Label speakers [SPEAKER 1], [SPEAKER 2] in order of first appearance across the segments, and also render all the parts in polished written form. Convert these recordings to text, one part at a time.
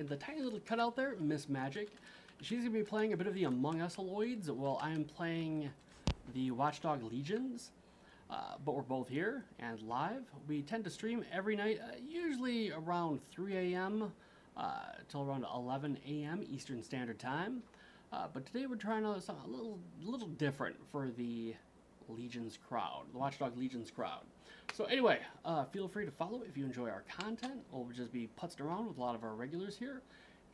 [SPEAKER 1] in the tiny little cutout there, Miss Magic. She's going to be playing a bit of the Among Us-aloids while I'm playing the Watchdog Legions. But we're both here and live. We tend to stream every night, usually around 3 a.m. Till around 11 a.m. Eastern Standard Time. But today we're trying something a little different for the Legions crowd, the Watchdog Legions crowd. So anyway, feel free to follow if you enjoy our content. We'll just be putzing around with a lot of our regulars here.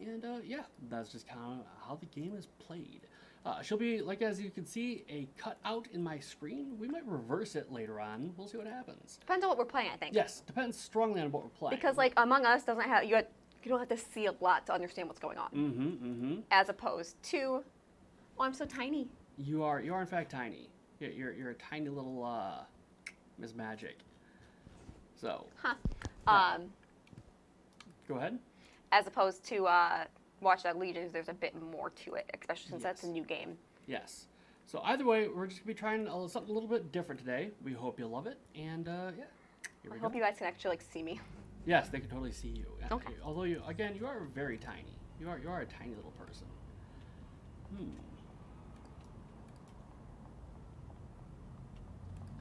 [SPEAKER 1] And yeah, that's just kind of how the game is played. She'll be, like as you can see, a cutout in my screen. We might reverse it later on. We'll see what happens.
[SPEAKER 2] Depends on what we're playing, I think.
[SPEAKER 1] Yes, depends strongly on what we're playing.
[SPEAKER 2] Because like Among Us doesn't have you don't have to see a lot to understand what's going on. As opposed to, oh, I'm so tiny.
[SPEAKER 1] You are in fact tiny. You're a tiny little Miss Magic. So.
[SPEAKER 2] Huh.
[SPEAKER 1] Yeah. Go ahead.
[SPEAKER 2] As opposed to Watchdog Legions, there's a bit more to it, especially since that's a new game.
[SPEAKER 1] Yes. So either way, we're just going to be trying something a little bit different today. We hope you love it. And yeah, here we go.
[SPEAKER 2] I hope you guys can actually like see me.
[SPEAKER 1] Yes, they can totally see you.
[SPEAKER 2] Okay.
[SPEAKER 1] Although you are very tiny. You are a tiny little person.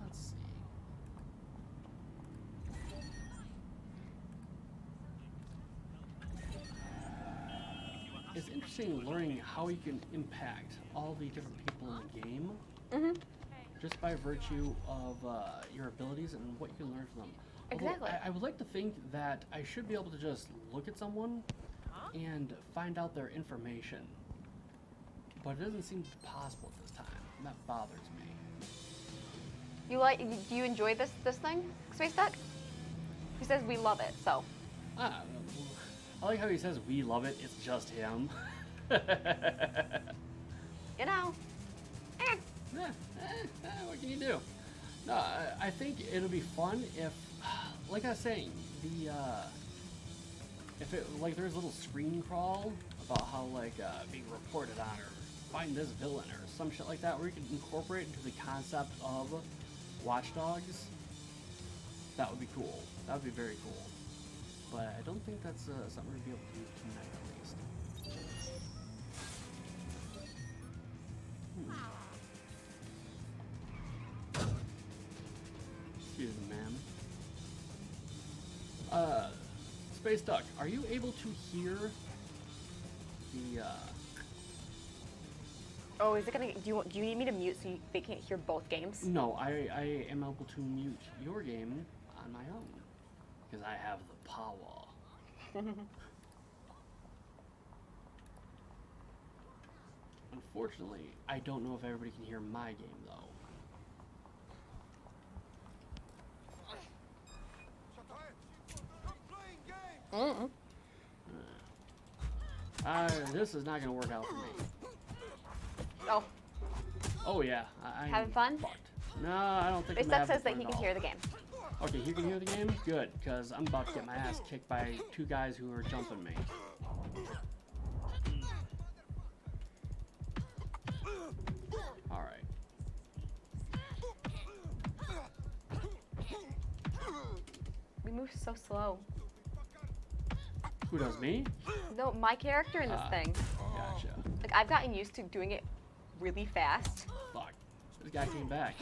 [SPEAKER 1] Let's see. It's interesting learning how you can impact all the different people in the game, just by virtue of your abilities and what you can learn from them.
[SPEAKER 2] Exactly.
[SPEAKER 1] I would like to think that I should be able to just look at someone and find out their information, but it doesn't seem possible at this time, and that bothers me.
[SPEAKER 2] Do you enjoy this thing, Space Duck? He says we love it, so.
[SPEAKER 1] I like how he says we love it, it's just him.
[SPEAKER 2] You know.
[SPEAKER 1] What can you do? No, I think it'll be fun if, like I was saying, if it, like, there's a little screen crawl about how, like, being reported on or find this villain or some shit like that, where you can incorporate into the concept of Watchdogs. That would be cool. That would be very cool. But I don't think that's something we'll be able to do tonight, at least. Excuse me, ma'am. Space Duck, are you able to hear the,
[SPEAKER 2] Oh, is it gonna? Do you need me to mute so they can't hear both games?
[SPEAKER 1] No, I am able to mute your game on my own. Because I have the power. Unfortunately, I don't know if everybody can hear my game, though. This is not going to work out for me.
[SPEAKER 2] Oh.
[SPEAKER 1] Oh, yeah. I'm
[SPEAKER 2] having fun?
[SPEAKER 1] Fucked. No, I don't think
[SPEAKER 2] Space Duck says that he can hear the game.
[SPEAKER 1] Okay, he can hear the game? Good, because I'm about to get my ass kicked by two guys who are jumping me. Alright.
[SPEAKER 2] We move so slow.
[SPEAKER 1] Who does, me?
[SPEAKER 2] No, my character in this thing.
[SPEAKER 1] Gotcha.
[SPEAKER 2] Like, I've gotten used to doing it really fast.
[SPEAKER 1] Fuck. This guy came back.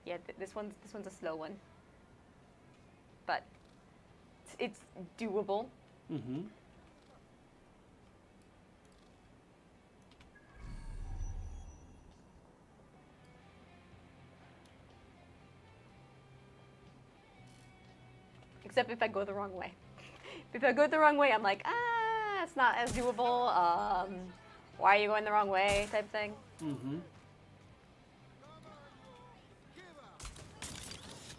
[SPEAKER 2] Yeah, this one's a slow one, but it's doable. Except if I go the wrong way. If I go the wrong way, I'm like, it's not as doable. Why are you going the wrong way? Type thing.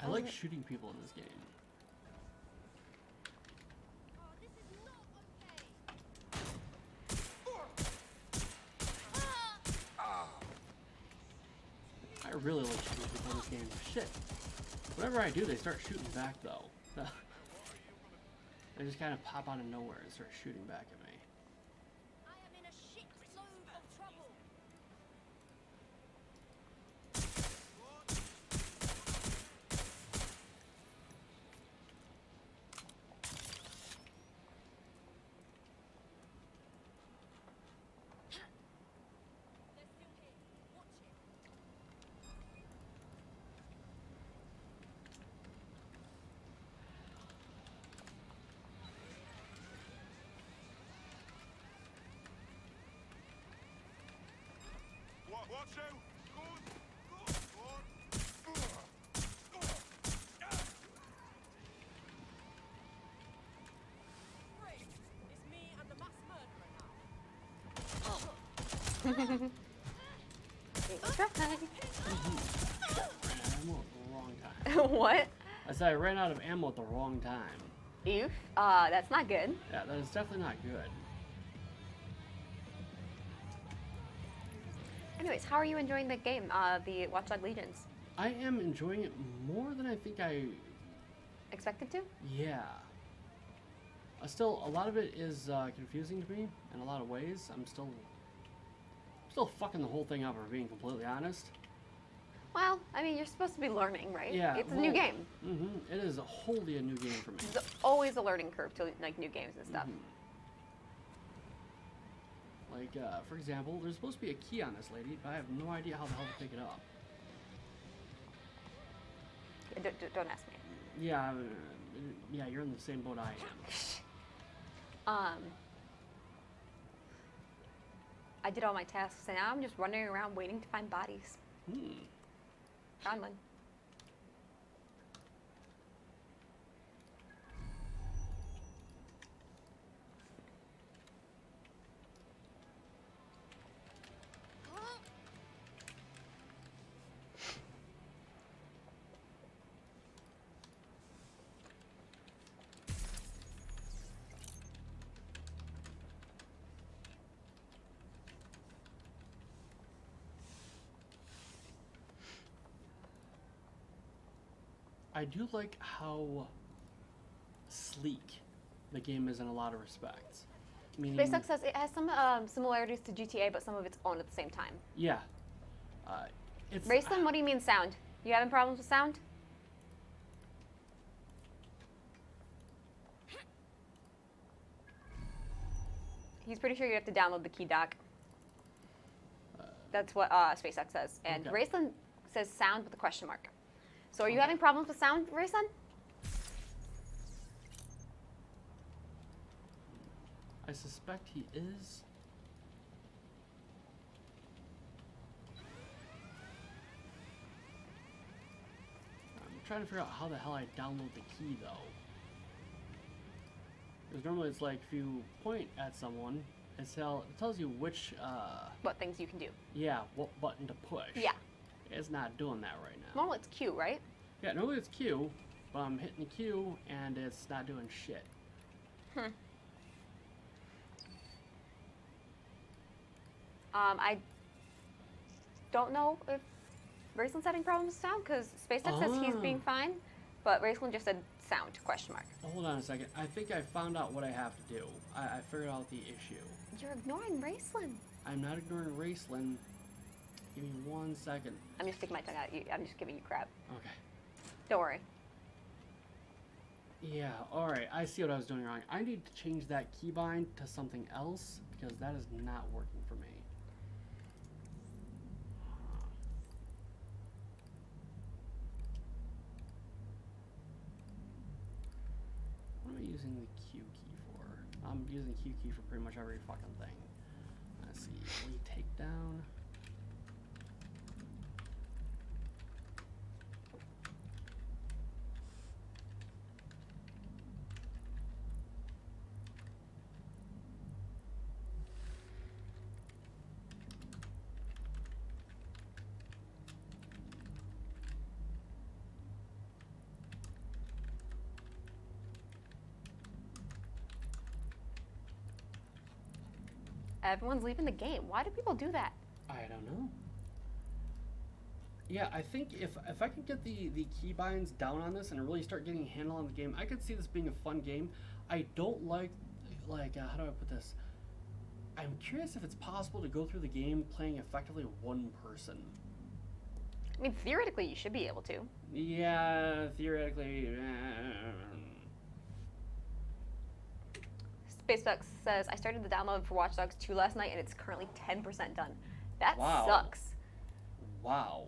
[SPEAKER 1] I like shooting people in this game. I really like shooting people in this game. Shit. Whatever I do, they start shooting back, though. They just kind of pop out of nowhere and start shooting back at me.
[SPEAKER 3] It's me and the mass murderer
[SPEAKER 1] Ammo at the wrong time.
[SPEAKER 2] What?
[SPEAKER 1] I said I ran out of ammo at the wrong time.
[SPEAKER 2] Oof. That's not good.
[SPEAKER 1] Yeah, that is definitely not good.
[SPEAKER 2] Anyways, how are you enjoying the game, the Watch Dogs Legions?
[SPEAKER 1] I am enjoying it more than I think I.
[SPEAKER 2] Expected to?
[SPEAKER 1] Yeah. Still, a lot of it is confusing to me in a lot of ways. I'm still fucking the whole thing up, for being completely honest.
[SPEAKER 2] Well, I mean, you're supposed to be learning, right?
[SPEAKER 1] Yeah.
[SPEAKER 2] It's a new game.
[SPEAKER 1] It is wholly a new game for me.
[SPEAKER 2] There's always a learning curve to like new games and stuff.
[SPEAKER 1] Like, for example, there's supposed to be a key on this lady, but I have no idea how the hell to pick it up.
[SPEAKER 2] Yeah, don't ask me.
[SPEAKER 1] Yeah, yeah, you're in the same boat I am.
[SPEAKER 2] I did all my tasks, and now I'm just running around waiting to find bodies. Found one.
[SPEAKER 1] I do like how sleek the game is in a lot of respects. Meaning,
[SPEAKER 2] SpaceX says it has some similarities to GTA, but some of its own at the same time.
[SPEAKER 1] yeah, it's
[SPEAKER 2] Raceland, what do you mean sound? You having problems with sound? He's pretty sure you have to download the key doc. That's what SpaceX says. And
[SPEAKER 1] Okay.
[SPEAKER 2] Raceland says sound with a question mark. So are you having problems with sound, Raceland?
[SPEAKER 1] I suspect he is. I'm trying to figure out how the hell I download the key though. Because normally it's like if you point at someone, it tells you which,
[SPEAKER 2] What things you can do?
[SPEAKER 1] yeah, what button to push.
[SPEAKER 2] Yeah.
[SPEAKER 1] It's not doing that right now.
[SPEAKER 2] Normally it's Q, right?
[SPEAKER 1] Yeah, normally it's Q, but I'm hitting Q and it's not doing shit.
[SPEAKER 2] I don't know if Raceland's having problems with sound because SpaceX says he's being fine, but Raceland just said sound, question mark.
[SPEAKER 1] Hold on a second. I think I found out what I have to do. I figured out the issue.
[SPEAKER 2] You're ignoring Raceland.
[SPEAKER 1] I'm not ignoring Raceland. Give me 1 second.
[SPEAKER 2] I'm just sticking my tongue out at you. I'm just giving you crap.
[SPEAKER 1] Okay.
[SPEAKER 2] Don't worry.
[SPEAKER 1] Yeah, alright. I see what I was doing wrong. I need to change that keybind to something else because that is not working for me. What am I using the Q key for? I'm using Q key for pretty much every fucking thing. Let's see. Elite takedown.
[SPEAKER 2] Everyone's leaving the game. Why do people do that?
[SPEAKER 1] I don't know. Yeah, I think if I could get the keybinds down on this and really start getting a handle on the game, I could see this being a fun game. I don't like how do I put this? I'm curious if it's possible to go through the game playing effectively one person.
[SPEAKER 2] I mean, theoretically, you should be able to.
[SPEAKER 1] Yeah, theoretically.
[SPEAKER 2] SpaceX says, I started the download for Watch Dogs 2 last night, and it's currently 10% done. That
[SPEAKER 1] Wow.
[SPEAKER 2] sucks.
[SPEAKER 1] Wow.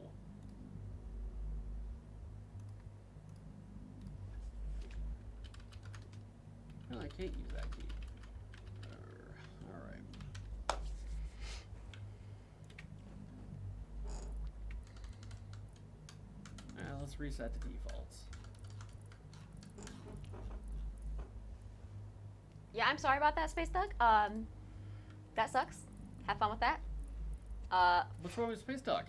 [SPEAKER 1] No, I can't use that key. Alright. Let's reset the defaults.
[SPEAKER 2] Yeah, I'm sorry about that, Space Duck. That sucks. Have fun with that.
[SPEAKER 1] What's wrong with Space Duck?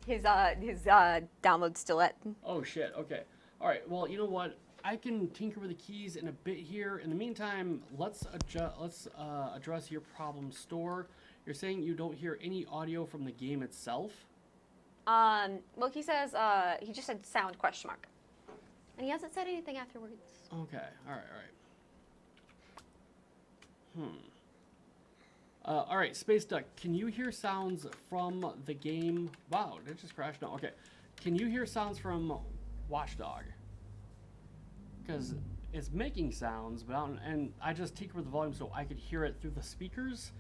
[SPEAKER 2] His download's still at.
[SPEAKER 1] Oh shit. Okay. All right. Well, you know what? I can tinker with the keys in a bit here. In the meantime, let's address your problem store. You're saying you don't hear any audio from the game itself.
[SPEAKER 2] Well, he says he just said sound ? And he hasn't said anything afterwards.
[SPEAKER 1] Okay. All right. All right, Space Duck, can you hear sounds from the game? Wow, did it just crash? No, okay. Can you hear sounds from Watchdog? Because it's making sounds, but and I just tinkered with the volume so I could hear it through the speakers.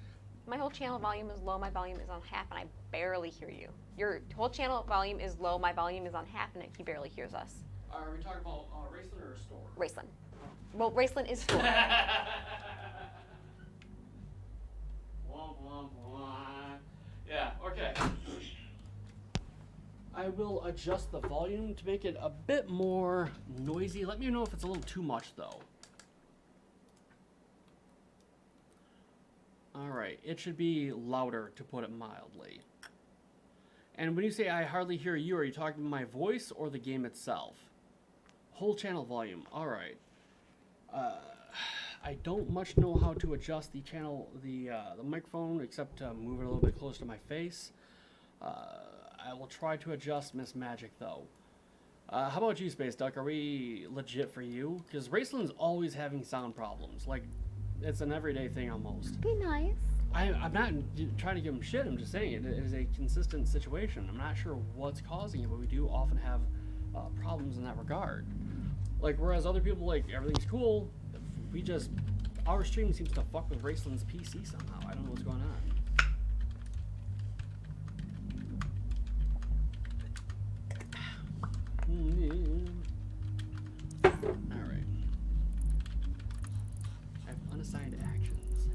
[SPEAKER 2] My whole channel volume is low, my volume is on half, and I barely hear you. Your whole channel volume is low, my volume is on half, and he barely hears us.
[SPEAKER 1] Are we talking about Raceland or store?
[SPEAKER 2] Raceland. Well, Raceland is store.
[SPEAKER 1] Yeah, okay. I will adjust the volume to make it a bit more noisy. Let me know if it's a little too much, though. Alright, it should be louder, to put it mildly. And when you say I hardly hear you, are you talking my voice or the game itself? Whole channel volume, alright. I don't much know how to adjust the channel, the microphone, except to move it a little bit closer to my face. I will try to adjust Miss Magic, though. How about you, Space Duck? Are we legit for you? Because Raceland's always having sound problems. Like, it's an everyday thing almost.
[SPEAKER 2] Be nice.
[SPEAKER 1] I'm not trying to give him shit. I'm just saying it is a consistent situation. I'm not sure what's causing it, but we do often have problems in that regard. Like, whereas other people, like, everything's cool, our stream seems to fuck with Raceland's PC somehow. I don't know what's going on. Alright. I have unassigned actions.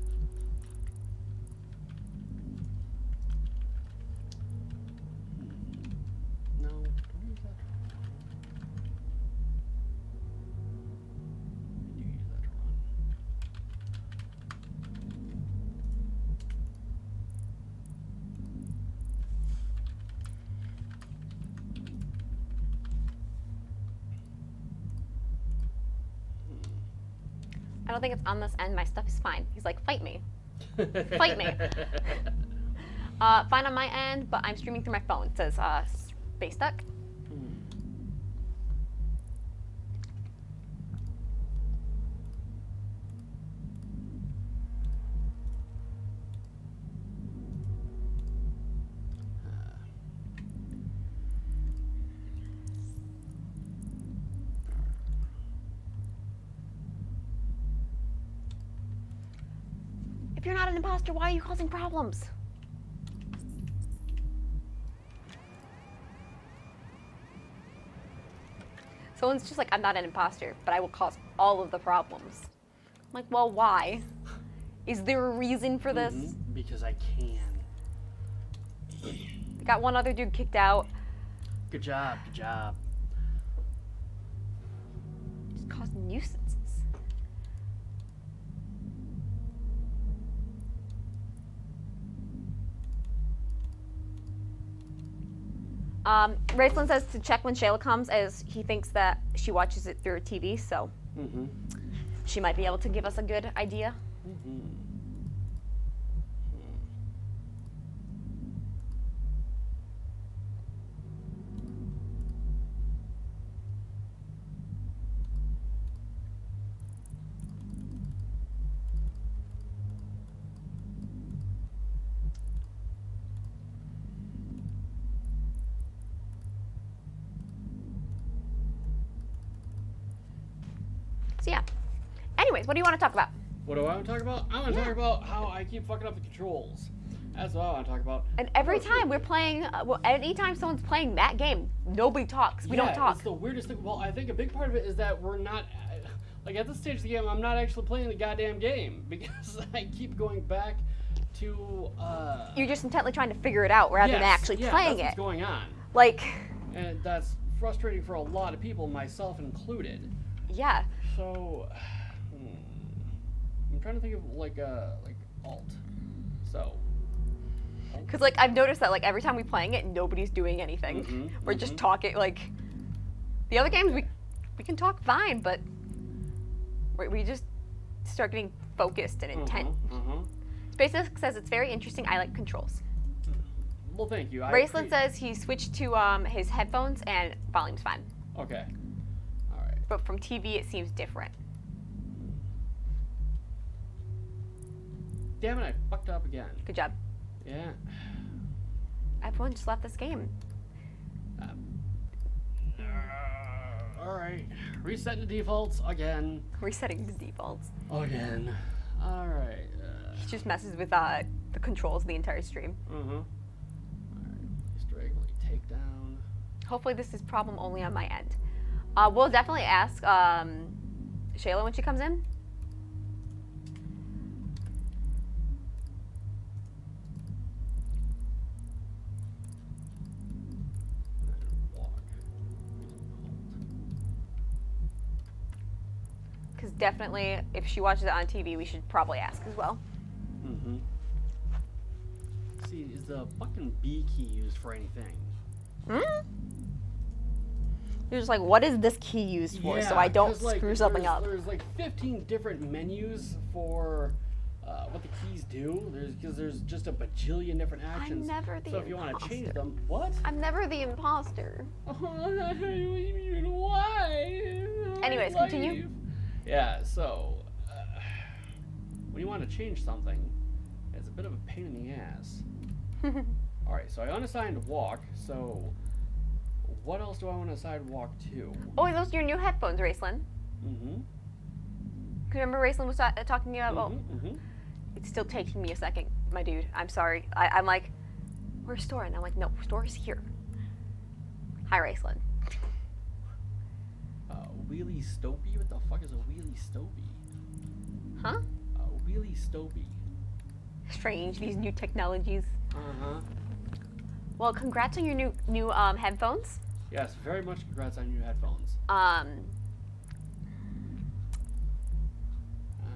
[SPEAKER 1] No, don't use that. I do use that to run.
[SPEAKER 2] I don't think it's on this end. My stuff is fine. He's like, fight me. Fight me. Fine on my end, but I'm streaming through my phone. It says Space Duck. If you're not an imposter, why are you causing problems? Someone's just like, I'm not an imposter, but I will cause all of the problems. I'm like, well, why? Is there a reason for this?
[SPEAKER 1] Because I can.
[SPEAKER 2] I got one other dude kicked out.
[SPEAKER 1] Good job, good job.
[SPEAKER 2] Just cause nuisances. Raceland says to check when Shayla comes, as he thinks that she watches it through a TV, so she might be able to give us a good idea. So yeah. Anyways, what do you want to talk about?
[SPEAKER 1] What do I want to talk about? I want to talk about how I keep fucking up the controls. That's what I want to talk about.
[SPEAKER 2] And every time we're playing, well, anytime someone's playing that game, nobody talks. We don't talk.
[SPEAKER 1] It's the weirdest thing. Well, I think a big part of it is that we're not, like at this stage of the game, I'm not actually playing the goddamn game because I keep going back to.
[SPEAKER 2] You're just intently trying to figure it out rather than actually playing
[SPEAKER 1] that's what's
[SPEAKER 2] it.
[SPEAKER 1] going on.
[SPEAKER 2] Like.
[SPEAKER 1] And that's frustrating for a lot of people, myself included.
[SPEAKER 2] Yeah.
[SPEAKER 1] So, I'm trying to think of like alt. So.
[SPEAKER 2] Because like I've noticed that like every time we're playing it, nobody's doing anything. We're just talking. Like the other games, we can talk fine, but we just start getting focused and intent. SpaceX says it's very interesting. I like controls.
[SPEAKER 1] Well, thank you.
[SPEAKER 2] Raceland says he switched to his headphones and volume's fine.
[SPEAKER 1] Okay. All right.
[SPEAKER 2] But from TV, it seems different.
[SPEAKER 1] Damn it! I fucked up again.
[SPEAKER 2] Good job.
[SPEAKER 1] Yeah.
[SPEAKER 2] Everyone just left this game.
[SPEAKER 1] All right. Reset to defaults again.
[SPEAKER 2] Resetting the defaults.
[SPEAKER 1] Again. All right.
[SPEAKER 2] He just messes with the controls the entire stream.
[SPEAKER 1] All right. Easter egg takedown.
[SPEAKER 2] Hopefully this is problem only on my end. We'll definitely ask Shayla when she comes in. Because definitely, if she watches it on TV, we should probably ask as well.
[SPEAKER 1] See, is the fucking B key used for anything?
[SPEAKER 2] You're just like, what is this key used for? So I don't
[SPEAKER 1] 'cause, like,
[SPEAKER 2] screw something up.
[SPEAKER 1] There's like 15 different menus for what the keys do. Because there's just a bajillion different actions.
[SPEAKER 2] never the
[SPEAKER 1] So if you want to change
[SPEAKER 2] imposter.
[SPEAKER 1] them, what?
[SPEAKER 2] I'm never the imposter.
[SPEAKER 1] Why?
[SPEAKER 2] Anyways, continue.
[SPEAKER 1] Yeah, so when you want to change something, it's a bit of a pain in the ass. Alright, so I unassigned walk, so what else do I want to assign walk to?
[SPEAKER 2] Oh, those are your new headphones, Raceland. Remember Raceland was talking to you about, it's still taking me a second, my dude. I'm sorry. I'm like, where's Store? And I'm like, no, Store's here. Hi, Raceland.
[SPEAKER 1] Wheelie Stopey? What the fuck is a Wheelie Stopey?
[SPEAKER 2] Huh?
[SPEAKER 1] Wheelie Stopey.
[SPEAKER 2] Strange, these new technologies.
[SPEAKER 1] Uh-huh.
[SPEAKER 2] Well, congrats on your new headphones.
[SPEAKER 1] Yes, very much congrats on your headphones.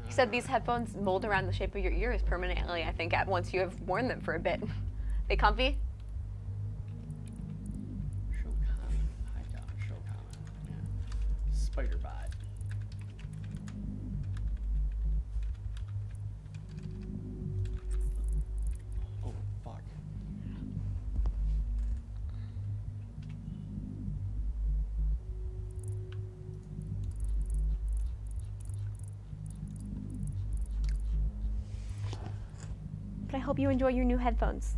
[SPEAKER 2] He said these headphones mold around the shape of your ears permanently, I think, once you have worn them for a bit. They comfy?
[SPEAKER 1] Show comment. Hi, John. Show comment. Yeah. Spider-Bot. Oh, fuck.
[SPEAKER 2] But I hope you enjoy your new headphones.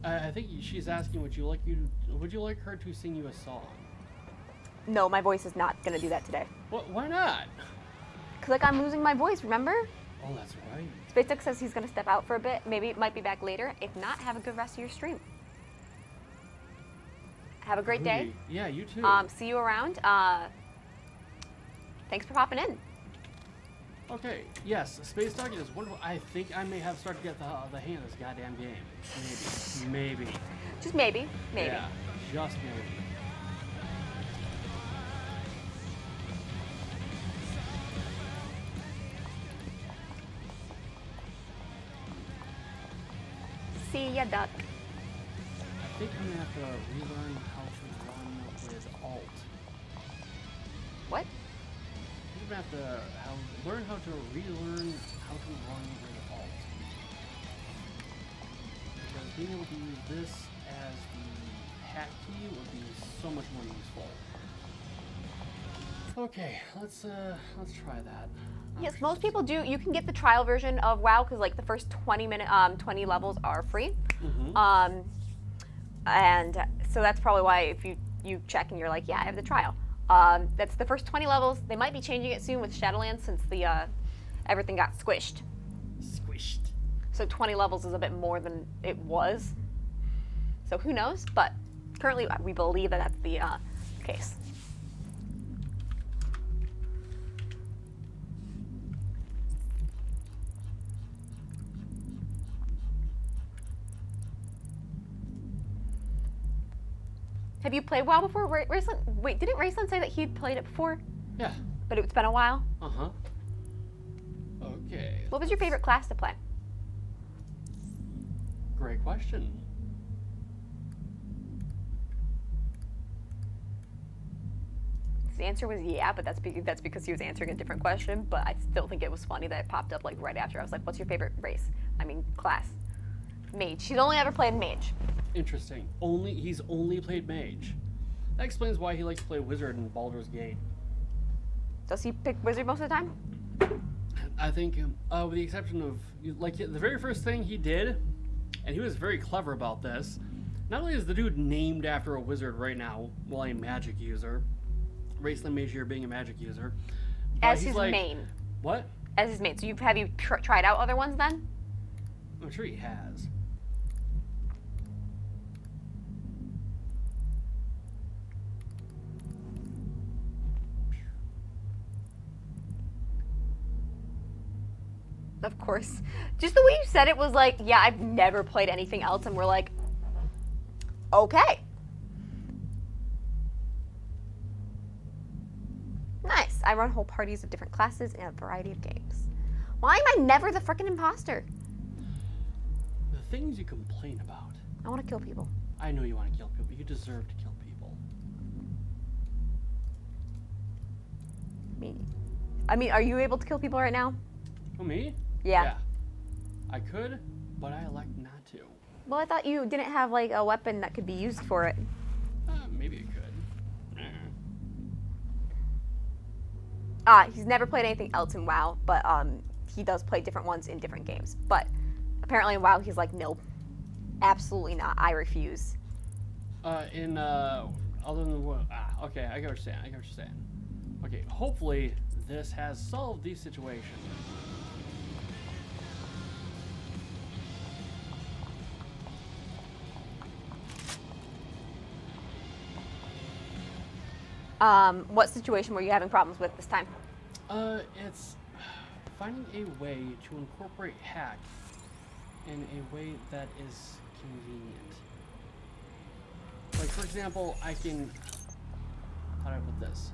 [SPEAKER 1] I think she's asking, would you like her to sing you a song?
[SPEAKER 2] No, my voice is not gonna do that today.
[SPEAKER 1] What? Why not?
[SPEAKER 2] Cause like I'm losing my voice, remember?
[SPEAKER 1] Oh, that's right.
[SPEAKER 2] SpaceX says he's gonna step out for a bit. Maybe it might be back later. If not, have a good rest of your stream. Have a great day.
[SPEAKER 1] Yeah, you too.
[SPEAKER 2] See you around. Thanks for popping in.
[SPEAKER 1] Okay, yes, Space Dog is wonderful. I think I may have started to get the hang of this goddamn game. Maybe.
[SPEAKER 2] Just maybe.
[SPEAKER 1] Yeah, just maybe.
[SPEAKER 2] See ya, duck.
[SPEAKER 1] I think I'm gonna have to relearn how to run with Alt.
[SPEAKER 2] What?
[SPEAKER 1] I'm gonna have to learn how to relearn how to run with Alt. Because being able to use this as the hat key would be so much more useful. Okay, let's try that.
[SPEAKER 2] Yes, most people do. You can get the trial version of WoW because like the first 20 levels are free. And so that's probably why if you check and you're like, yeah, I have the trial. That's the first 20 levels. They might be changing it soon with Shadowlands since the everything got squished. So 20 levels is a bit more than it was. So who knows? But currently we believe that that's the case. Have you played WoW before? Raceland, wait, didn't Raceland say that he'd played it before?
[SPEAKER 1] Yeah.
[SPEAKER 2] But it's been a while.
[SPEAKER 1] Uh-huh. Okay.
[SPEAKER 2] What was your favorite class to play?
[SPEAKER 1] Great question.
[SPEAKER 2] His answer was yeah, but that's because he was answering a different question. But I still think it was funny that it popped up like right after. I was like, "What's your favorite race? I mean, class." Mage. She's only ever played mage.
[SPEAKER 1] Interesting. He's only played mage. That explains why he likes to play wizard in Baldur's Gate.
[SPEAKER 2] Does he pick wizard most of the time?
[SPEAKER 1] I think, with the exception of, like, the very first thing he did, and he was very clever about this, not only is the dude named after a wizard right now, well, a magic user, Raceland Magier being a magic user, but
[SPEAKER 2] As
[SPEAKER 1] he's
[SPEAKER 2] his
[SPEAKER 1] like,
[SPEAKER 2] main.
[SPEAKER 1] What?
[SPEAKER 2] As his main. So have you tried out other ones then?
[SPEAKER 1] I'm sure he has.
[SPEAKER 2] Of course. Just the way you said it was like, yeah, I've never played anything else, and we're like, okay. Nice. I run whole parties of different classes in a variety of games. Why am I never the frickin' imposter?
[SPEAKER 1] The things you complain about.
[SPEAKER 2] I want to kill people.
[SPEAKER 1] I know you want to kill people. You deserve to kill people.
[SPEAKER 2] I mean, are you able to kill people right now?
[SPEAKER 1] Oh, me?
[SPEAKER 2] Yeah.
[SPEAKER 1] I could, but I elect not to.
[SPEAKER 2] Well, I thought you didn't have like a weapon that could be used for it.
[SPEAKER 1] Maybe it could.
[SPEAKER 2] He's never played anything else in WoW, but he does play different ones in different games. But apparently in WoW, he's like, nope, absolutely not. I refuse.
[SPEAKER 1] Other than what? Okay, I get what you're saying. Okay, hopefully this has solved the situation.
[SPEAKER 2] What situation were you having problems with this time?
[SPEAKER 1] It's finding a way to incorporate hack in a way that is convenient. Like, for example, how do I put this?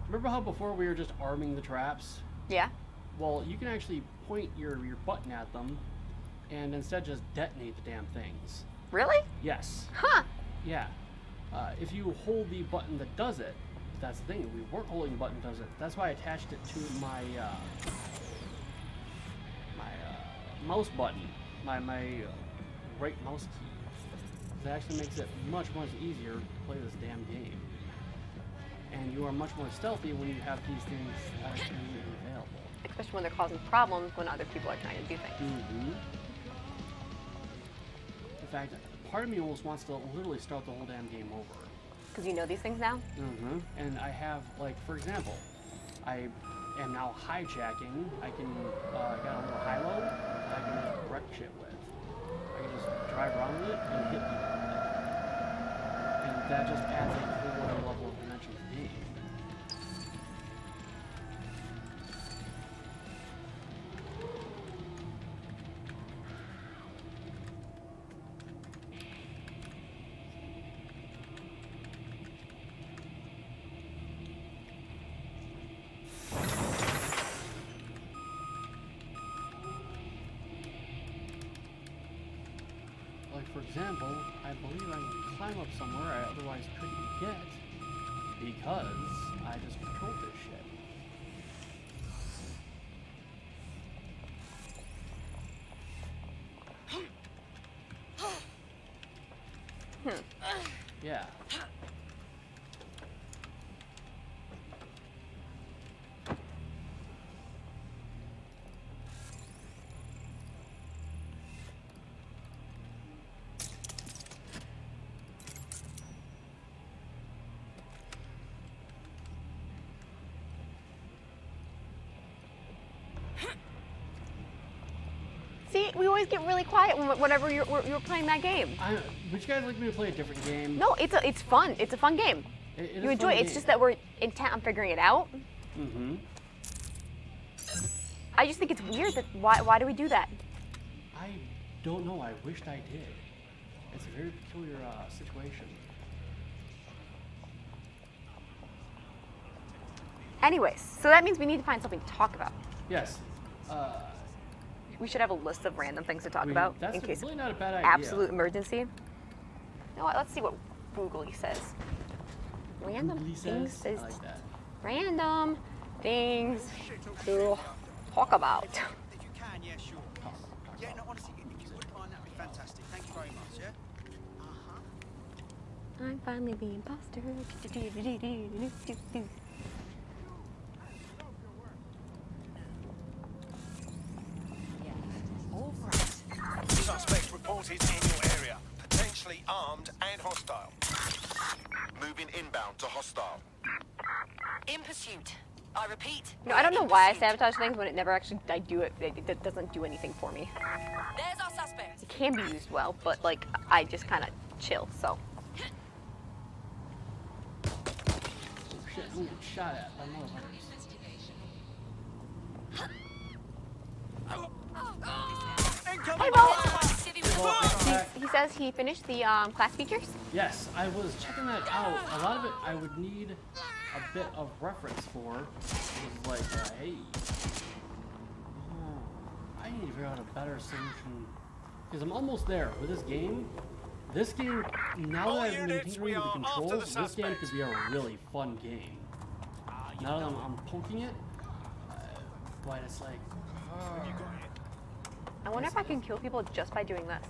[SPEAKER 1] Remember how before we were just arming the traps?
[SPEAKER 2] Yeah.
[SPEAKER 1] Well, you can actually point your button at them and instead just detonate the damn things.
[SPEAKER 2] Really?
[SPEAKER 1] Yes.
[SPEAKER 2] Huh.
[SPEAKER 1] Yeah. If you hold the button that does it, that's the thing. We weren't holding the button that does it. That's why I attached it to my mouse button, my right mouse key. That actually makes it much easier to play this damn game. And you are much more stealthy when you have these things immediately available.
[SPEAKER 2] Especially when they're causing problems when other people are trying to do things.
[SPEAKER 1] Mm-hmm. In fact, part of me almost wants to literally start the whole damn game over.
[SPEAKER 2] Because you know these things now?
[SPEAKER 1] Mm-hmm. And I have, like, for example, I am now hijacking. I can, got a little high-low that I can just wreck shit with. I can just drive around with it and hit people with it. And that just adds a whole other level of dimension to the game. Like, for example, I believe I can climb up somewhere I otherwise couldn't get because I just controlled this shit. Yeah.
[SPEAKER 2] See, we always get really quiet whenever you're playing that game.
[SPEAKER 1] Would you guys like me to play a different game?
[SPEAKER 2] No, it's fun. It's a fun game.
[SPEAKER 1] It is
[SPEAKER 2] You
[SPEAKER 1] a
[SPEAKER 2] enjoy
[SPEAKER 1] fun
[SPEAKER 2] it. It's
[SPEAKER 1] game.
[SPEAKER 2] just that we're intent on figuring it out.
[SPEAKER 1] Mm-hmm.
[SPEAKER 2] I just think it's weird that why do we do that?
[SPEAKER 1] I don't know. I wished I did. It's a very peculiar situation.
[SPEAKER 2] Anyways, so that means we need to find something to talk about.
[SPEAKER 1] Yes.
[SPEAKER 2] We should have a list of random things to talk about
[SPEAKER 1] That's
[SPEAKER 2] in case
[SPEAKER 1] really
[SPEAKER 2] of
[SPEAKER 1] not a bad idea.
[SPEAKER 2] absolute emergency. You know what? Let's see what Googly says. Random
[SPEAKER 1] Googly
[SPEAKER 2] things
[SPEAKER 1] says?
[SPEAKER 2] to
[SPEAKER 1] I like that.
[SPEAKER 2] random things to talk about.
[SPEAKER 4] If you can, yeah, sure. Yeah, no, honestly, if you wouldn't mind, that'd be fantastic. Thank you very much, yeah?
[SPEAKER 2] I'm finally the imposter.
[SPEAKER 5] Suspect reported in your area, potentially armed and hostile.
[SPEAKER 6] Moving inbound to hostile.
[SPEAKER 3] In pursuit. I repeat.
[SPEAKER 2] No, I don't know
[SPEAKER 3] in
[SPEAKER 2] why I
[SPEAKER 3] pursuit.
[SPEAKER 2] sabotage things when it never actually I do it. It doesn't do anything for me.
[SPEAKER 3] There's our suspect.
[SPEAKER 2] It can be used well, but like I just kind of chill. So
[SPEAKER 1] Oh shit, I'm getting shot at by motherfuckers.
[SPEAKER 2] hey, Bo.
[SPEAKER 1] Well,
[SPEAKER 2] He says he finished the class features.
[SPEAKER 1] yes, I was checking that out. A lot of it I would need a bit of reference for. It was like, hey, I need to figure out a better solution. Because I'm almost there with this game. This game, now
[SPEAKER 5] All
[SPEAKER 1] that I've been
[SPEAKER 5] units, we
[SPEAKER 1] tinkering with the
[SPEAKER 5] are after
[SPEAKER 1] controls,
[SPEAKER 5] the
[SPEAKER 1] this game
[SPEAKER 5] suspect.
[SPEAKER 1] could be a really fun game. Now that I'm poking it, but it's like,
[SPEAKER 2] I wonder if I can kill people just by doing this.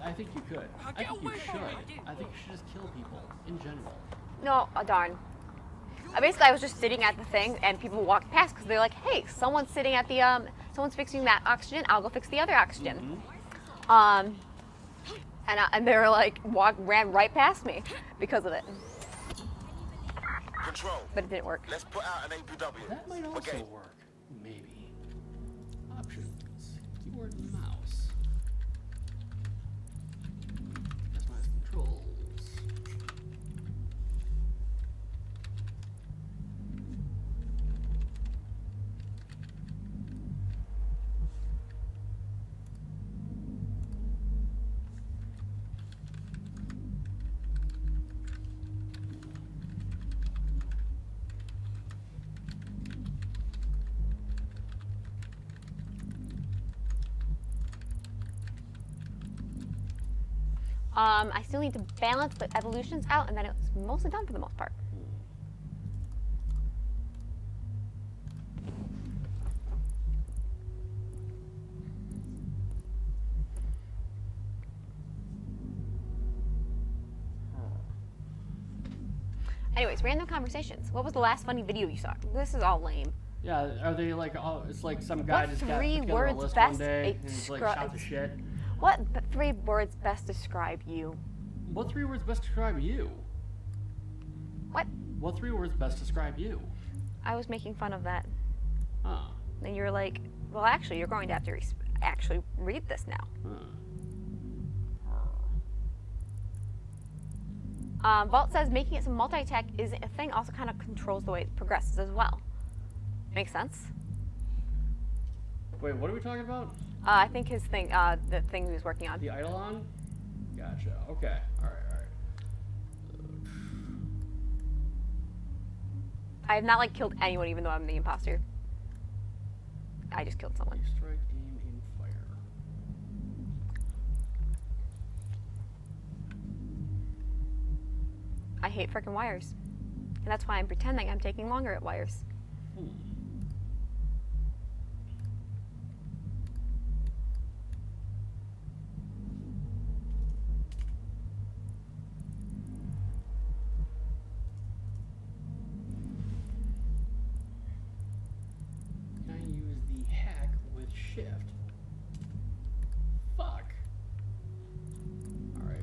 [SPEAKER 1] I think you could. I think you should. I think you should just kill people in general.
[SPEAKER 2] No, darn. Basically, I was just sitting at the thing, and people walked past because they're like, "Hey, someone's sitting at the someone's fixing that oxygen. I'll go fix the other oxygen." And they were like, ran right past me because of it,
[SPEAKER 6] Control.
[SPEAKER 2] but it didn't work.
[SPEAKER 6] Let's put out an APW.
[SPEAKER 1] That might also
[SPEAKER 6] Okay.
[SPEAKER 1] work. Maybe. Options. Keyboard and mouse. Customize controls.
[SPEAKER 2] I still need to balance the evolutions out, and then it's mostly done for the most part. Anyways, random conversations. What was the last funny video you saw? This is all lame.
[SPEAKER 1] Yeah, are they like, oh, it's like some guy
[SPEAKER 2] What
[SPEAKER 1] just got
[SPEAKER 2] three
[SPEAKER 1] together a
[SPEAKER 2] words
[SPEAKER 1] list
[SPEAKER 2] best
[SPEAKER 1] one day and he's like shot the shit.
[SPEAKER 2] What 3 words best describe you?
[SPEAKER 1] What 3 words best describe you?
[SPEAKER 2] What?
[SPEAKER 1] What 3 words best describe you?
[SPEAKER 2] I was making fun of that.
[SPEAKER 1] Huh.
[SPEAKER 2] And you were like, well, actually, you're going to have to actually read this now. Vault says making it some multi-attack is a thing, also kind of controls the way it progresses as well. Makes sense.
[SPEAKER 1] Wait, what are we talking about?
[SPEAKER 2] I think his thing, the thing he was working on.
[SPEAKER 1] The Eidolon? Gotcha. Okay. Alright, alright.
[SPEAKER 2] I have not like killed anyone, even though I'm the imposter. I just killed someone.
[SPEAKER 1] Strike, aim, aim, fire.
[SPEAKER 2] I hate frickin' wires, and that's why I'm pretending I'm taking longer at wires.
[SPEAKER 1] Can I use the hack with shift? Fuck. Alright.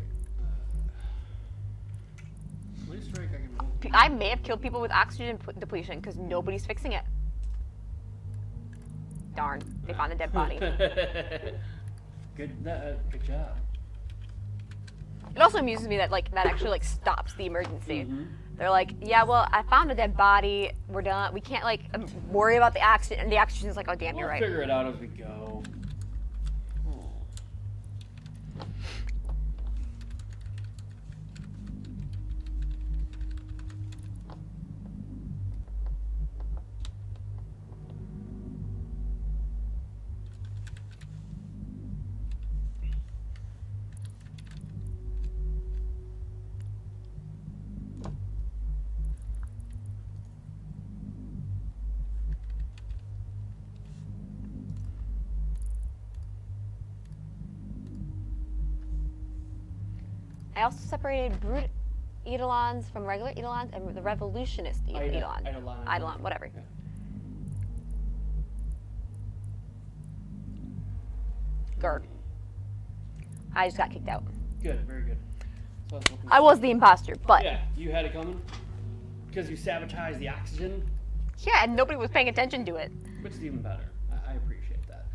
[SPEAKER 1] Blade strike, I can move.
[SPEAKER 2] I may have killed people with oxygen depletion because nobody's fixing it. Darn, they found a dead body.
[SPEAKER 1] Good job.
[SPEAKER 2] It also amuses me that that actually stops the emergency. They're like, yeah, well, I found a dead body. We're done. We can't worry about the oxygen. And the oxygen's like, oh damn,
[SPEAKER 1] We'll
[SPEAKER 2] you're right.
[SPEAKER 1] figure it out as we go.
[SPEAKER 2] I also separated brute Eidolons from regular Eidolons and the revolutionist Eidolon. Eidolon, whatever.
[SPEAKER 1] Yeah.
[SPEAKER 2] Gurg. I just got kicked out.
[SPEAKER 1] Good, very good. So I was hoping
[SPEAKER 2] I was the imposter, but
[SPEAKER 1] Yeah, you had it coming? Because you sabotaged the oxygen,
[SPEAKER 2] yeah, and nobody was paying attention to it.
[SPEAKER 1] which is even better. I appreciate that.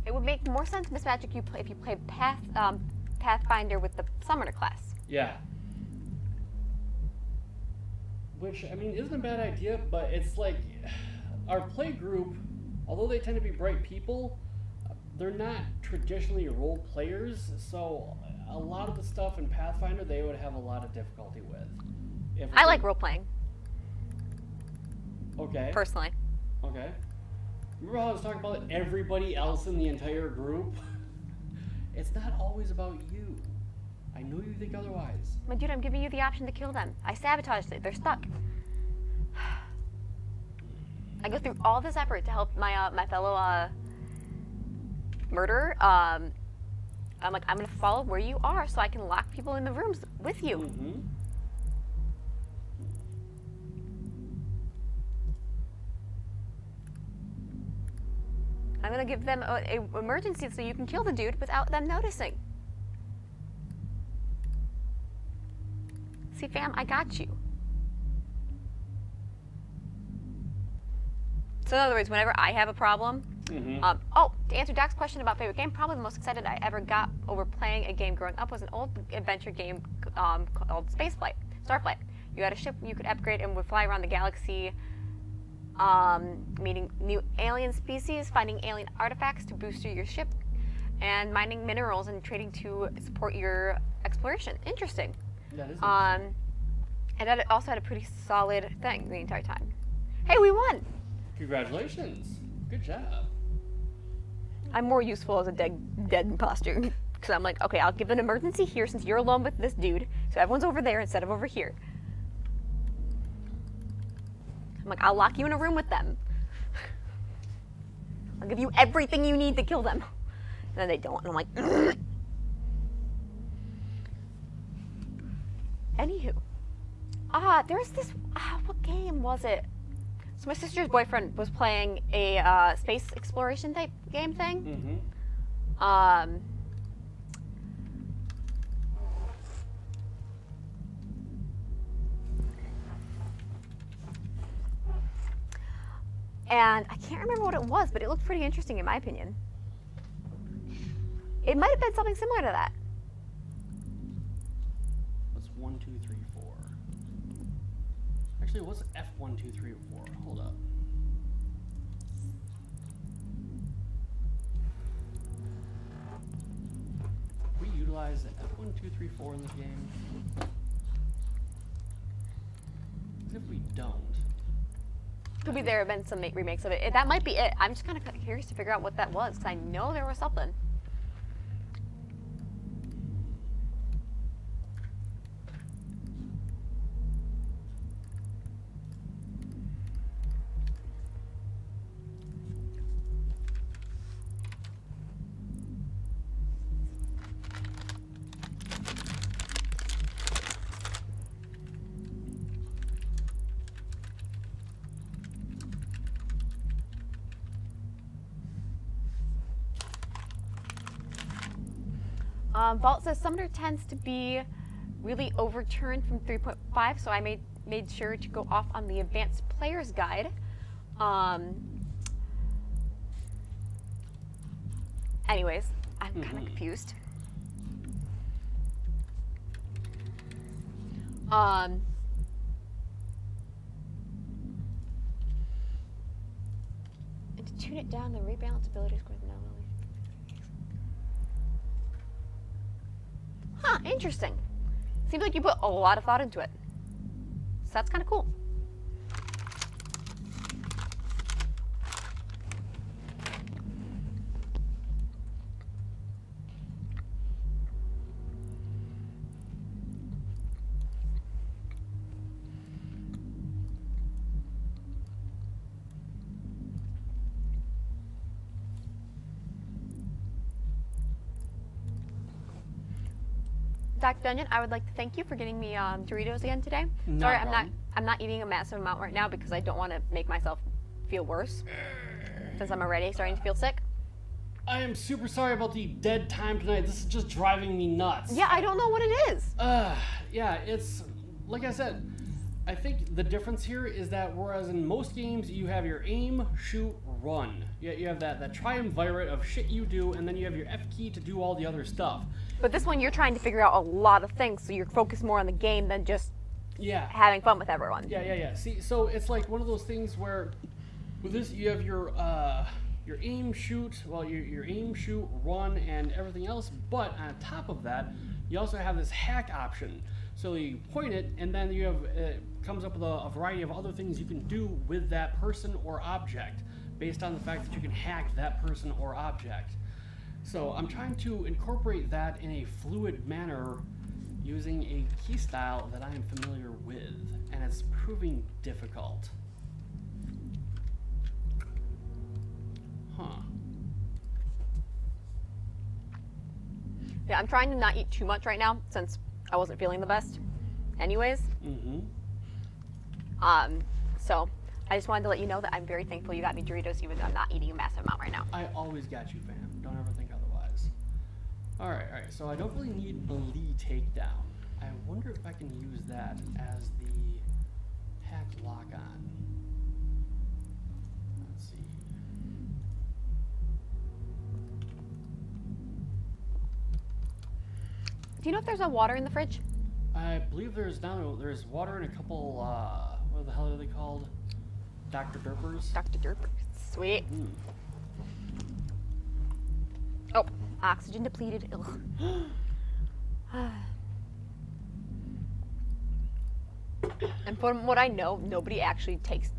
[SPEAKER 2] It would make more sense, Miss Magic, if you played Pathfinder with the Summoner class.
[SPEAKER 1] Yeah. Which, I mean, isn't a bad idea, but it's like, our play group, although they tend to be bright people, they're not traditionally role players, so a lot of the stuff in Pathfinder they would have a lot of difficulty with.
[SPEAKER 2] I like role playing,
[SPEAKER 1] Okay.
[SPEAKER 2] personally.
[SPEAKER 1] Okay. Remember how I was talking about everybody else in the entire group? It's not always about you. I know you think otherwise.
[SPEAKER 2] My dude, I'm giving you the option to kill them. I sabotaged it. They're stuck. I go through all this effort to help my my fellow murderer. I'm like, I'm gonna follow where you are so I can lock people in the rooms with you.
[SPEAKER 1] Mm-hmm.
[SPEAKER 2] I'm gonna give them a emergency so you can kill the dude without them noticing. See, fam, I got you. So in other words, whenever I have a problem, oh, to answer Doc's question about favorite game, probably the most excited I ever got over playing a game growing up was an old adventure game called Spaceflight, Starflight. You had a ship you could upgrade and would fly around the galaxy, meeting new alien species, finding alien artifacts to boost your ship, and mining minerals and trading to support your exploration. Interesting.
[SPEAKER 1] That is
[SPEAKER 2] And that also had a pretty solid thing the entire time. Hey, we won!
[SPEAKER 1] Congratulations. Good job.
[SPEAKER 2] I'm more useful as a dead imposter. Because I'm like, okay, I'll give an emergency here since you're alone with this dude. So everyone's over there instead of over here. I'm like, I'll lock you in a room with them. I'll give you everything you need to kill them. And then they don't. And I'm like, anywho. There's this, what game was it? So my sister's boyfriend was playing a space exploration type game thing.
[SPEAKER 1] Mm-hmm.
[SPEAKER 2] And I can't remember what it was, but it looked pretty interesting in my opinion. It might have been something similar to that.
[SPEAKER 1] What's 1, 2, 3, 4? Actually, what's F 1, 2, 3, 4? Hold up. We utilize F 1, 2, 3, 4 in this game. As if we don't.
[SPEAKER 2] Could be there have been some remakes of it. That might be it. I'm just kind of curious to figure out what that was, because I know there was something. Vault says Summoner tends to be really overturned from 3.5, so I made sure to go off on the Advanced Player's Guide. Anyways, I'm kind of confused. And to tune it down, the rebalance ability scores no. Huh, interesting. Seems like you put a lot of thought into it. So that's kind of cool. Dr. Dungeon, I would like to thank you for getting me Doritos again today.
[SPEAKER 1] Not
[SPEAKER 2] Sorry,
[SPEAKER 1] a problem.
[SPEAKER 2] I'm not eating a massive amount right now because I don't want to make myself feel worse since I'm already starting to feel sick.
[SPEAKER 1] I am super sorry about the dead time tonight. This is just driving me nuts.
[SPEAKER 2] Yeah, I don't know what it is.
[SPEAKER 1] Yeah, it's like I said. I think the difference here is that whereas in most games you have your aim, shoot, run. You have that triumvirate of shit you do, and then you have your F key to do all the other stuff.
[SPEAKER 2] But this one, you're trying to figure out a lot of things, so you're focused more on the game than just
[SPEAKER 1] Yeah.
[SPEAKER 2] having fun with everyone.
[SPEAKER 1] Yeah. See, so it's like one of those things where with this you have your aim, shoot, your aim, shoot, run, and everything else. But on top of that, you also have this hack option. So you point it, and then you have comes up with a variety of other things you can do with that person or object, based on the fact that you can hack that person or object. So I'm trying to incorporate that in a fluid manner using a key style that I am familiar with, and it's proving difficult. Huh.
[SPEAKER 2] Yeah, I'm trying to not eat too much right now since I wasn't feeling the best anyways.
[SPEAKER 1] Mm-hmm.
[SPEAKER 2] So I just wanted to let you know that I'm very thankful you got me Doritos even though I'm not eating a massive amount right now.
[SPEAKER 1] I always got you, fam. Don't ever think otherwise. Alright, so I don't really need Melee Takedown. I wonder if I can use that as the hack lock-on. Let's see.
[SPEAKER 2] Do you know if there's a water in the fridge?
[SPEAKER 1] I believe there's water in a couple, what the hell are they called? Dr. Derpers?
[SPEAKER 2] Dr. Derper. Sweet.
[SPEAKER 1] Mm.
[SPEAKER 2] Oh, oxygen depleted. Ugh. And from what I know, nobody actually takes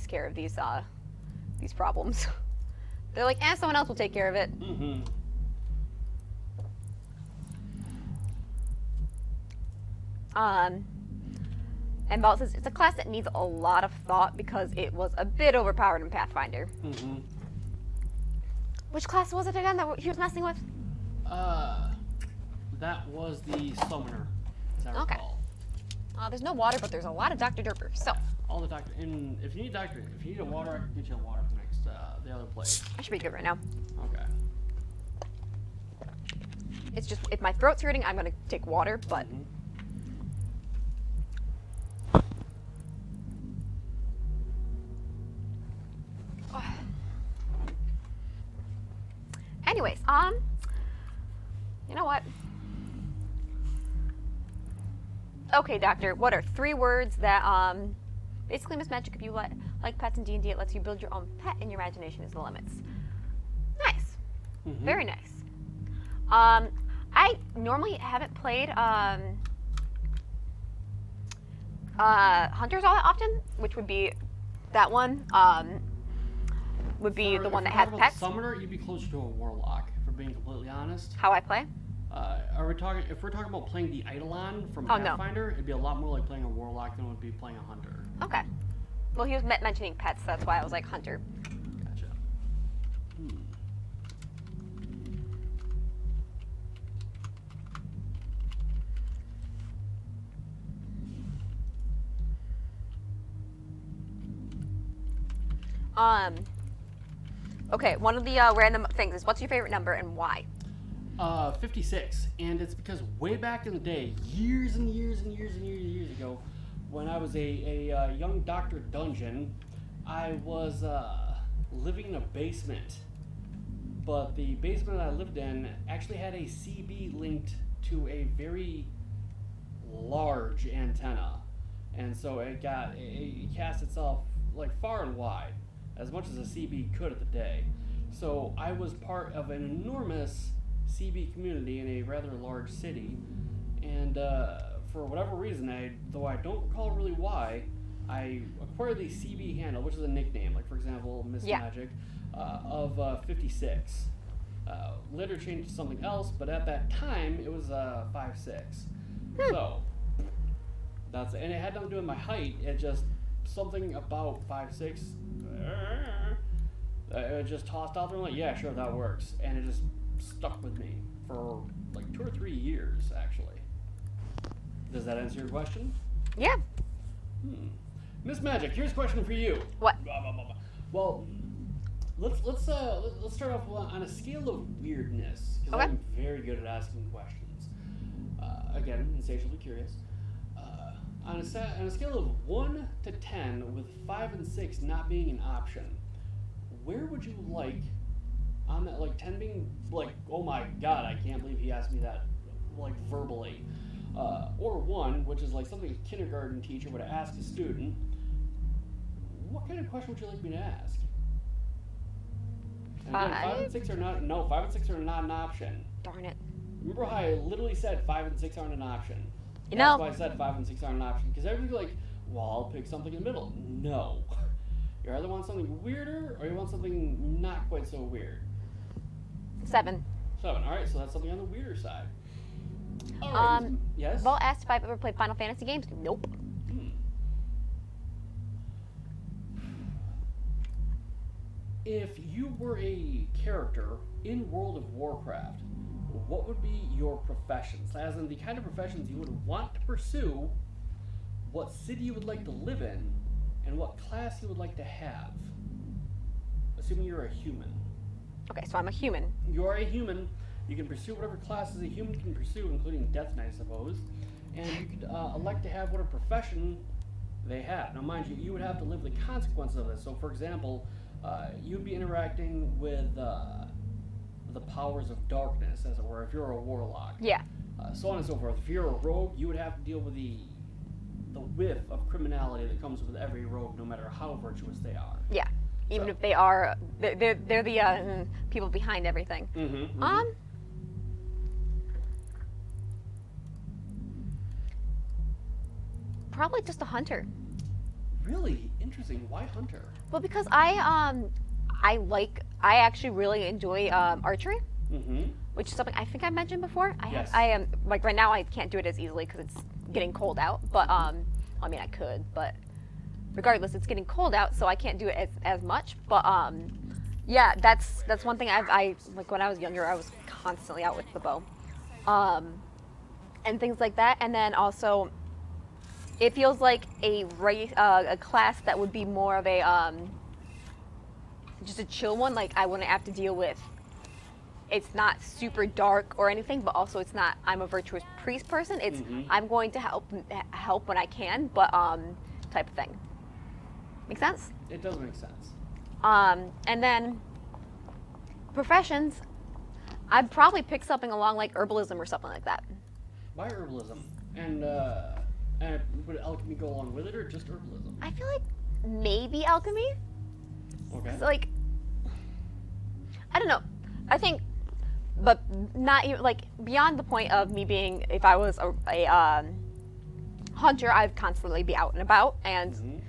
[SPEAKER 2] care of these problems. They're like, someone else will take care of it.
[SPEAKER 1] Mm-hmm.
[SPEAKER 2] And Vault says it's a class that needs a lot of thought because it was a bit overpowered in Pathfinder.
[SPEAKER 1] Mm-hmm.
[SPEAKER 2] Which class was it again that he was messing with?
[SPEAKER 1] That was the Summoner, as I
[SPEAKER 2] Okay.
[SPEAKER 1] recall.
[SPEAKER 2] There's no water, but there's a lot of Dr. Derper. So
[SPEAKER 1] All the doctor, and if you need a water, I can get you a water for next, the other place.
[SPEAKER 2] I should be good right now.
[SPEAKER 1] Okay.
[SPEAKER 2] It's just if my throat's hurting, I'm gonna take water. But
[SPEAKER 1] Mhm.
[SPEAKER 2] anyways, you know what? Okay, Doctor. What are 3 words that basically Miss Magic? If you like pets in D&D, it lets you build your own pet, and your imagination is the limits. Nice.
[SPEAKER 1] Mhm.
[SPEAKER 2] Very nice. I normally haven't played Hunters all that often, which would be that one. Would be the one that has pets.
[SPEAKER 1] Summoner, you'd be closer to a warlock, if we're being completely honest.
[SPEAKER 2] How I play?
[SPEAKER 1] If we're talking about playing the Eidolon from
[SPEAKER 2] Oh, no.
[SPEAKER 1] Pathfinder, it'd be a lot more like playing a warlock than it would be playing a hunter.
[SPEAKER 2] Okay. Well, he was mentioning pets, so that's why I was like hunter.
[SPEAKER 1] Gotcha.
[SPEAKER 2] Okay, one of the random things is what's your favorite number and why?
[SPEAKER 1] 56, and it's because way back in the day, years ago, when I was a young Dr. Dungeon, I was living in a basement, but the basement I lived in actually had a CB linked to a very large antenna, and so it cast itself like far and wide, as much as a CB could at the day. So I was part of an enormous CB community in a rather large city, and for whatever reason, though I don't recall really why, I acquired the CB handle, which is a nickname, like for example, Miss
[SPEAKER 2] Yeah.
[SPEAKER 1] Magic, of 56. Later changed to something else, but at that time it was 56. So and it had nothing to do with my height. It just something about 5'6". It just tossed out there and like, yeah, sure, that works, and it just stuck with me for like 2 or 3 years actually. Does that answer your question?
[SPEAKER 2] Yeah.
[SPEAKER 1] Miss Magic, here's a question for you.
[SPEAKER 2] What?
[SPEAKER 1] Well, let's start off on a scale of weirdness, because
[SPEAKER 2] Okay.
[SPEAKER 1] I'm very good at asking questions. Again, insatiably curious. On a scale of 1 to 10, with 5 and 6 not being an option, where would you like on that, like 10 being like, oh my god, I can't believe he asked me that, like verbally, or 1, which is like something a kindergarten teacher would ask a student. What kind of question would you like me to ask? And again, 5 and 6 are not. No, 5 and 6 are not an option.
[SPEAKER 2] Darn it.
[SPEAKER 1] Remember how I literally said 5 and 6 aren't an option?
[SPEAKER 2] You
[SPEAKER 1] That's
[SPEAKER 2] know-
[SPEAKER 1] why I said 5 and 6 aren't an option. Because everybody's like, well, I'll pick something in the middle. No. You either want something weirder or you want something not quite so weird.
[SPEAKER 2] 7.
[SPEAKER 1] 7. All right, so that's something on the weirder side. All right. Yes.
[SPEAKER 2] Vault asked if I've ever played Final Fantasy games. Nope.
[SPEAKER 1] If you were a character in World of Warcraft, what would be your professions? As in the kind of professions you would want to pursue, what city you would like to live in, and what class you would like to have. Assuming you're a human.
[SPEAKER 2] Okay, so I'm a human.
[SPEAKER 1] You are a human. You can pursue whatever classes a human can pursue, including Death Knight, I suppose. And you could elect to have whatever profession they have. Now, mind you, you would have to live the consequences of this. So, for example, you'd be interacting with the powers of darkness, as it were, if you're a warlock.
[SPEAKER 2] Yeah.
[SPEAKER 1] So on and so forth. If you're a rogue, you would have to deal with the whiff of criminality that comes with every rogue, no matter how virtuous they are.
[SPEAKER 2] Yeah. Even
[SPEAKER 1] So-
[SPEAKER 2] if they are, they're the people behind everything.
[SPEAKER 1] Mm-hmm.
[SPEAKER 2] Probably just a hunter.
[SPEAKER 1] Really interesting. Why hunter?
[SPEAKER 2] Well, because I actually really enjoy archery,
[SPEAKER 1] Mm-hmm.
[SPEAKER 2] which is something I think I mentioned before.
[SPEAKER 1] Yes.
[SPEAKER 2] I am like right now I can't do it as easily because it's getting cold out. But I mean I could, but regardless, it's getting cold out, so I can't do it as much. But yeah, that's one thing I like when I was younger. I was constantly out with the bow, and things like that. And then also, it feels like a class that would be more of a just a chill one. Like I wouldn't have to deal with. It's not super dark or anything, but also it's not. I'm a virtuous priest person. It's I'm going to help when I can, but type of thing. Make sense?
[SPEAKER 1] It does make sense.
[SPEAKER 2] And then professions, I'd probably pick something along like herbalism or something like that.
[SPEAKER 1] Why herbalism? And would alchemy go along with it, or just herbalism?
[SPEAKER 2] I feel like maybe alchemy.
[SPEAKER 1] Okay.
[SPEAKER 2] It's like I don't know. I think, but not even like beyond the point of me being. If I was a hunter, I'd constantly be out and about, and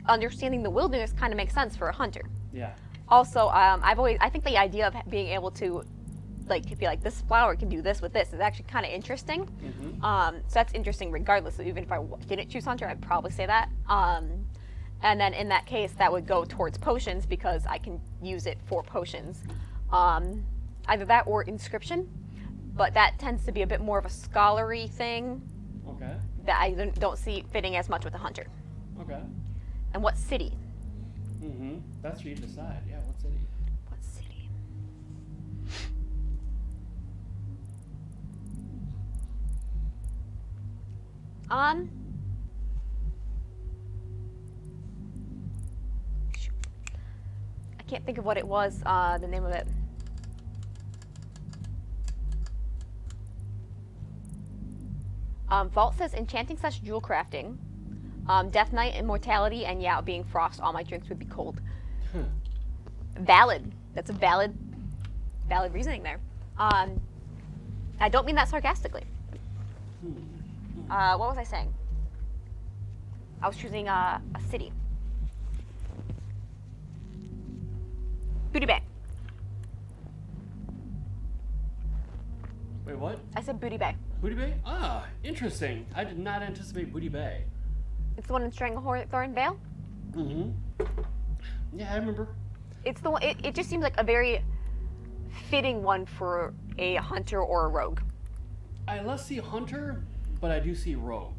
[SPEAKER 2] understanding the wilderness kind of makes sense for a hunter.
[SPEAKER 1] Yeah.
[SPEAKER 2] Also, I think the idea of being able to, like, be like, this flower can do this with this is actually kind of interesting. So that's interesting regardless. Even if I didn't choose hunter, I'd probably say that. And then in that case, that would go towards potions because I can use it for potions. Either that or inscription, but that tends to be a bit more of a scholarly thing
[SPEAKER 1] Okay.
[SPEAKER 2] that I don't see fitting as much with a hunter.
[SPEAKER 1] Okay.
[SPEAKER 2] And what city?
[SPEAKER 1] That's for you to decide. Yeah. What city?
[SPEAKER 2] What city? Shoot. I can't think of what it was, the name of it. Vault says enchanting / jewel crafting. Death Knight, immortality, and yeah, being frost, all my drinks would be cold. Valid. That's a valid reasoning there. I don't mean that sarcastically. What was I saying? I was choosing a city. Booty Bay.
[SPEAKER 1] Wait, what?
[SPEAKER 2] I said Booty Bay.
[SPEAKER 1] Booty Bay? Ah, interesting. I did not anticipate Booty Bay.
[SPEAKER 2] It's the one in Stranglethorn Vale.
[SPEAKER 1] Yeah, I remember.
[SPEAKER 2] It's the one. It just seems like a very fitting one for a hunter or a rogue.
[SPEAKER 1] I less see hunter but I do see rogue.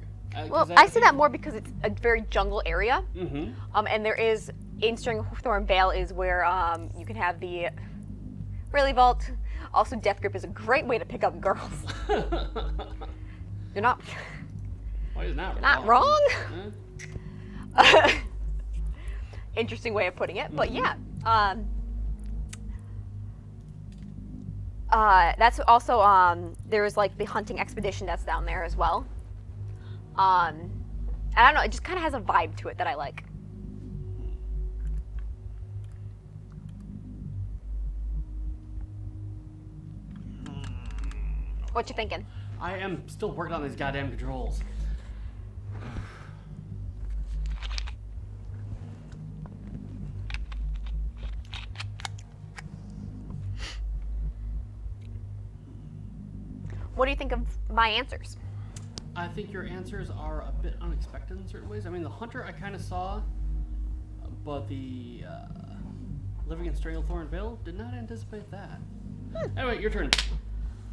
[SPEAKER 2] Well, I see that more because it's a very jungle area.
[SPEAKER 1] Mm-hmm.
[SPEAKER 2] And there is, in Stringthorn Vale is where you can have the Rayleigh Vault. Also, Death Grip is a great way to pick up girls. You're not
[SPEAKER 1] Why is that
[SPEAKER 2] not wrong. Interesting way of putting it, but yeah. That's also there's like the hunting expedition that's down there as well. I don't know, it just kind of has a vibe to it that I like. What you thinking?
[SPEAKER 1] I am still working on these goddamn controls.
[SPEAKER 2] What do you think of my answers?
[SPEAKER 1] I think your answers are a bit unexpected in certain ways. I mean, the hunter I kind of saw, but the living in Stranglethorn Vale did not anticipate that. Anyway, your turn.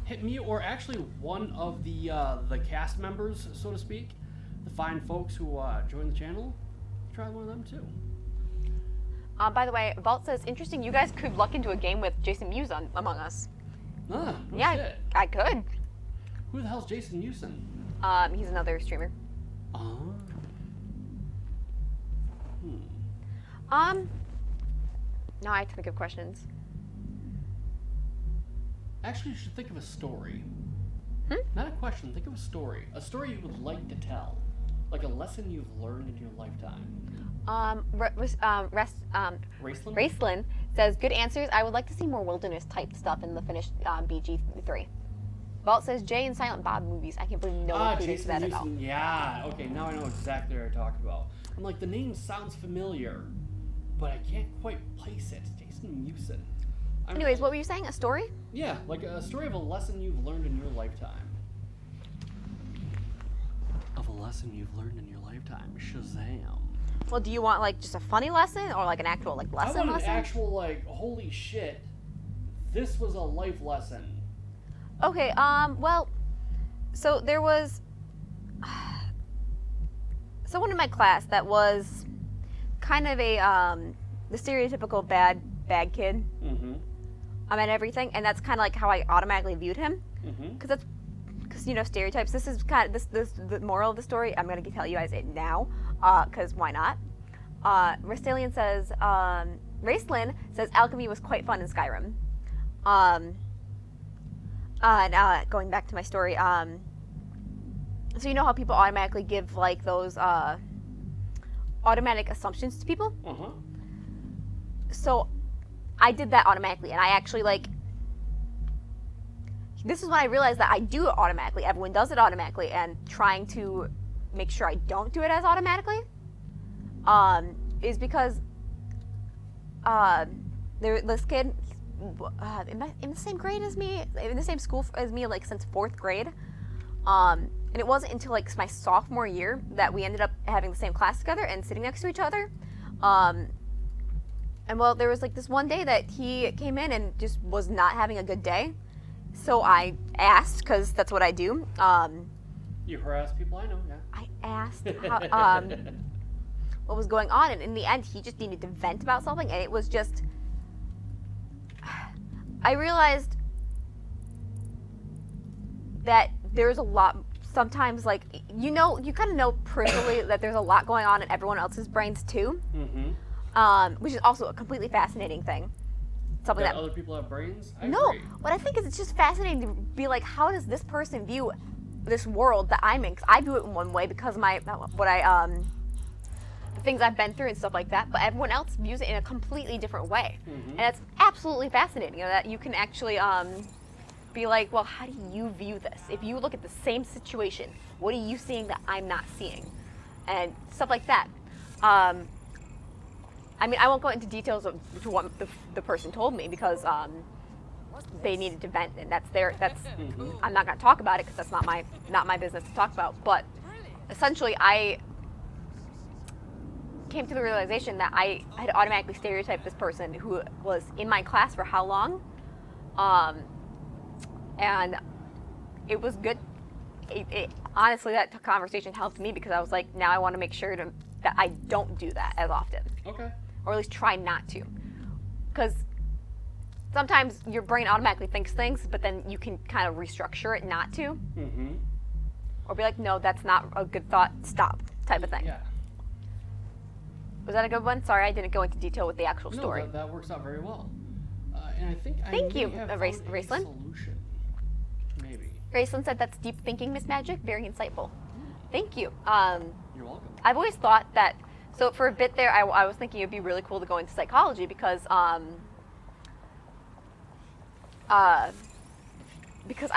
[SPEAKER 1] Hit me, or actually one of the cast members, so to speak, the fine folks who join the channel. Try one of them too.
[SPEAKER 2] By the way, Vault says, interesting, you guys could luck into a game with Jason Mewes Among Us.
[SPEAKER 1] Ah, no
[SPEAKER 2] Yeah,
[SPEAKER 1] shit.
[SPEAKER 2] I could.
[SPEAKER 1] Who the hell's Jason Newson?
[SPEAKER 2] He's another streamer.
[SPEAKER 1] Oh.
[SPEAKER 2] Now I have to think of questions.
[SPEAKER 1] Actually, you should think of a story. Not a question, think of a story. A story you would like to tell. Like a lesson you've learned in your lifetime. Raceland?
[SPEAKER 2] Raceland says, good answers. I would like to see more wilderness type stuff in the finished BG3. Vault says, Jay and Silent Bob movies. I can't believe no one included
[SPEAKER 1] Jason
[SPEAKER 2] that at all.
[SPEAKER 1] Newson. Yeah, okay, now I know exactly what you're talking about. I'm like, the name sounds familiar, but I can't quite place it. Jason Newson.
[SPEAKER 2] Anyways, what were you saying? A story?
[SPEAKER 1] Yeah, like a story of a lesson you've learned in your lifetime. Of a lesson you've learned in your lifetime. Shazam.
[SPEAKER 2] Well, do you want like just a funny lesson or like an actual like lesson?
[SPEAKER 1] I want an actual like, holy shit, this was a life lesson.
[SPEAKER 2] Okay, well, so there was someone in my class that was kind of a the stereotypical bad kid.
[SPEAKER 1] Mm-hmm.
[SPEAKER 2] And everything, and that's kind of like how I automatically viewed him,
[SPEAKER 1] Mm-hmm.
[SPEAKER 2] because you know stereotypes. This is kind of the moral of the story. I'm gonna tell you guys it now, because why not? Rastalian says, Raceland says alchemy was quite fun in Skyrim. And going back to my story, so you know how people automatically give like those automatic assumptions to people.
[SPEAKER 1] Uh-huh.
[SPEAKER 2] So I did that automatically, and I actually like. This is when I realized that I do it automatically. Everyone does it automatically, and trying to make sure I don't do it as automatically, is because this kid in the same grade as me, in the same school as me, like since 4th grade, and it wasn't until like my sophomore year that we ended up having the same class together and sitting next to each other. And well, there was like this one day that he came in and just was not having a good day. So I asked, because that's what I do.
[SPEAKER 1] You harass people, I know, yeah.
[SPEAKER 2] I asked how, what was going on, and in the end, he just needed to vent about something, and it was just. I realized that there's a lot. Sometimes, like you kind of know peripherally that there's a lot going on in everyone else's brains too.
[SPEAKER 1] Mm-hmm.
[SPEAKER 2] Which is also a completely fascinating thing. Something that
[SPEAKER 1] other people have brains? I
[SPEAKER 2] no,
[SPEAKER 1] agree.
[SPEAKER 2] what I think is it's just fascinating to be like, how does this person view this world that I'm in? Because I view it in one way because of the things I've been through and stuff like that. But everyone else views it in a completely different way, and it's absolutely fascinating. You know, that you can actually be like, well, how do you view this? If you look at the same situation, what are you seeing that I'm not seeing, and stuff like that. I mean, I won't go into details of what the person told me because they needed to vent, and that's I'm not going to talk about it because that's not my business to talk about. But essentially, I came to the realization that I had automatically stereotyped this person who was in my class for how long, and it was good. honestly, that conversation helped me because I was like, now I want to make sure that I don't do that as often,
[SPEAKER 1] Okay.
[SPEAKER 2] or at least try not to, because sometimes your brain automatically thinks things, but then you can kind of restructure it not to,
[SPEAKER 1] Mm-hmm.
[SPEAKER 2] or be like, no, that's not a good thought. Stop, type of thing.
[SPEAKER 1] Yeah.
[SPEAKER 2] Was that a good one? Sorry, I didn't go into detail with the actual
[SPEAKER 1] No,
[SPEAKER 2] story.
[SPEAKER 1] that works out very well. And I think
[SPEAKER 2] Thank
[SPEAKER 1] I
[SPEAKER 2] you,
[SPEAKER 1] may have
[SPEAKER 2] Race-
[SPEAKER 1] found a
[SPEAKER 2] Raceland.
[SPEAKER 1] solution. Maybe.
[SPEAKER 2] Graceland said that's deep thinking, Miss Magic. Very insightful. Thank you.
[SPEAKER 1] You're welcome.
[SPEAKER 2] I've always thought that, so for a bit there, I was thinking it'd be really cool to go into psychology because I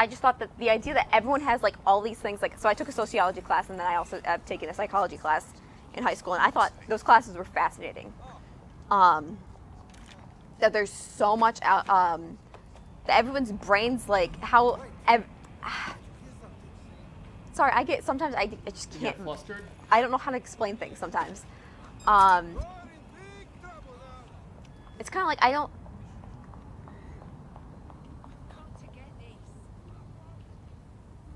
[SPEAKER 2] just thought that the idea that everyone has like all these things, like, so I took a sociology class and then I also have taken a psychology class in high school, and I thought those classes were fascinating. That there's so much out, that everyone's brains, like how, sorry, sometimes I just
[SPEAKER 1] You
[SPEAKER 2] can't,
[SPEAKER 1] get flustered?
[SPEAKER 2] I don't know how to explain things sometimes. It's kind of like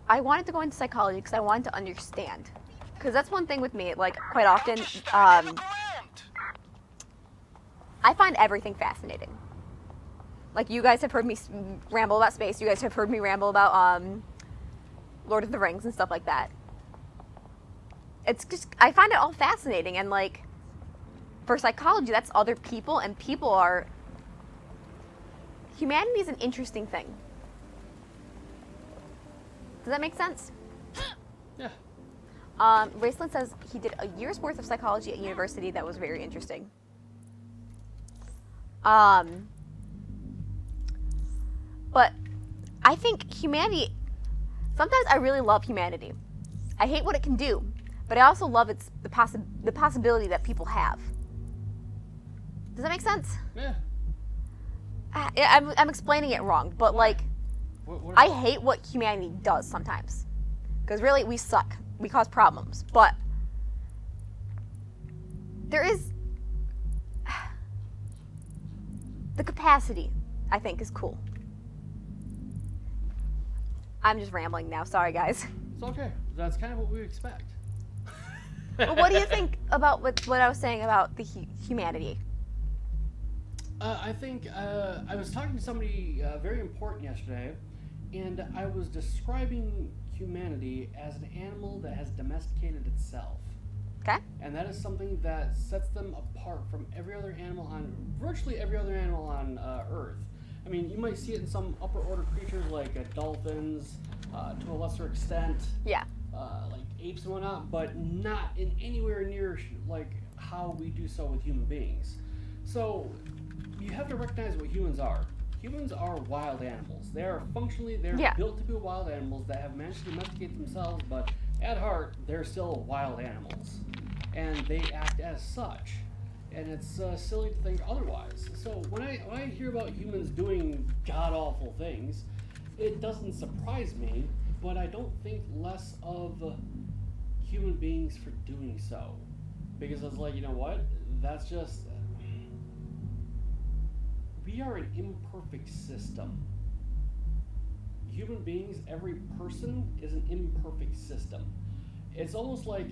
[SPEAKER 2] I wanted to go into psychology because I wanted to understand. Because that's one thing with me, like, quite often,
[SPEAKER 5] Stand your ground.
[SPEAKER 2] I find everything fascinating. Like, you guys have heard me ramble about space, you guys have heard me ramble about Lord of the Rings and stuff like that. It's just, I find it all fascinating, and like, for psychology, that's other people, and humanity is an interesting thing. Does that make sense?
[SPEAKER 1] Yeah.
[SPEAKER 2] Raceland says he did a year's worth of psychology at university. That was very interesting. But I think humanity, sometimes I really love humanity. I hate what it can do, but I also love the possibility that people have. Does that make sense?
[SPEAKER 1] Yeah.
[SPEAKER 2] I'm explaining it wrong, but
[SPEAKER 1] Why?
[SPEAKER 2] like,
[SPEAKER 1] What
[SPEAKER 2] I hate what humanity does sometimes. Because really, we suck. We cause problems. But there is the capacity, I think, is cool. I'm just rambling now. Sorry, guys.
[SPEAKER 1] It's okay. That's kind of what we expect.
[SPEAKER 2] But what do you think about what I was saying about the humanity?
[SPEAKER 1] I think I was talking to somebody very important yesterday, and I was describing humanity as an animal that has domesticated itself.
[SPEAKER 2] Okay?
[SPEAKER 1] And that is something that sets them apart from virtually every other animal on Earth. I mean, you might see it in some upper order creatures like dolphins, to a lesser extent,
[SPEAKER 2] Yeah.
[SPEAKER 1] like apes and whatnot, but not in anywhere near like how we do so with human beings. So you have to recognize what humans are. Humans are wild animals. They're
[SPEAKER 2] Yeah.
[SPEAKER 1] built to be wild animals that have managed to domesticate themselves, but at heart, they're still wild animals. And they act as such. And it's silly to think otherwise. So when I hear about humans doing god-awful things, it doesn't surprise me, but I don't think less of human beings for doing so. Because it's like, you know what? That's just... we are an imperfect system. Human beings, every person is an imperfect system. It's almost like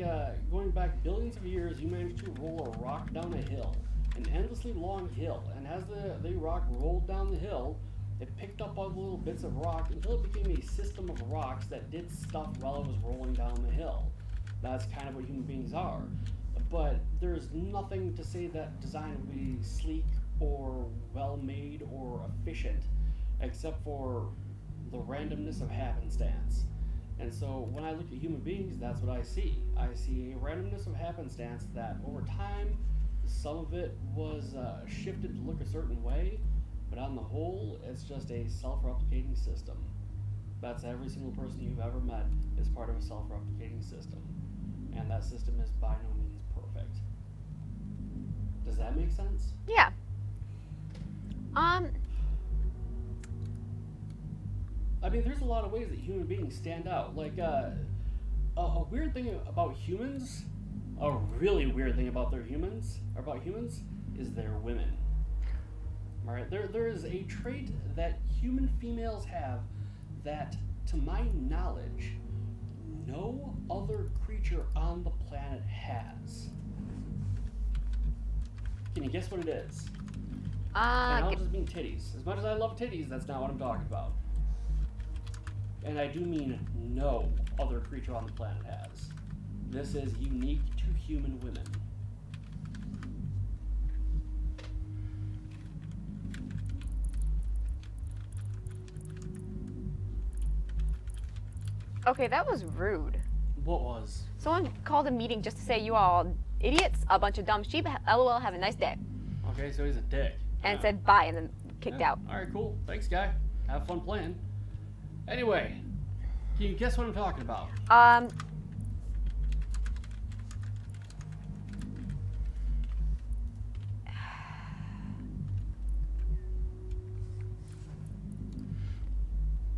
[SPEAKER 1] going back billions of years, you managed to roll a rock down a hill, an endlessly long hill, and as the rock rolled down the hill, it picked up all the little bits of rock until it became a system of rocks that did stuff while it was rolling down the hill. That's kind of what human beings are. But there's nothing to say that design will be sleek or well-made or efficient, except for the randomness of happenstance. And so when I look at human beings, that's what I see. I see a randomness of happenstance that over time, some of it was shifted to look a certain way, but on the whole, it's just a self-replicating system. That's every single person you've ever met is part of a self-replicating system. And that system is by no means perfect. Does that make sense?
[SPEAKER 2] Yeah.
[SPEAKER 1] I mean, there's a lot of ways that human beings stand out. Like, a weird thing about humans, a really weird thing about humans, is they're women. Alright, there is a trait that human females have that, to my knowledge, no other creature on the planet has. Can you guess what it is? And I don't just mean titties. As much as I love titties, that's not what I'm talking about. And I do mean no other creature on the planet has. This is unique to human women.
[SPEAKER 2] Okay, that was rude.
[SPEAKER 1] What was?
[SPEAKER 2] Someone called a meeting just to say you all idiots, a bunch of dumb sheep. LOL, have a nice day.
[SPEAKER 1] Okay, so he's a dick.
[SPEAKER 2] And
[SPEAKER 1] Yeah.
[SPEAKER 2] said bye and then kicked
[SPEAKER 1] Yeah.
[SPEAKER 2] out.
[SPEAKER 1] Alright, cool. Thanks, guy. Have fun playing. Anyway, can you guess what I'm talking about?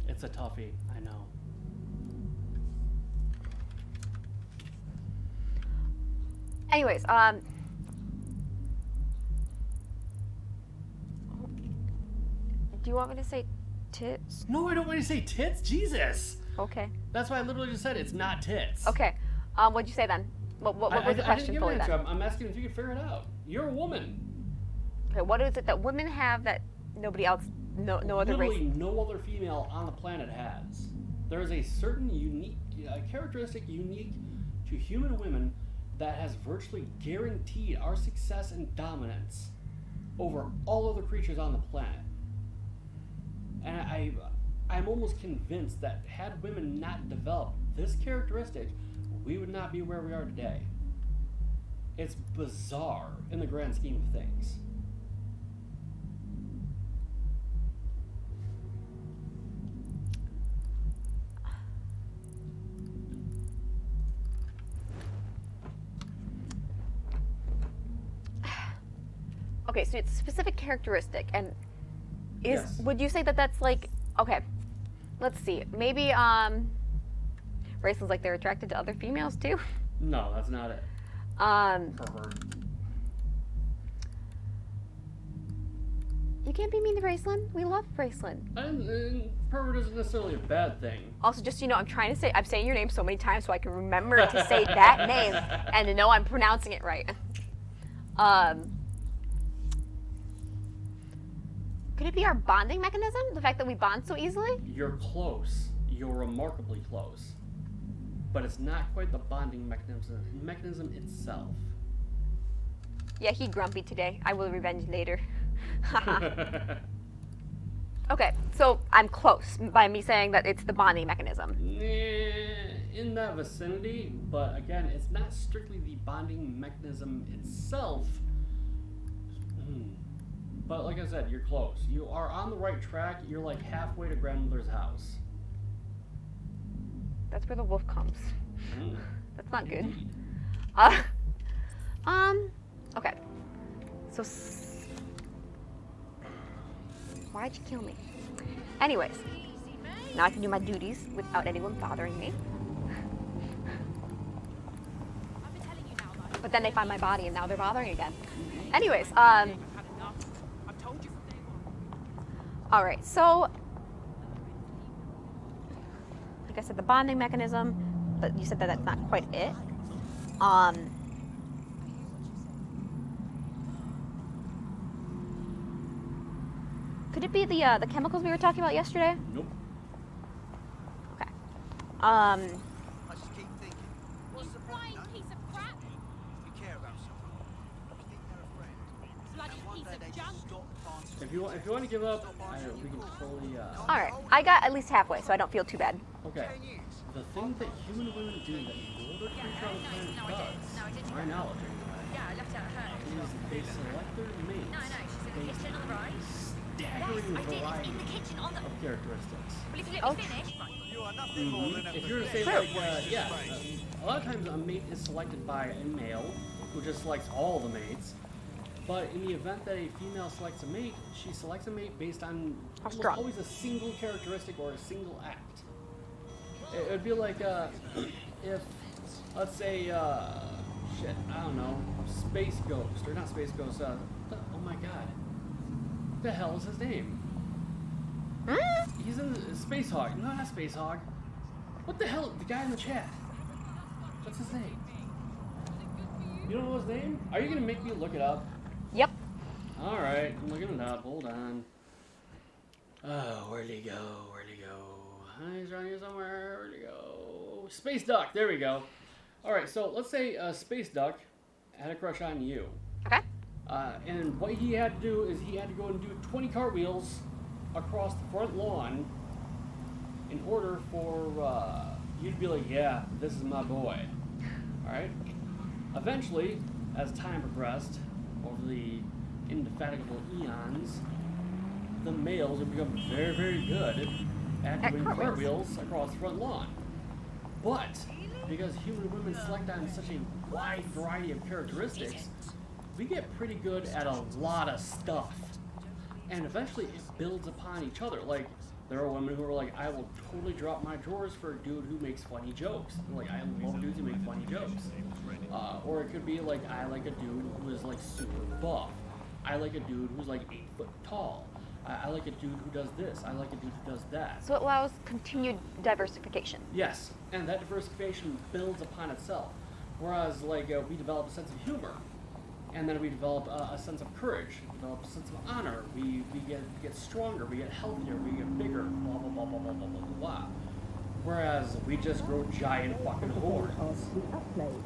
[SPEAKER 1] It's a toughie, I know.
[SPEAKER 2] Anyways, do you want me to say tits?
[SPEAKER 1] No, I don't want to say tits. Jesus.
[SPEAKER 2] Okay.
[SPEAKER 1] That's why I literally just said it's not tits.
[SPEAKER 2] Okay. What'd you say then? What was the
[SPEAKER 1] I didn't
[SPEAKER 2] question
[SPEAKER 1] give
[SPEAKER 2] for
[SPEAKER 1] an
[SPEAKER 2] you
[SPEAKER 1] answer.
[SPEAKER 2] then?
[SPEAKER 1] I'm asking if you could figure it out. You're a woman.
[SPEAKER 2] Okay, what is it that women have that nobody else, no other race?
[SPEAKER 1] Literally no other female on the planet has. There is a certain unique characteristic unique to human women that has virtually guaranteed our success and dominance over all other creatures on the planet. And I'm almost convinced that had women not developed this characteristic, we would not be where we are today. It's bizarre in the grand scheme of things.
[SPEAKER 2] Okay, so it's a specific characteristic, and
[SPEAKER 1] Yes.
[SPEAKER 2] would you say that that's like, okay, let's see, maybe Raceland's like they're attracted to other females too?
[SPEAKER 1] No, that's not it. Pervert.
[SPEAKER 2] You can't be mean to Raceland. We love Raceland.
[SPEAKER 1] And pervert isn't necessarily a bad thing.
[SPEAKER 2] Also, just so you know, I'm saying your name so many times so I can remember to say that name and to know I'm pronouncing it right. Could it be our bonding mechanism? The fact that we bond so easily?
[SPEAKER 1] You're close. You're remarkably close. But it's not quite the bonding mechanism itself.
[SPEAKER 2] Yeah, he grumpy today. I will revenge later. Okay, so I'm close by me saying that it's the bonding mechanism.
[SPEAKER 1] In that vicinity, but again, it's not strictly the bonding mechanism itself. But like I said, you're close. You are on the right track. You're like halfway to grandmother's house.
[SPEAKER 2] That's where the wolf comes. That's not good.
[SPEAKER 1] Indeed.
[SPEAKER 2] Okay. So, why'd you kill me? Anyways, now I can do my duties without anyone bothering me. But then they find my body and now they're bothering again. Anyways, all right, so like I said, the bonding mechanism, but you said that that's not quite it. Could it be the chemicals we were talking about yesterday?
[SPEAKER 1] Nope.
[SPEAKER 2] Okay.
[SPEAKER 4] I just keep thinking, what's the point?
[SPEAKER 7] Flying piece of crap.
[SPEAKER 4] You care about someone. You think they're a friend.
[SPEAKER 7] Bloody
[SPEAKER 4] And one
[SPEAKER 7] piece
[SPEAKER 4] day
[SPEAKER 7] of
[SPEAKER 4] they
[SPEAKER 7] junk.
[SPEAKER 4] just stop answering.
[SPEAKER 1] If you want to give up, we can fully.
[SPEAKER 2] All right, I got at least halfway, so I don't feel too bad.
[SPEAKER 1] Okay. The thing that human women do that no other creature on the planet does, to my knowledge anyway,
[SPEAKER 3] Yeah, I left it at home.
[SPEAKER 1] is they select their mates
[SPEAKER 3] No, she's in the
[SPEAKER 1] based
[SPEAKER 3] kitchen on the
[SPEAKER 1] on
[SPEAKER 3] right.
[SPEAKER 1] a staggering
[SPEAKER 3] I did. It's in
[SPEAKER 1] variety
[SPEAKER 3] the kitchen on the.
[SPEAKER 1] of characteristics.
[SPEAKER 3] Well, if you let
[SPEAKER 2] Oh.
[SPEAKER 3] me finish.
[SPEAKER 4] You are nothing more than a
[SPEAKER 1] If you were to say
[SPEAKER 2] True.
[SPEAKER 1] like, a lot of times a mate is selected by a male who just selects all the mates. But in the event that a female selects a mate, she selects a mate based on almost
[SPEAKER 2] strong.
[SPEAKER 1] always a single characteristic or a single act. It would be like if, let's say, shit, I don't know, Space Ghost, or not Space Ghost, oh my god. What the hell is his name? He's in Space Hog. No, not Space Hog. What the hell? The guy in the chat. What's his name? You don't know his name? Are you gonna make me look it up?
[SPEAKER 2] Yep.
[SPEAKER 1] Alright, I'm looking it up. Hold on. Oh, where'd he go? Where'd he go? He's around here somewhere. Where'd he go? Space Duck. There we go. Alright, so let's say Space Duck had a crush on you.
[SPEAKER 2] Okay.
[SPEAKER 1] And what he had to do is he had to go and do 20 cartwheels across the front lawn in order for you to be like, yeah, this is my boy. Alright? Eventually, as time progressed, over the indefatigable eons, the males have become very, very good at doing
[SPEAKER 2] cartwheels.
[SPEAKER 1] cartwheels across the front lawn. But, because human women select on such a wide variety of characteristics, we get pretty good at a lot of stuff. And eventually it builds upon each other. Like, there are women who are like, I will totally drop my drawers for a dude who makes funny jokes. They're like, I love dudes who make funny jokes. Or it could be like, I like a dude who is like super buff. I like a dude who's like 8 foot tall. I like a dude who does this. I like a dude who does that.
[SPEAKER 2] So it allows continued diversification.
[SPEAKER 1] Yes, and that diversification builds upon itself. Whereas, like, we develop a sense of humor, and then we develop a sense of courage, we develop a sense of honor. We get stronger, we get healthier, we get bigger, blah blah blah blah blah blah blah blah blah. Whereas we just grow giant fucking horns.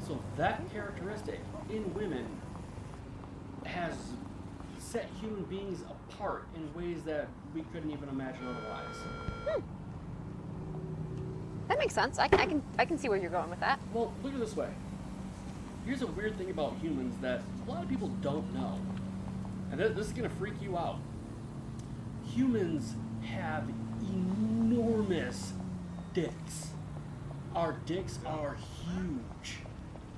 [SPEAKER 1] So that characteristic in women has set human beings apart in ways that we couldn't even imagine otherwise.
[SPEAKER 2] That makes sense. I can see where you're going with that.
[SPEAKER 1] Well, look at it this way. Here's a weird thing about humans that a lot of people don't know. And this is going to freak you out. Humans have enormous dicks. Our dicks are huge.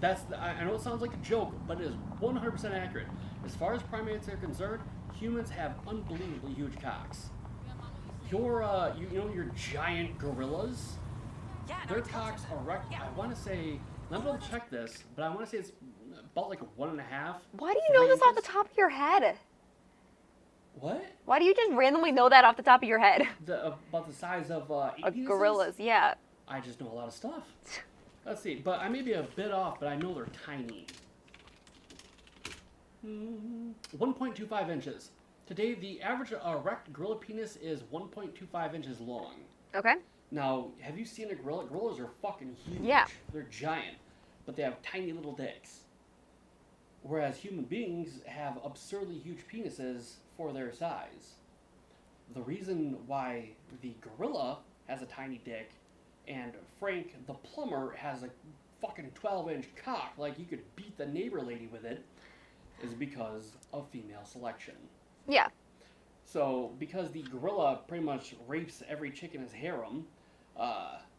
[SPEAKER 1] I know it sounds like a joke, but it is 100% accurate. As far as primates are concerned, humans have unbelievably huge cocks. Your giant gorillas,
[SPEAKER 3] Yeah, no,
[SPEAKER 1] their
[SPEAKER 3] it's closer.
[SPEAKER 1] cocks are I want to say, let me check this, but I want to say it's about like 1.5.
[SPEAKER 2] Why do you know
[SPEAKER 1] 3
[SPEAKER 2] this off the
[SPEAKER 1] inches.
[SPEAKER 2] top of your head?
[SPEAKER 1] What?
[SPEAKER 2] Why do you just randomly know that off the top of your head?
[SPEAKER 1] About the size of
[SPEAKER 2] Of gorillas, yeah.
[SPEAKER 1] I just know a lot of stuff. Let's see, but I may be a bit off, but I know they're tiny. 1.25 inches. Today, the average erect gorilla penis is 1.25 inches long.
[SPEAKER 2] Okay.
[SPEAKER 1] Now, have you seen a gorilla? Gorillas are fucking huge.
[SPEAKER 2] Yeah.
[SPEAKER 1] They're giant, but they have tiny little dicks. Whereas human beings have absurdly huge penises for their size. The reason why the gorilla has a tiny dick and Frank the plumber has a fucking 12-inch cock, like you could beat the neighbor lady with it, is because of female selection.
[SPEAKER 2] Yeah.
[SPEAKER 1] So, because the gorilla pretty much rapes every chick in his harem,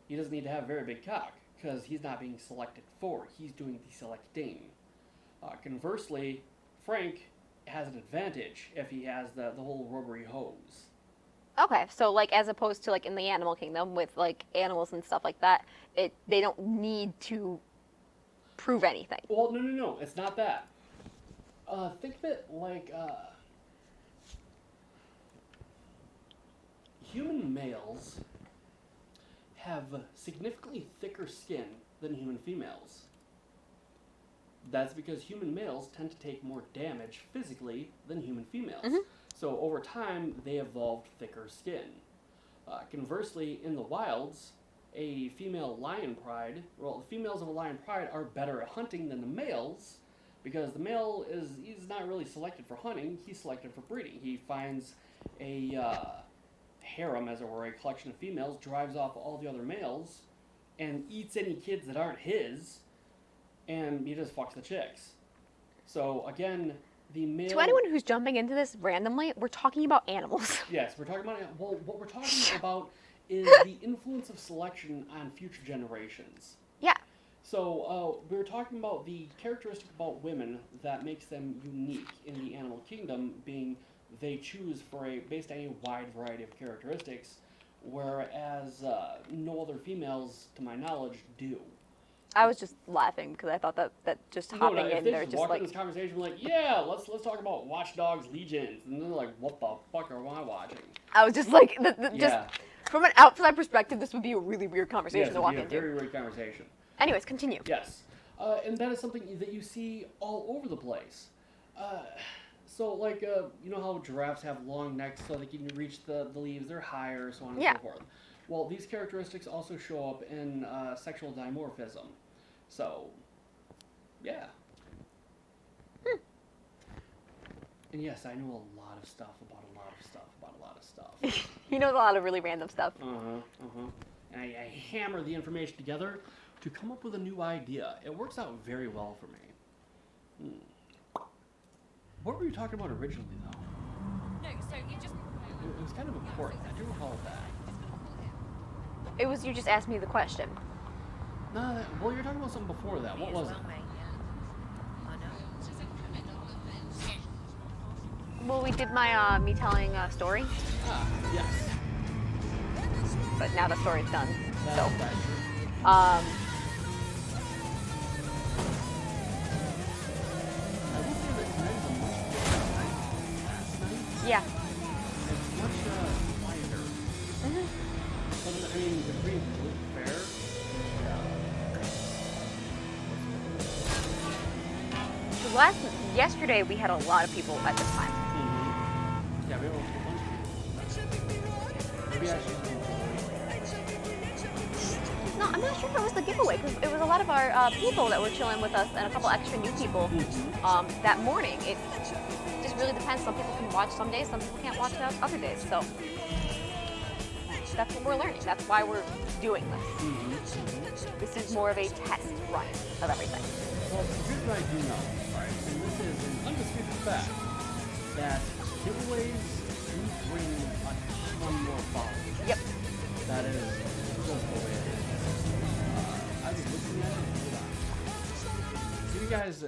[SPEAKER 1] he doesn't need to have a very big cock, because he's not being selected for. He's doing the selecting. Conversely, Frank has an advantage if he has the whole rotary hose.
[SPEAKER 2] Okay, so like as opposed to like in the animal kingdom with like animals and stuff like that, they don't need to prove anything.
[SPEAKER 1] Well, no, it's not that. Think of it like human males have significantly thicker skin than human females. That's because human males tend to take more damage physically than human females.
[SPEAKER 2] Mhm.
[SPEAKER 1] So over time, they evolved thicker skin. Conversely, in the wilds, a female lion pride, well, the females of a lion pride are better at hunting than the males, because the male he's not really selected for hunting, he's selected for breeding. He finds a harem, as it were, a collection of females, drives off all the other males, and eats any kids that aren't his, and he just fucks the chicks. So again, the male...
[SPEAKER 2] To anyone who's jumping into this randomly, we're talking about animals.
[SPEAKER 1] Yes, we're talking about... Well, what we're talking about is the influence of selection on future generations.
[SPEAKER 2] Yeah.
[SPEAKER 1] So, we were talking about the characteristic about women that makes them unique in the animal kingdom, being they choose based on a wide variety of characteristics, whereas no other females, to my knowledge, do.
[SPEAKER 2] I was just laughing because I thought that just hopping
[SPEAKER 1] if
[SPEAKER 2] in
[SPEAKER 1] they
[SPEAKER 2] there
[SPEAKER 1] just
[SPEAKER 2] just
[SPEAKER 1] walk
[SPEAKER 2] like
[SPEAKER 1] in this conversation like, yeah, let's talk about Watch Dogs Legions, and they're like, what the fuck are I watching?
[SPEAKER 2] I was just like
[SPEAKER 1] Yeah.
[SPEAKER 2] From an outside perspective, this would be a really weird conversation to walk into.
[SPEAKER 1] Very weird conversation.
[SPEAKER 2] Anyways, continue.
[SPEAKER 1] Yes, and that is something that you see all over the place. So, like, you know how giraffes have long necks so they can reach the leaves, they're higher, so on and
[SPEAKER 2] Yeah.
[SPEAKER 1] so forth. Well, these characteristics also show up in sexual dimorphism. So, yeah. And yes, I know a lot of stuff about a lot of stuff about a lot of stuff.
[SPEAKER 2] He knows a lot of really random stuff.
[SPEAKER 1] And I hammer the information together to come up with a new idea. It works out very well for me. What were you talking about originally, though?
[SPEAKER 3] No, so you just.
[SPEAKER 1] It was kind of important. I do recall that.
[SPEAKER 2] It was you just asked me the question.
[SPEAKER 1] No, well, you're talking about something before that. What was it?
[SPEAKER 2] Well, we did my me telling a story,
[SPEAKER 1] Yes.
[SPEAKER 2] but now the story's done.
[SPEAKER 1] That's
[SPEAKER 2] So,
[SPEAKER 1] true.
[SPEAKER 2] um,
[SPEAKER 1] I will say that tonight is a much different night than last night.
[SPEAKER 2] yeah.
[SPEAKER 1] It's much quieter. But, I mean, the pretty good fair.
[SPEAKER 2] Yesterday we had a lot of people at this time.
[SPEAKER 1] Yeah, we have a bunch of people. Maybe I should.
[SPEAKER 2] No, I'm not sure if it was the giveaway because it was a lot of our people that were chilling with us and a couple extra new people that morning. It just really depends. Some people can watch some days, some people can't watch other days. So that's what we're learning. That's why we're doing this. This is more of a test run of everything.
[SPEAKER 1] Well, here's what I do know, right? And this is an undisputed fact that giveaways do bring a ton more followers.
[SPEAKER 2] Yep.
[SPEAKER 1] That is just the way it is. I was looking at it. So you guys,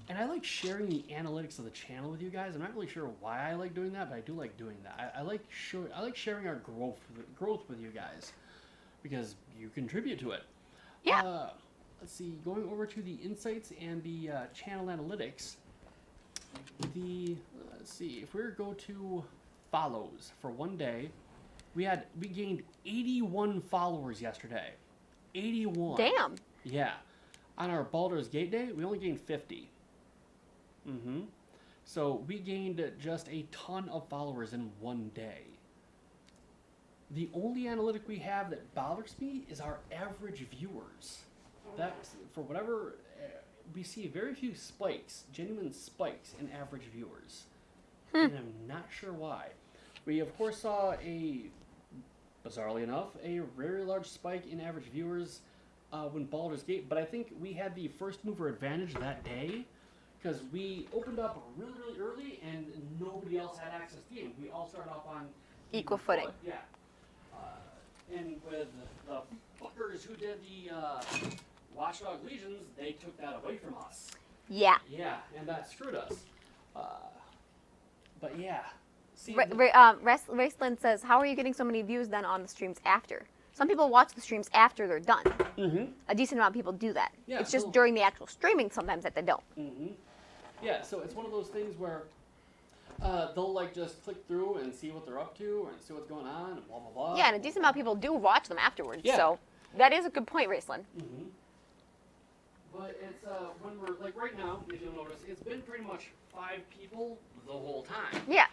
[SPEAKER 1] and I like sharing the analytics of the channel with you guys. I'm not really sure why I like doing that, but I do like doing that. I like sharing our growth with you guys because you contribute to it.
[SPEAKER 2] Yeah.
[SPEAKER 1] Let's see, going over to the insights and the channel analytics, let's see, if we go to follows for one day, we gained 81 followers yesterday. 81.
[SPEAKER 2] Damn.
[SPEAKER 1] Yeah. On our Baldur's Gate day, we only gained 50. So we gained just a ton of followers in one day. The only analytic we have that bothers me is our average viewers. That's, for whatever, we see very few spikes, genuine spikes in average viewers. And I'm not sure why. We, of course, saw bizarrely enough, a very large spike in average viewers when Baldur's Gate, but I think we had the first mover advantage that day because we opened up really, really early and nobody else had access to the game. We all started off on
[SPEAKER 2] Equal footing.
[SPEAKER 1] foot, yeah. And with the fuckers who did the Watchdog Legions, they took that away from us.
[SPEAKER 2] Yeah.
[SPEAKER 1] Yeah, and that screwed us. But yeah. See,
[SPEAKER 2] Raceland says, how are you getting so many views then on the streams after? Some people watch the streams after they're done. A decent amount of people do that.
[SPEAKER 1] Yeah,
[SPEAKER 2] it's just
[SPEAKER 1] so-
[SPEAKER 2] during the actual streaming sometimes that they don't.
[SPEAKER 1] Yeah, so it's one of those things where they'll like just click through and see what they're up to and see what's going on and blah blah blah.
[SPEAKER 2] Yeah, and a decent amount of people do watch them afterwards.
[SPEAKER 1] Yeah.
[SPEAKER 2] So that is a good point, Raceland.
[SPEAKER 1] But it's when we're like right now, if you'll notice, it's been pretty much 5 people the whole time.
[SPEAKER 2] Yeah.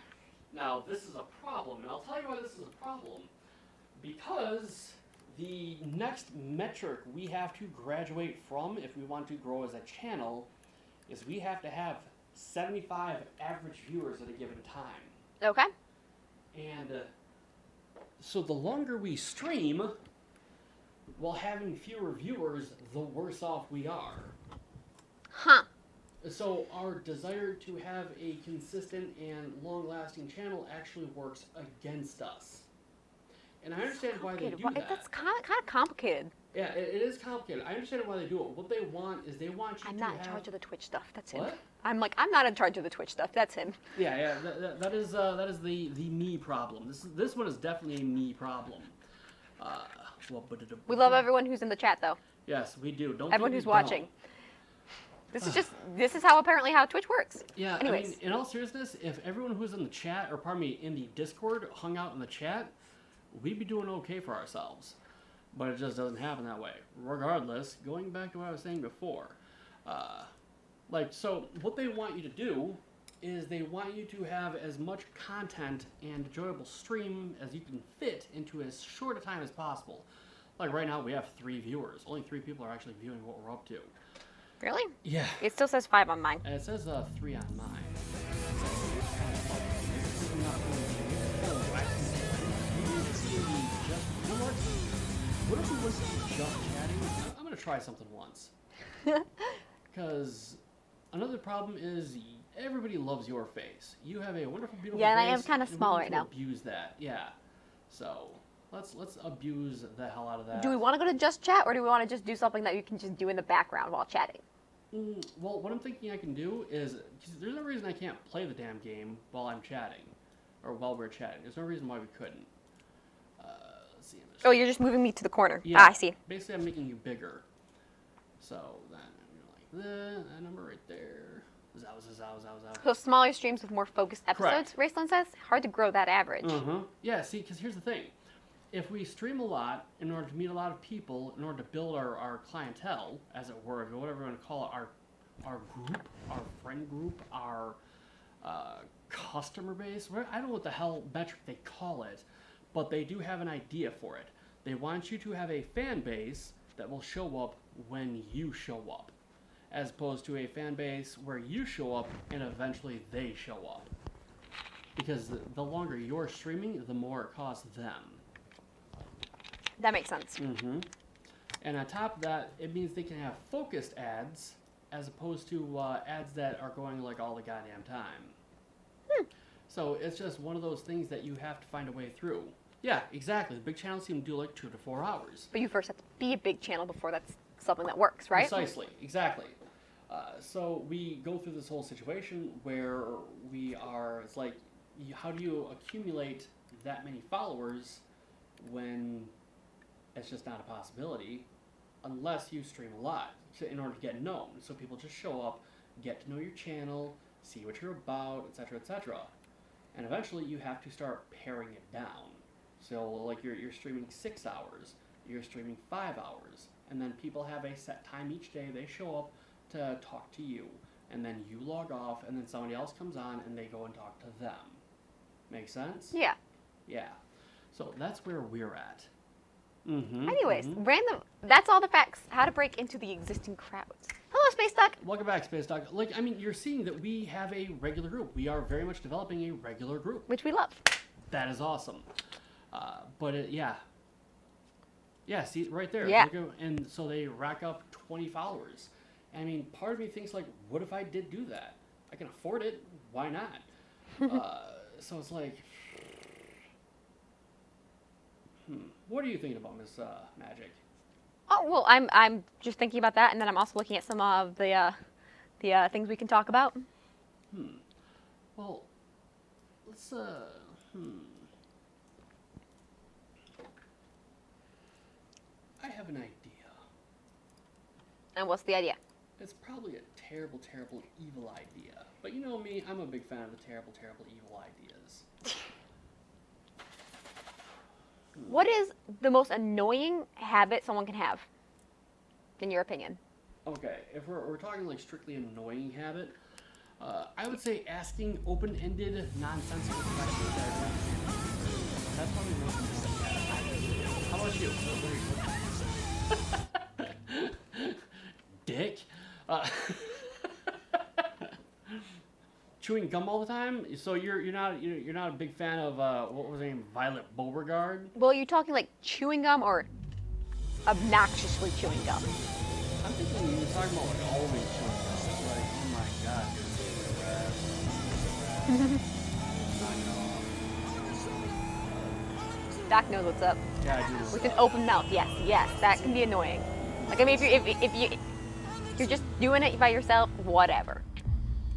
[SPEAKER 1] Now this is a problem, and I'll tell you why this is a problem. Because the next metric we have to graduate from if we want to grow as a channel is we have to have 75 average viewers at a given time.
[SPEAKER 2] Okay.
[SPEAKER 1] And so the longer we stream, while having fewer viewers, the worse off we are.
[SPEAKER 2] Huh.
[SPEAKER 1] So our desire to have a consistent and long-lasting channel actually works against us. And I understand why they do that.
[SPEAKER 2] That's kind of complicated.
[SPEAKER 1] Yeah, it is complicated. I understand why they do it. What they want is they want you
[SPEAKER 2] I'm
[SPEAKER 1] to
[SPEAKER 2] not
[SPEAKER 1] have...
[SPEAKER 2] in charge of the Twitch stuff. That's him.
[SPEAKER 1] What?
[SPEAKER 2] I'm not in charge of the Twitch stuff. That's him.
[SPEAKER 1] Yeah, that is the me problem. This one is definitely a me problem.
[SPEAKER 2] We love everyone who's in the chat, though.
[SPEAKER 1] Yes, we do. Don't
[SPEAKER 2] Everyone
[SPEAKER 1] think
[SPEAKER 2] who's
[SPEAKER 1] we
[SPEAKER 2] watching.
[SPEAKER 1] don't.
[SPEAKER 2] This is how Twitch works.
[SPEAKER 1] Yeah,
[SPEAKER 2] Anyways.
[SPEAKER 1] I mean, in all seriousness, if everyone who's in the chat, or pardon me, in the Discord hung out in the chat, we'd be doing okay for ourselves. But it just doesn't happen that way. Regardless, going back to what I was saying before, so what they want you to do is they want you to have as much content and enjoyable stream as you can fit into as short a time as possible. Like right now, we have 3 viewers. Only 3 people are actually viewing what we're up to.
[SPEAKER 2] Really?
[SPEAKER 1] Yeah.
[SPEAKER 2] It still says 5 on mine.
[SPEAKER 1] And it says 3 on mine. What if we was just chatting? I'm gonna try something once. Because another problem is everybody loves your face. You have a wonderful, beautiful
[SPEAKER 2] Yeah, and
[SPEAKER 1] face.
[SPEAKER 2] I am kinda
[SPEAKER 1] and we
[SPEAKER 2] small
[SPEAKER 1] need
[SPEAKER 2] right
[SPEAKER 1] to
[SPEAKER 2] now.
[SPEAKER 1] Abuse that, yeah. So let's abuse the hell out of that.
[SPEAKER 2] Do we want to go to just chat, or do we want to just do something that you can just do in the background while chatting?
[SPEAKER 1] Well, what I'm thinking I can do is, 'cause there's no reason I can't play the damn game while I'm chatting, or while we're chatting. There's no reason why we couldn't. Let's see.
[SPEAKER 2] Oh, you're just moving me to the corner.
[SPEAKER 1] Yeah.
[SPEAKER 2] Ah, I see.
[SPEAKER 1] Basically, I'm making you bigger. So then you're like that number right there. Zow, zow, zow, zow.
[SPEAKER 2] So smaller streams with more focused episodes,
[SPEAKER 1] Correct.
[SPEAKER 2] Raceland says? Hard to grow that average.
[SPEAKER 1] Yeah, see, because here's the thing. If we stream a lot in order to meet a lot of people, in order to build our clientele, as it were, whatever you want to call it, our group, our friend group, our customer base, I don't know what the hell metric they call it, but they do have an idea for it. They want you to have a fan base that will show up when you show up, as opposed to a fan base where you show up and eventually they show up. Because the longer you're streaming, the more it costs them.
[SPEAKER 2] That makes sense.
[SPEAKER 1] And on top of that, it means they can have focused ads as opposed to ads that are going like all the goddamn time. So it's just one of those things that you have to find a way through. Yeah, exactly. The big channels seem to do like 2 to 4 hours.
[SPEAKER 2] But you first have to be a big channel before that's something that works, right?
[SPEAKER 1] Precisely, exactly. So we go through this whole situation where it's like, how do you accumulate that many followers when it's just not a possibility unless you stream a lot in order to get known. So people just show up, get to know your channel, see what you're about, etc., etc. And eventually you have to start paring it down. So like you're streaming 6 hours, you're streaming 5 hours, and then people have a set time each day. They show up to talk to you, and then you log off, and then somebody else comes on and they go and talk to them. Make sense?
[SPEAKER 2] Yeah.
[SPEAKER 1] Yeah. So that's where we're at.
[SPEAKER 2] Anyways, random. That's all the facts. How to break into the existing crowds. Hello, Space Duck.
[SPEAKER 1] Welcome back, Space Dog. You're seeing that we have a regular group. We are very much developing a regular group.
[SPEAKER 2] Which we love.
[SPEAKER 1] That is awesome. Yeah, see, right there.
[SPEAKER 2] Yeah.
[SPEAKER 1] And so they rack up 20 followers. I mean, part of me thinks, like, what if I did do that? I can afford it. Why not? So it's like, what are you thinking about, Miss Magic?
[SPEAKER 2] Oh well, I'm just thinking about that, and then I'm also looking at some of the things we can talk about.
[SPEAKER 1] Well, let's I have an idea.
[SPEAKER 2] And what's the idea?
[SPEAKER 1] It's probably a terrible, terrible, evil idea. But you know me, I'm a big fan of the terrible, terrible, evil ideas.
[SPEAKER 2] What is the most annoying habit someone can have, in your opinion?
[SPEAKER 1] Okay, if we're talking like strictly annoying habit, I would say asking open-ended, nonsensical questions. That's probably the most annoying habit. How about you? Dick? Chewing gum all the time? So you're not a big fan of what was her name? Violet Beauregard?
[SPEAKER 2] Well, you're talking like chewing gum or obnoxiously chewing gum?
[SPEAKER 1] I'm thinking you're talking about like always chewing gum. Like, oh my god, dude.
[SPEAKER 2] Doc knows what's up.
[SPEAKER 1] Yeah, I do.
[SPEAKER 2] With an open mouth, yes, that can be annoying. Like, I mean, if you're just doing it by yourself, whatever.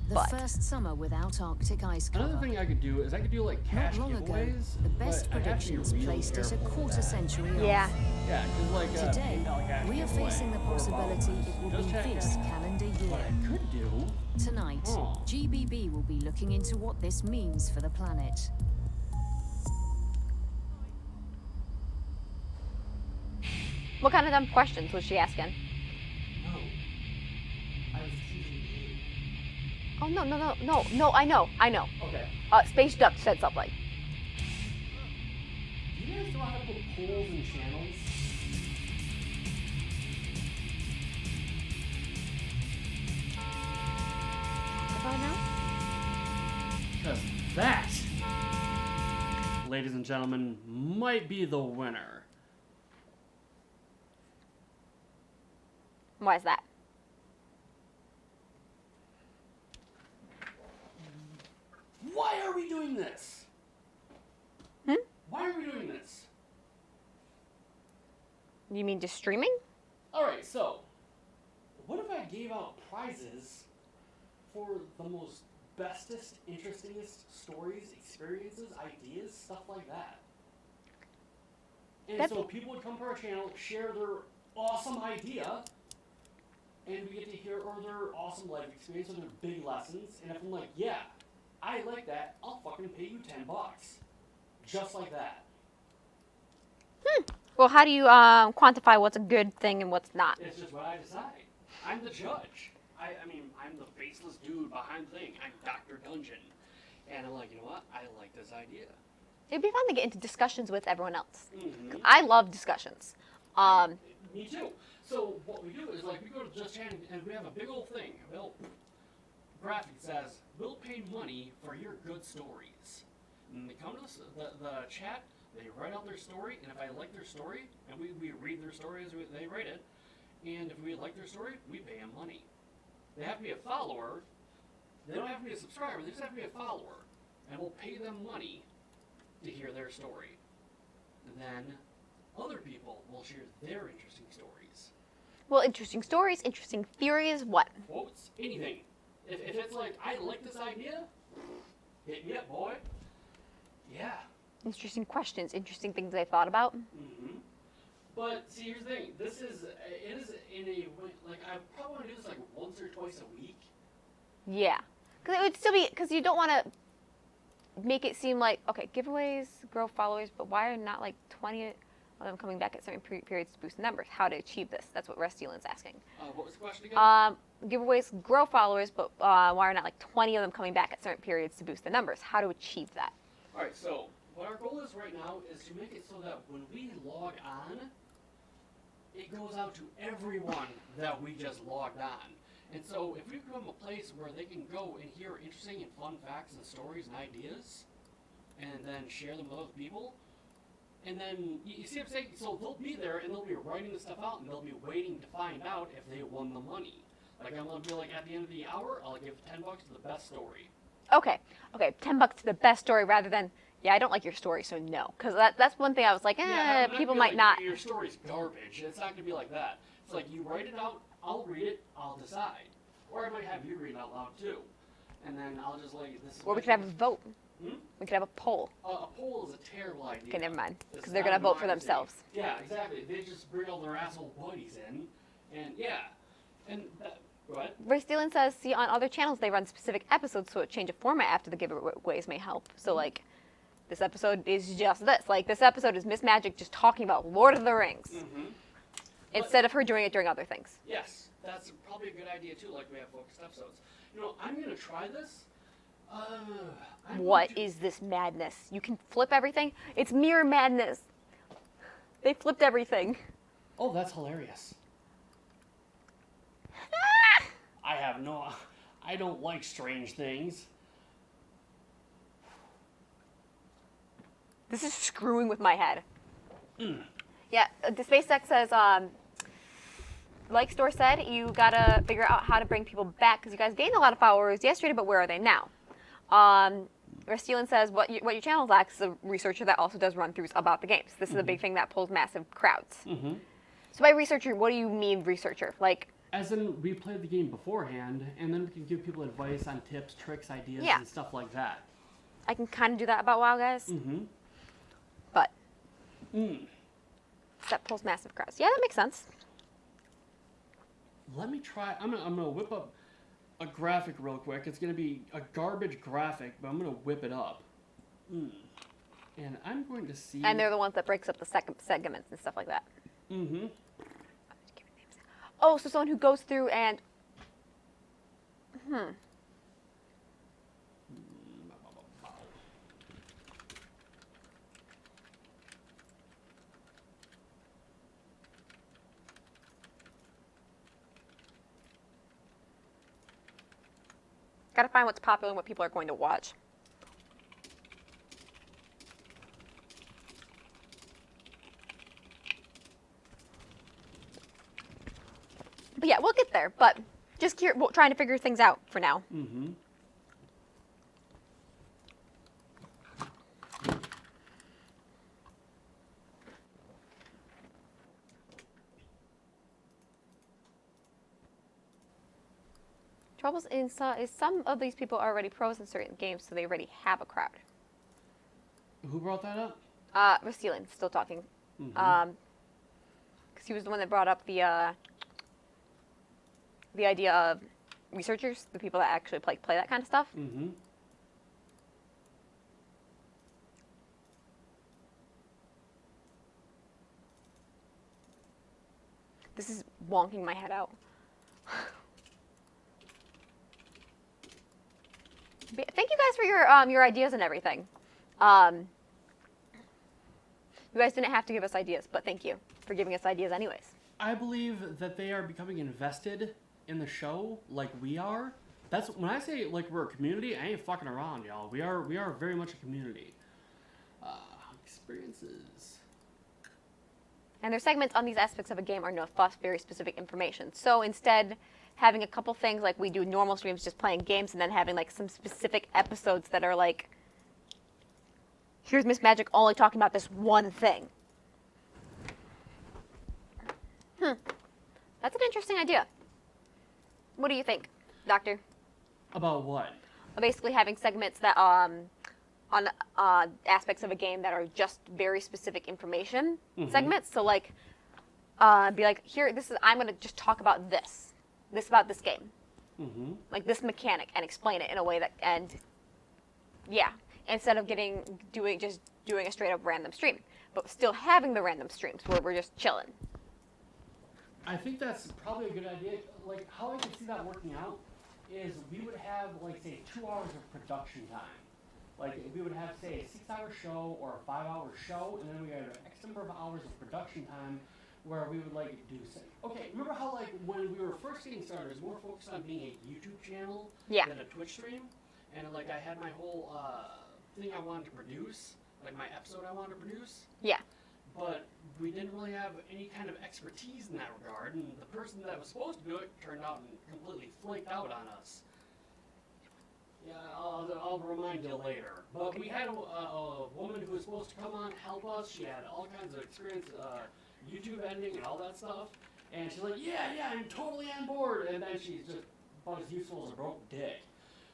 [SPEAKER 7] The
[SPEAKER 2] But
[SPEAKER 7] first summer without Arctic ice cover.
[SPEAKER 1] Another thing I could do is I could do like
[SPEAKER 7] Not
[SPEAKER 1] cash
[SPEAKER 7] long ago,
[SPEAKER 1] giveaways.
[SPEAKER 7] the best
[SPEAKER 1] but I have to be
[SPEAKER 7] predictions
[SPEAKER 1] real
[SPEAKER 7] placed it a
[SPEAKER 1] careful with
[SPEAKER 7] quarter
[SPEAKER 1] that.
[SPEAKER 7] century
[SPEAKER 2] Yeah.
[SPEAKER 7] off.
[SPEAKER 1] Yeah, because like
[SPEAKER 7] Today,
[SPEAKER 1] $10 cash
[SPEAKER 7] we are
[SPEAKER 1] giveaway,
[SPEAKER 7] facing the
[SPEAKER 1] $4.
[SPEAKER 7] possibility it will
[SPEAKER 1] Just
[SPEAKER 7] be
[SPEAKER 1] check
[SPEAKER 7] this
[SPEAKER 1] that.
[SPEAKER 7] calendar
[SPEAKER 1] What
[SPEAKER 7] year.
[SPEAKER 1] I could do.
[SPEAKER 7] Tonight,
[SPEAKER 1] Oh.
[SPEAKER 7] GBB will be looking into what this means for the planet.
[SPEAKER 2] What kind of dumb questions was she asking?
[SPEAKER 1] No. I was teasing you.
[SPEAKER 2] Oh, no, I know.
[SPEAKER 1] Okay.
[SPEAKER 2] Space Duck said something.
[SPEAKER 1] Do you guys know how to put polls and channels?
[SPEAKER 2] If I know?
[SPEAKER 1] Because that, ladies and gentlemen, might be the winner.
[SPEAKER 2] Why is that?
[SPEAKER 1] Why are we doing this?
[SPEAKER 2] Hmm?
[SPEAKER 1] Why are we doing this?
[SPEAKER 2] You mean just streaming?
[SPEAKER 1] Alright, so, what if I gave out prizes for the most bestest, interestingest stories, experiences, ideas, stuff like that? And
[SPEAKER 2] That'd
[SPEAKER 1] so
[SPEAKER 2] be-
[SPEAKER 1] people would come to our channel, share their awesome idea, and we get to hear or their awesome life experience or their big lessons. And if I'm like, yeah, I like that, I'll fucking pay you $10. Just like that.
[SPEAKER 2] Well, how do you quantify what's a good thing and what's not?
[SPEAKER 1] It's just what I decide. I'm the judge. I mean, I'm the faceless dude behind the thing. I'm Dr. Dungeon. And I'm like, you know what? I like this idea.
[SPEAKER 2] It'd be fun to get into discussions with everyone else.
[SPEAKER 1] Mm-hmm.
[SPEAKER 2] 'Cause I love discussions.
[SPEAKER 1] Me too. So what we do is like we go to Just Chat and we have a big old thing. A little graphic that says, "We'll pay money for your good stories." And they come to the chat. They write out their story, and if I like their story, and we read their story as they write it, and if we like their story, we pay them money. They have to be a follower. They don't have to be a subscriber. They just have to be a follower, and we'll pay them money to hear their story. And then other people will share their interesting stories.
[SPEAKER 2] Well, interesting stories, interesting theories, what?
[SPEAKER 1] Quotes, anything. If it's like, I like this idea, hit me up, boy. Yeah.
[SPEAKER 2] Interesting questions, interesting things I thought about.
[SPEAKER 1] Mm-hmm. But see, here's the thing. It is in a way, like, I probably want to do this like once or twice a week.
[SPEAKER 2] Yeah. Because it would still be, because you don't want to make it seem like, okay, giveaways, grow followers, but why are not like 20 of them coming back at certain periods to boost numbers? How to achieve this? That's what Restilan's asking.
[SPEAKER 1] What was the question again?
[SPEAKER 2] Giveaways, grow followers, but why are not like 20 of them coming back at certain periods to boost the numbers? How to achieve that?
[SPEAKER 1] All right, so what our goal is right now is to make it so that when we log on, it goes out to everyone that we just logged on. And so if we become a place where they can go and hear interesting and fun facts and stories and ideas, and then share them with other people, and then, you see what I'm saying? So they'll be there and they'll be writing the stuff out and they'll be waiting to find out if they won the money. Like I'm gonna be like, at the end of the hour, I'll give $10 to the best story.
[SPEAKER 2] Okay, $10 to the best story rather than, yeah, I don't like your story, so no. Because that's one thing I was like,
[SPEAKER 1] I'm not
[SPEAKER 2] people
[SPEAKER 1] gonna
[SPEAKER 2] might
[SPEAKER 1] be
[SPEAKER 2] not.
[SPEAKER 1] like, your story's garbage. It's not gonna be like that. It's like you write it out, I'll read it, I'll decide. Or I might have you read it out loud too. And then I'll just like, this is
[SPEAKER 2] Or we
[SPEAKER 1] my
[SPEAKER 2] could have a
[SPEAKER 1] choice.
[SPEAKER 2] vote.
[SPEAKER 1] Hmm?
[SPEAKER 2] We could have a poll.
[SPEAKER 1] A poll is a terrible idea.
[SPEAKER 2] Okay, never mind.
[SPEAKER 1] It's
[SPEAKER 2] Because they're
[SPEAKER 1] not
[SPEAKER 2] going to vote for
[SPEAKER 1] democracy.
[SPEAKER 2] themselves.
[SPEAKER 1] Yeah, exactly. They just bring all their asshole buddies in. And yeah. And what?
[SPEAKER 2] Ray Steelan says, see, on other channels they run specific episodes, so a change of format after the giveaways may help. So, like, this episode is just this. Like, this episode is Miss Magic just talking about Lord of the Rings.
[SPEAKER 1] Mm-hmm.
[SPEAKER 2] Instead of her doing it during other things.
[SPEAKER 1] Yes, that's probably a good idea too. Like we have focused episodes. You know, I'm gonna try this.
[SPEAKER 2] What is this madness? You can flip everything? It's Mirror Madness. They flipped everything.
[SPEAKER 1] Oh, that's hilarious. I don't like strange things.
[SPEAKER 2] This is screwing with my head. Yeah, the SpaceX says, like Store said, you gotta figure out how to bring people back because you guys gained a lot of followers yesterday, but where are they now? Restilan says, what your channel lacks is a researcher that also does run-throughs about the games. This is a big thing that pulls massive crowds.
[SPEAKER 1] Mm-hmm.
[SPEAKER 2] So by researcher, what do you mean researcher? Like,
[SPEAKER 1] As in, we played the game beforehand, and then we can give people advice on tips, tricks, ideas,
[SPEAKER 2] Yeah.
[SPEAKER 1] and stuff like that.
[SPEAKER 2] I can kind of do that about WoW, guys,
[SPEAKER 1] Mm-hmm.
[SPEAKER 2] but
[SPEAKER 1] Mm.
[SPEAKER 2] that pulls massive crowds. Yeah, that makes sense.
[SPEAKER 1] Let me try. I'm gonna whip up a graphic real quick. It's gonna be a garbage graphic, but I'm gonna whip it up. And I'm going to see.
[SPEAKER 2] And they're the ones that breaks up the segments and stuff like that.
[SPEAKER 1] Mm-hmm.
[SPEAKER 2] Oh, so someone who goes through and gotta find what's popular and what people are going to watch. But yeah, we'll get there. But just trying to figure things out for now.
[SPEAKER 1] Mm-hmm.
[SPEAKER 2] Troubles is some of these people are already pros in certain games, so they already have a crowd.
[SPEAKER 1] Who brought that up?
[SPEAKER 2] Rastilin, still talking.
[SPEAKER 1] Mm-hmm.
[SPEAKER 2] Because he was the one that brought up the idea of researchers, the people that actually play that kind of stuff.
[SPEAKER 1] Mm-hmm.
[SPEAKER 2] This is wonking my head out. Thank you guys for your ideas and everything. You guys didn't have to give us ideas, but thank you for giving us ideas anyways.
[SPEAKER 1] I believe that they are becoming invested in the show like we are. That's when I say like we're a community, I ain't fucking around, y'all. We are very much a community. Experiences.
[SPEAKER 2] And their segments on these aspects of a game are no fuss, very specific information. So instead, having a couple things like we do normal streams, just playing games, and then having like some specific episodes that are like, here's Miss Magic only talking about this one thing. That's an interesting idea. What do you think, Doctor?
[SPEAKER 1] About what?
[SPEAKER 2] Basically having segments that on aspects of a game that are just very specific information segments. So like, be like, here, I'm gonna just talk about this about this game, like this mechanic, and explain it in a way that, and yeah, instead of doing a straight up random stream, but still having the random streams where we're just chilling.
[SPEAKER 1] I think that's probably a good idea. Like, how I can see that working out is we would have, like, say, 2 hours of production time. Like, we would have, say, a 6-hour show or a 5-hour show, and then we had X number of hours of production time where we would, like, do, say, okay, remember how, like, when we were first getting started, it was more focused on being a YouTube channel than a Twitch stream? And, like, I had my whole thing I wanted to produce, like my episode I wanted to produce.
[SPEAKER 2] Yeah.
[SPEAKER 1] But we didn't really have any kind of expertise in that regard, and the person that was supposed to do it turned out and completely flaked out on us. Yeah, I'll remind you later. But we had a woman who was supposed to come on, help us. She had all kinds of experience, YouTube editing and all that stuff. And she's like, yeah, I'm totally on board. And then she's just about as useful as a broke dick.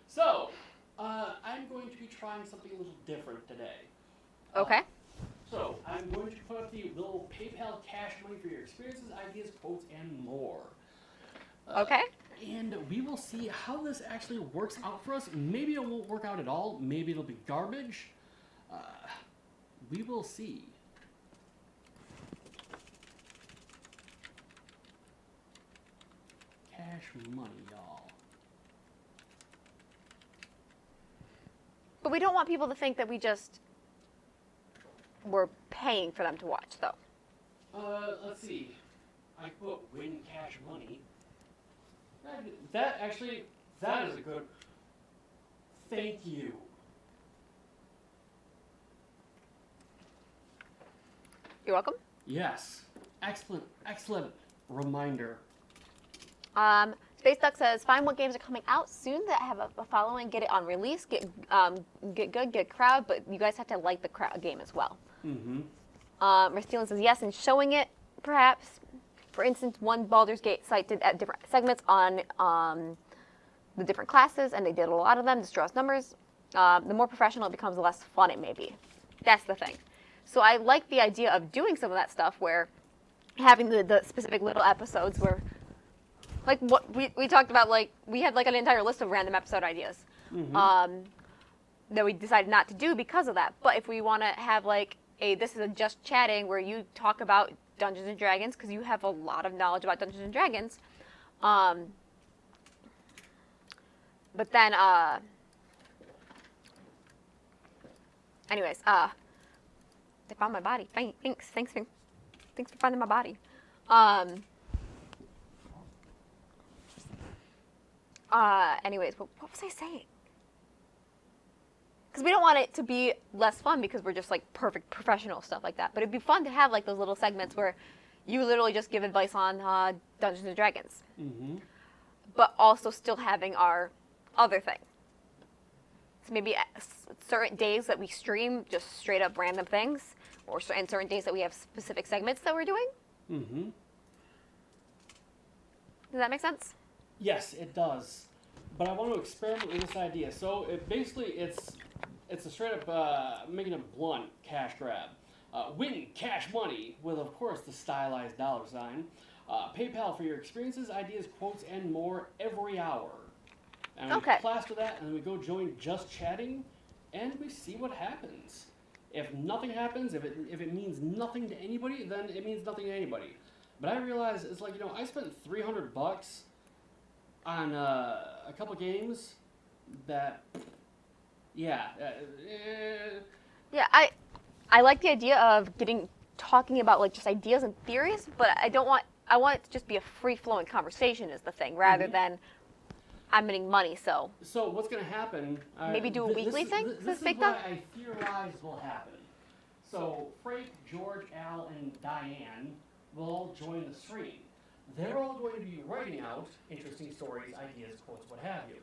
[SPEAKER 1] So, I'm going to be trying something a little different today.
[SPEAKER 2] Okay.
[SPEAKER 1] So, I'm going to put up the little PayPal cash money for your experiences, ideas, quotes, and more.
[SPEAKER 2] Okay.
[SPEAKER 1] And we will see how this actually works out for us. Maybe it won't work out at all. Maybe it'll be garbage. We will see. Cash money, y'all.
[SPEAKER 2] But we don't want people to think that we're paying for them to watch, though.
[SPEAKER 1] Let's see. I put win cash money. That is a good. Thank you.
[SPEAKER 2] You're welcome.
[SPEAKER 1] Yes. Excellent reminder.
[SPEAKER 2] Space Duck says, find what games are coming out soon that have a following, get it on release, get good, get crowd, but you guys have to like the game as well. Rastilin says, yes, and showing it, perhaps. For instance, one Baldur's Gate site did different segments on the different classes, and they did a lot of them, just draws numbers. The more professional it becomes, the less fun it may be. That's the thing. So I like the idea of doing some of that stuff where having the specific little episodes where, like what we talked about, like we had like an entire list of random episode ideas that we decided not to do because of that. But if we want to have like this is a just chatting where you talk about Dungeons and Dragons because you have a lot of knowledge about Dungeons and Dragons. But then, anyways, they found my body. Thanks for finding my body. Anyways, what was I saying? Because we don't want it to be less fun because we're just like perfect professional stuff like that. But it'd be fun to have like those little segments where you literally just give advice on Dungeons and Dragons, but also still having our other thing. So maybe certain days that we stream just straight up random things, or and certain days that we have specific segments that we're doing. Does that make sense?
[SPEAKER 1] Yes, it does. But I want to experiment with this idea. So it's a straight up making a blunt cash grab. Win cash money with, of course, the stylized dollar sign. PayPal for your experiences, ideas, quotes, and more every hour. And we plaster that, and then we go join Just Chatting, and we see what happens. If nothing happens, if it means nothing to anybody, then it means nothing to anybody. But I realize it's like, I spent $300 on a couple games that, yeah.
[SPEAKER 2] Yeah, I like the idea of talking about like just ideas and theories, but I want it to just be a free-flowing conversation is the thing, rather than I'm getting money, so.
[SPEAKER 1] So what's going to happen?
[SPEAKER 2] Maybe do a weekly thing?
[SPEAKER 1] This is what I theorize will happen. So Frank, George, Al, and Diane will all join the stream. They're all going to be writing out interesting stories, ideas, quotes, what have you.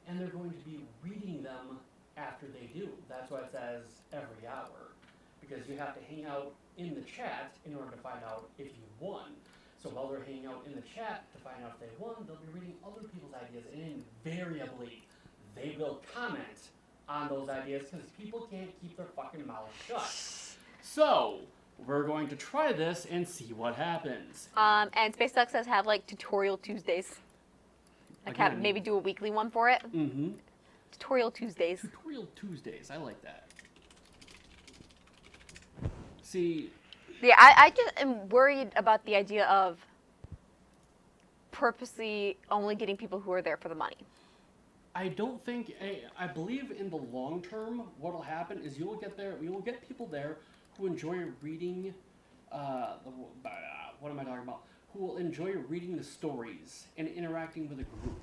[SPEAKER 1] And they're going to be reading them after they do. That's why it says every hour. Because you have to hang out in the chat in order to find out if you won. So while they're hanging out in the chat to find out if they won, they'll be reading other people's ideas, and invariably, they will comment on those ideas because people can't keep their fucking mouths shut. So, we're going to try this and see what happens.
[SPEAKER 2] And Space Duck says have like tutorial Tuesdays. Like have maybe do a weekly one for it. Tutorial Tuesdays.
[SPEAKER 1] Tutorial Tuesdays, I like that. See...
[SPEAKER 2] Yeah, I just am worried about the idea of purposely only getting people who are there for the money.
[SPEAKER 1] I don't think, I believe in the long term, what will happen is you will get people there who enjoy reading, what am I talking about? Who will enjoy reading the stories and interacting with a group.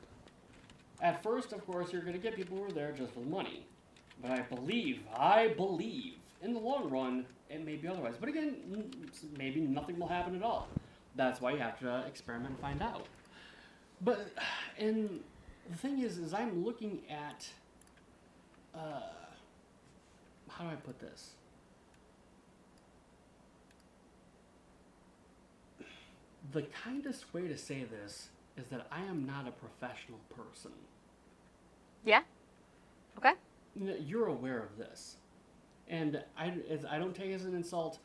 [SPEAKER 1] At first, of course, you're going to get people who are there just for the money. But I believe, in the long run, it may be otherwise. But again, maybe nothing will happen at all. That's why you have to experiment and find out. But, and the thing is I'm looking at, how do I put this? The kindest way to say this is that I am not a professional person.
[SPEAKER 2] Yeah? Okay.
[SPEAKER 1] You're aware of this. And I don't take it as an insult.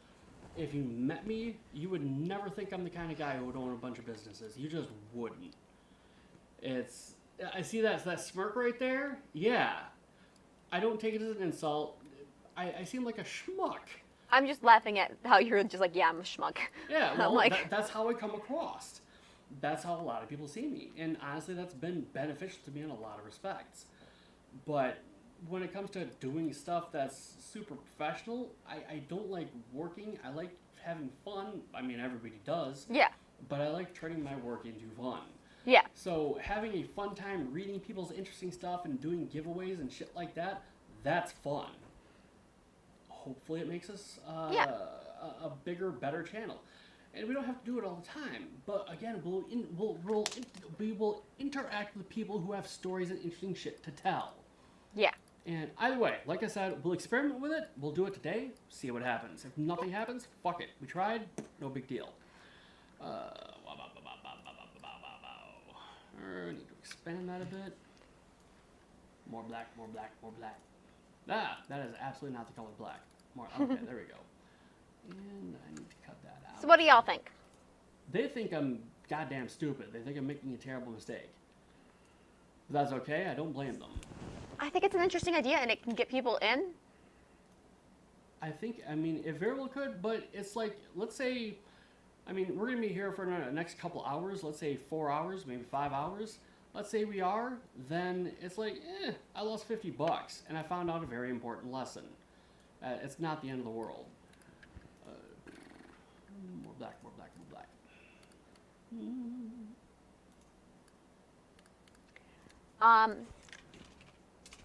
[SPEAKER 1] If you met me, you would never think I'm the kind of guy who would own a bunch of businesses. You just wouldn't. I see that smirk right there. Yeah. I don't take it as an insult. I seem like a schmuck.
[SPEAKER 2] I'm just laughing at how you're just like, yeah, I'm a schmuck.
[SPEAKER 1] Yeah, well,
[SPEAKER 2] like...
[SPEAKER 1] that's how I come across. That's how a lot of people see me. And honestly, that's been beneficial to me in a lot of respects. But when it comes to doing stuff that's super professional, I don't like working. I like having fun. I mean, everybody does.
[SPEAKER 2] Yeah.
[SPEAKER 1] But I like turning my work into fun.
[SPEAKER 2] Yeah.
[SPEAKER 1] So having a fun time reading people's interesting stuff and doing giveaways and shit like that, that's fun. Hopefully it makes us a bigger, better channel. And we don't have to do it all the time. But again, we will interact with people who have stories and interesting shit to tell.
[SPEAKER 2] Yeah.
[SPEAKER 1] And either way, like I said, we'll experiment with it. We'll do it today, see what happens. If nothing happens, fuck it. We tried, no big deal. I need to expand that a bit. More black, more black, more black. Ah, that is absolutely not the color black. More, okay, there we go. And I need to cut that out.
[SPEAKER 2] So what do y'all think?
[SPEAKER 1] They think I'm goddamn stupid. They think I'm making a terrible mistake. But that's okay, I don't blame them.
[SPEAKER 2] I think it's an interesting idea and it can get people in.
[SPEAKER 1] I mean, it very well could, but it's like, let's say I mean, we're gonna be here for the next couple hours. Let's say 4 hours, maybe 5 hours. Let's say we are, then it's like, I lost $50, and I found out a very important lesson. It's not the end of the world. More black, more black, more black.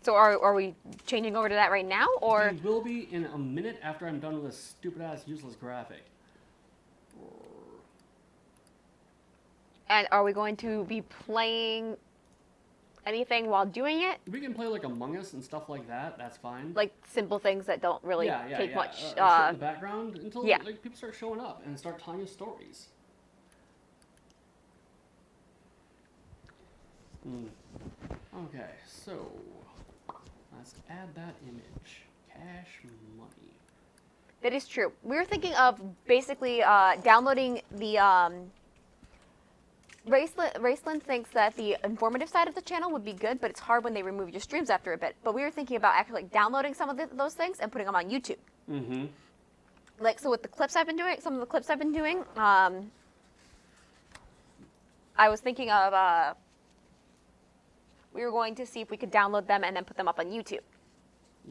[SPEAKER 2] So are we changing over to that right now, or?
[SPEAKER 1] We will be in a minute after I'm done with this stupid-ass useless graphic.
[SPEAKER 2] And are we going to be playing anything while doing it?
[SPEAKER 1] We can play like Among Us and stuff like that. That's fine.
[SPEAKER 2] Like simple things that don't really take much.
[SPEAKER 1] Sit in the background until
[SPEAKER 2] yeah.
[SPEAKER 1] like people start showing up and start telling us stories. Okay, so let's add that image. Cash money.
[SPEAKER 2] That is true. We were thinking of basically downloading the. Raceland thinks that the informative side of the channel would be good, but it's hard when they remove your streams after a bit. But we were thinking about actually like downloading some of those things and putting them on YouTube.
[SPEAKER 1] Mm-hmm.
[SPEAKER 2] Like, so with the clips I've been doing, some of the clips I've been doing, I was thinking of, we were going to see if we could download them and then put them up on YouTube.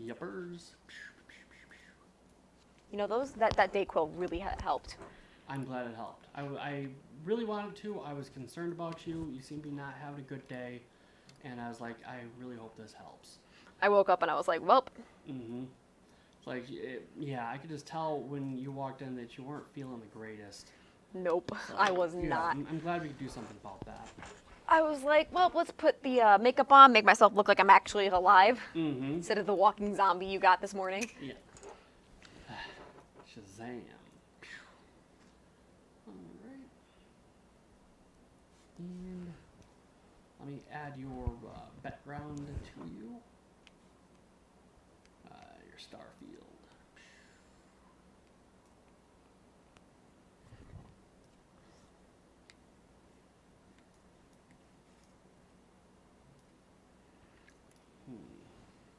[SPEAKER 1] Yuppers.
[SPEAKER 2] You know, that Dayquil really helped.
[SPEAKER 1] I'm glad it helped. I really wanted to. I was concerned about you. You seem to be not having a good day. And I was like, I really hope this helps.
[SPEAKER 2] I woke up and I was like, welp.
[SPEAKER 1] Mm-hmm. Like, yeah, I could just tell when you walked in that you weren't feeling the greatest.
[SPEAKER 2] Nope,
[SPEAKER 1] So,
[SPEAKER 2] I was
[SPEAKER 1] yeah,
[SPEAKER 2] not.
[SPEAKER 1] I'm glad we could do something about that.
[SPEAKER 2] I was like, well, let's put the makeup on, make myself look like I'm actually alive.
[SPEAKER 1] Mm-hmm.
[SPEAKER 2] Instead of the walking zombie you got this morning.
[SPEAKER 1] Yeah. Shazam. Alright. And let me add your background to you. Your Starfield.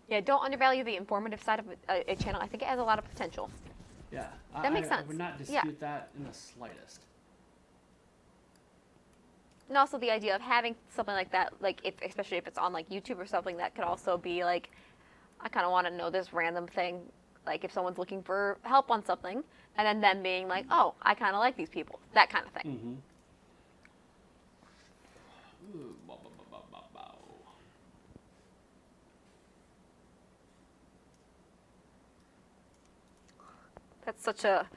[SPEAKER 2] Yeah, don't undervalue the informative side of a channel. I think it has a lot of potential.
[SPEAKER 1] Yeah.
[SPEAKER 2] That makes
[SPEAKER 1] I
[SPEAKER 2] sense.
[SPEAKER 1] would not
[SPEAKER 2] Yeah.
[SPEAKER 1] dispute that in the slightest.
[SPEAKER 2] And also the idea of having something like that, like especially if it's on like YouTube or something, that could also be like, I kind of want to know this random thing. Like if someone's looking for help on something, and then them being like, oh, I kind of like these people, that kind of thing.
[SPEAKER 1] Mm-hmm. Ooh, bow, bow, bow, bow, bow, bow.
[SPEAKER 2] That's such a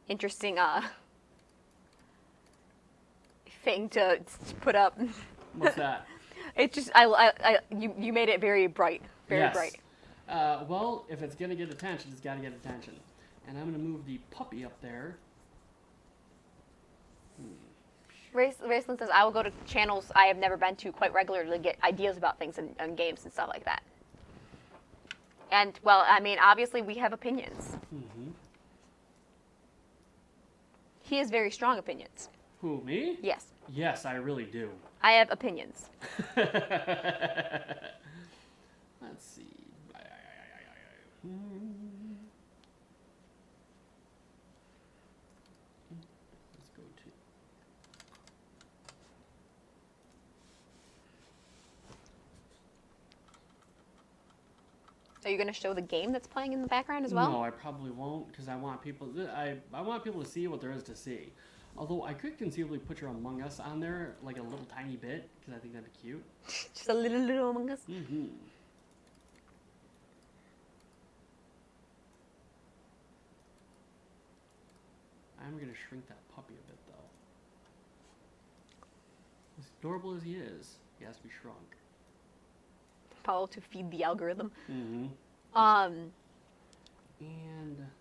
[SPEAKER 2] interesting thing to put up.
[SPEAKER 1] What's that?
[SPEAKER 2] It just you made it very bright, very
[SPEAKER 1] Yes.
[SPEAKER 2] bright.
[SPEAKER 1] Well, if it's gonna get attention, it's gotta get attention. And I'm gonna move the puppy up there.
[SPEAKER 2] Raceland says, I will go to channels I have never been to quite regularly to get ideas about things and games and stuff like that. And, well, I mean, obviously we have opinions.
[SPEAKER 1] Mm-hmm.
[SPEAKER 2] He has very strong opinions.
[SPEAKER 1] Who, me?
[SPEAKER 2] Yes,
[SPEAKER 1] Yes, I really do.
[SPEAKER 2] I have opinions.
[SPEAKER 1] Let's see. Let's go to.
[SPEAKER 2] Are you going to show the game that's playing in the background as well?
[SPEAKER 1] No, I probably won't because I want people. I want people to see what there is to see. Although I could conceivably put your Among Us on there like a little tiny bit because I think that'd be cute.
[SPEAKER 2] Just a little Among Us.
[SPEAKER 1] Mm-hmm. I'm gonna shrink that puppy a bit though. As adorable as he is, he has to be shrunk.
[SPEAKER 2] Probably to feed the algorithm.
[SPEAKER 1] Mm-hmm. And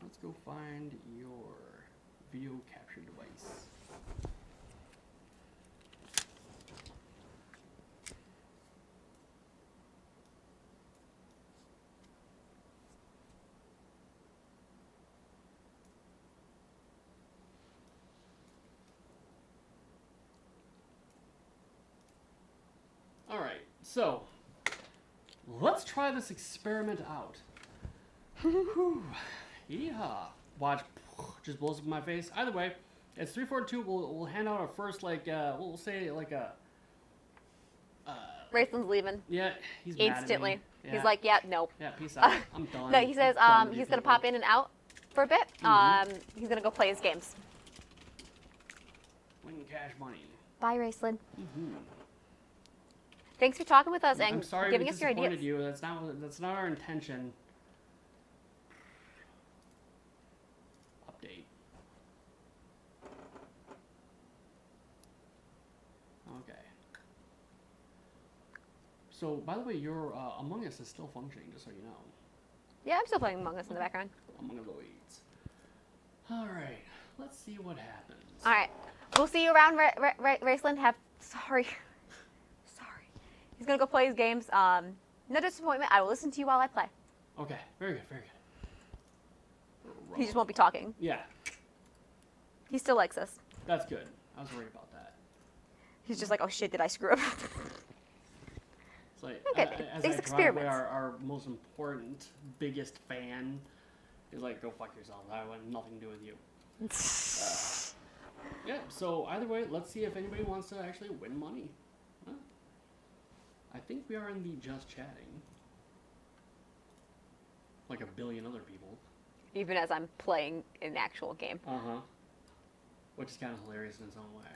[SPEAKER 1] let's go find your video capture device. All right, so let's try this experiment out. Whew. Yeehaw. Watch. just blows up in my face. Either way, it's 342. We'll hand out our first we'll say like a.
[SPEAKER 2] Raceland's leaving
[SPEAKER 1] Yeah, he's mad at me.
[SPEAKER 2] instantly.
[SPEAKER 1] Yeah.
[SPEAKER 2] He's like, yeah, no.
[SPEAKER 1] Yeah, peace out. I'm done.
[SPEAKER 2] No, he says
[SPEAKER 1] I'm done with
[SPEAKER 2] he's
[SPEAKER 1] you
[SPEAKER 2] gonna
[SPEAKER 1] people.
[SPEAKER 2] pop in and out for a bit. He's gonna go play his games.
[SPEAKER 1] Win cash money.
[SPEAKER 2] Bye, Raceland. Thanks for talking with us and
[SPEAKER 1] I'm sorry
[SPEAKER 2] giving
[SPEAKER 1] we
[SPEAKER 2] us your
[SPEAKER 1] disappointed
[SPEAKER 2] ideas.
[SPEAKER 1] you. That's not our intention. Update. Okay. So, by the way, your Among Us is still functioning, just so you know.
[SPEAKER 2] Yeah, I'm still playing Among Us in the background.
[SPEAKER 1] Among the Weeds. All right. Let's see what happens.
[SPEAKER 2] All right, we'll see you around, Raceland. Sorry. He's gonna go play his games. No disappointment. I will listen to you while I play.
[SPEAKER 1] Okay. Very good. Very good.
[SPEAKER 2] He just won't be talking.
[SPEAKER 1] Yeah.
[SPEAKER 2] He still likes us.
[SPEAKER 1] That's good. I was worried about that.
[SPEAKER 2] He's just like, oh shit, did I screw up?
[SPEAKER 1] It's like,
[SPEAKER 2] Okay,
[SPEAKER 1] as
[SPEAKER 2] these
[SPEAKER 1] I drive away,
[SPEAKER 2] experiments.
[SPEAKER 1] our most important, biggest fan is like, go fuck yourself. I want nothing to do with you. Yeah, so either way, let's see if anybody wants to actually win money. Huh? I think we are in the just chatting. Like a billion other people.
[SPEAKER 2] Even as I'm playing an actual game.
[SPEAKER 1] Uh-huh. Which is kind of hilarious in its own way.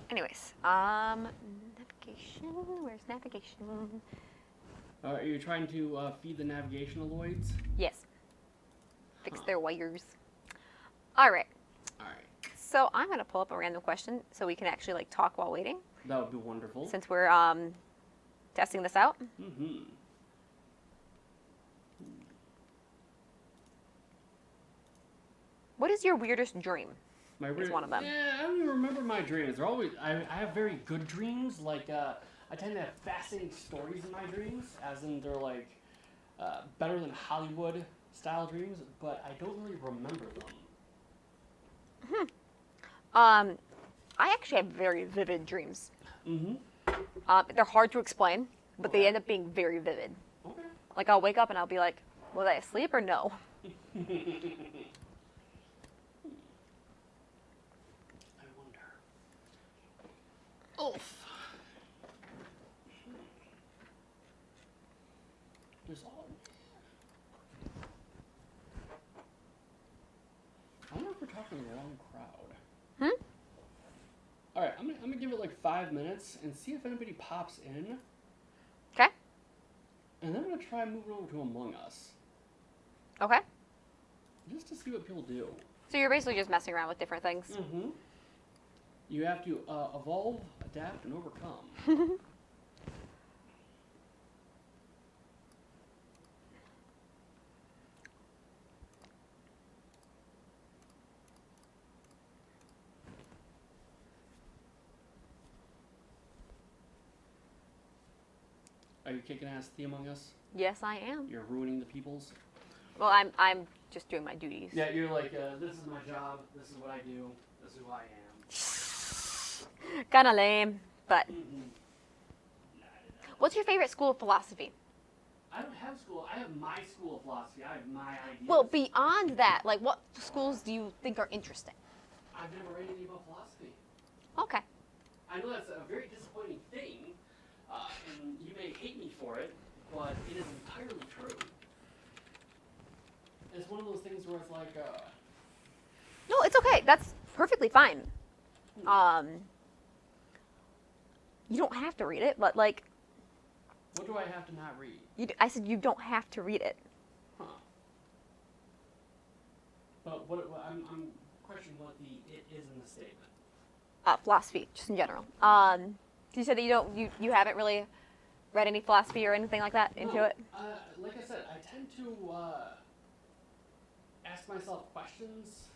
[SPEAKER 2] Anyways, navigation. Where's navigation?
[SPEAKER 1] Are you trying to feed the navigationaloids?
[SPEAKER 2] Yes. Fix their wires. All right.
[SPEAKER 1] Alright.
[SPEAKER 2] So I'm gonna pull up a random question so we can actually like talk while waiting,
[SPEAKER 1] That would be wonderful.
[SPEAKER 2] since we're testing this out.
[SPEAKER 1] Mm-hmm.
[SPEAKER 2] What is your weirdest dream?
[SPEAKER 1] My
[SPEAKER 2] Is one of them.
[SPEAKER 1] Yeah, I don't even remember my dreams. They're always. I have very good dreams. Like I tend to have fascinating stories in my dreams, as in they're like better than Hollywood style dreams, but I don't really remember them.
[SPEAKER 2] I actually have very vivid dreams.
[SPEAKER 1] Mm-hmm.
[SPEAKER 2] They're hard to explain, but they end up being very vivid.
[SPEAKER 1] Okay.
[SPEAKER 2] Like I'll wake up and I'll be like, was I asleep or no?
[SPEAKER 1] I wonder. Oof. There's all. I wonder if we're talking to the wrong crowd. All right, I'm gonna give it like 5 minutes and see if anybody pops in,
[SPEAKER 2] Okay.
[SPEAKER 1] and then I'm gonna try moving over to Among Us
[SPEAKER 2] Okay.
[SPEAKER 1] just to see what people do.
[SPEAKER 2] So you're basically just messing around with different things.
[SPEAKER 1] Mm-hmm. You have to evolve, adapt, and overcome. Are you kicking ass at the Among Us?
[SPEAKER 2] Yes, I am.
[SPEAKER 1] You're ruining the people's?
[SPEAKER 2] Well, I'm just doing my duties.
[SPEAKER 1] Yeah, you're like, this is my job, this is what I do, this is who I am.
[SPEAKER 2] Kinda lame, but
[SPEAKER 1] Mm-hmm.
[SPEAKER 2] what's your favorite school of philosophy?
[SPEAKER 1] I don't have school. I have my school of philosophy. I have my ideas.
[SPEAKER 2] Well, beyond that, like what schools do you think are interesting?
[SPEAKER 1] I've never read anything about philosophy.
[SPEAKER 2] Okay.
[SPEAKER 1] I know that's a very disappointing thing, and you may hate me for it, but it is entirely true. It's one of those things where it's like,
[SPEAKER 2] No, it's okay. That's perfectly fine. You don't have to read it, but like
[SPEAKER 1] what do I have to not read?
[SPEAKER 2] I said, you don't have to read it.
[SPEAKER 1] Huh. But I'm questioning what the it is in the statement.
[SPEAKER 2] Philosophy, just in general. You said that you haven't really read any philosophy or anything like that into
[SPEAKER 1] No,
[SPEAKER 2] it.
[SPEAKER 1] Like I said, I tend to ask myself questions,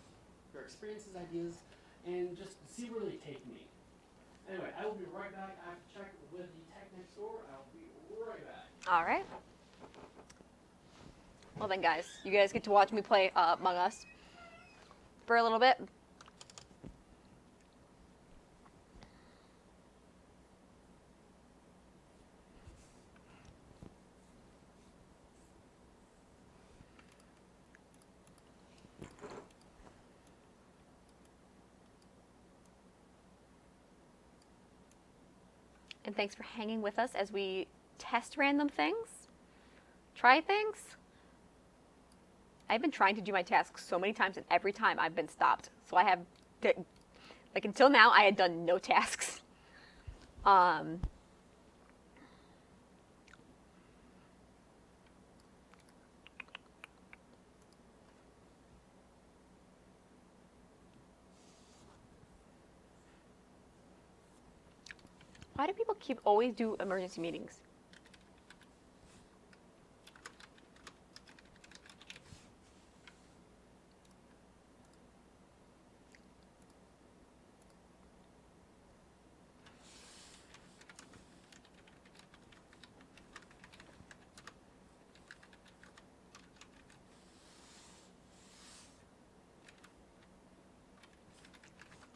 [SPEAKER 1] or experiences, ideas, and just see where they take me. Anyway, I will be right back. I have to check with the tech next door. I'll be right back.
[SPEAKER 2] All right. Well then, guys, you guys get to watch me play Among Us for a little bit. and thanks for hanging with us as we test random things, try things. I've been trying to do my tasks so many times, and every time I've been stopped. So I have, like until now, I had done no tasks. Why do people always do emergency meetings?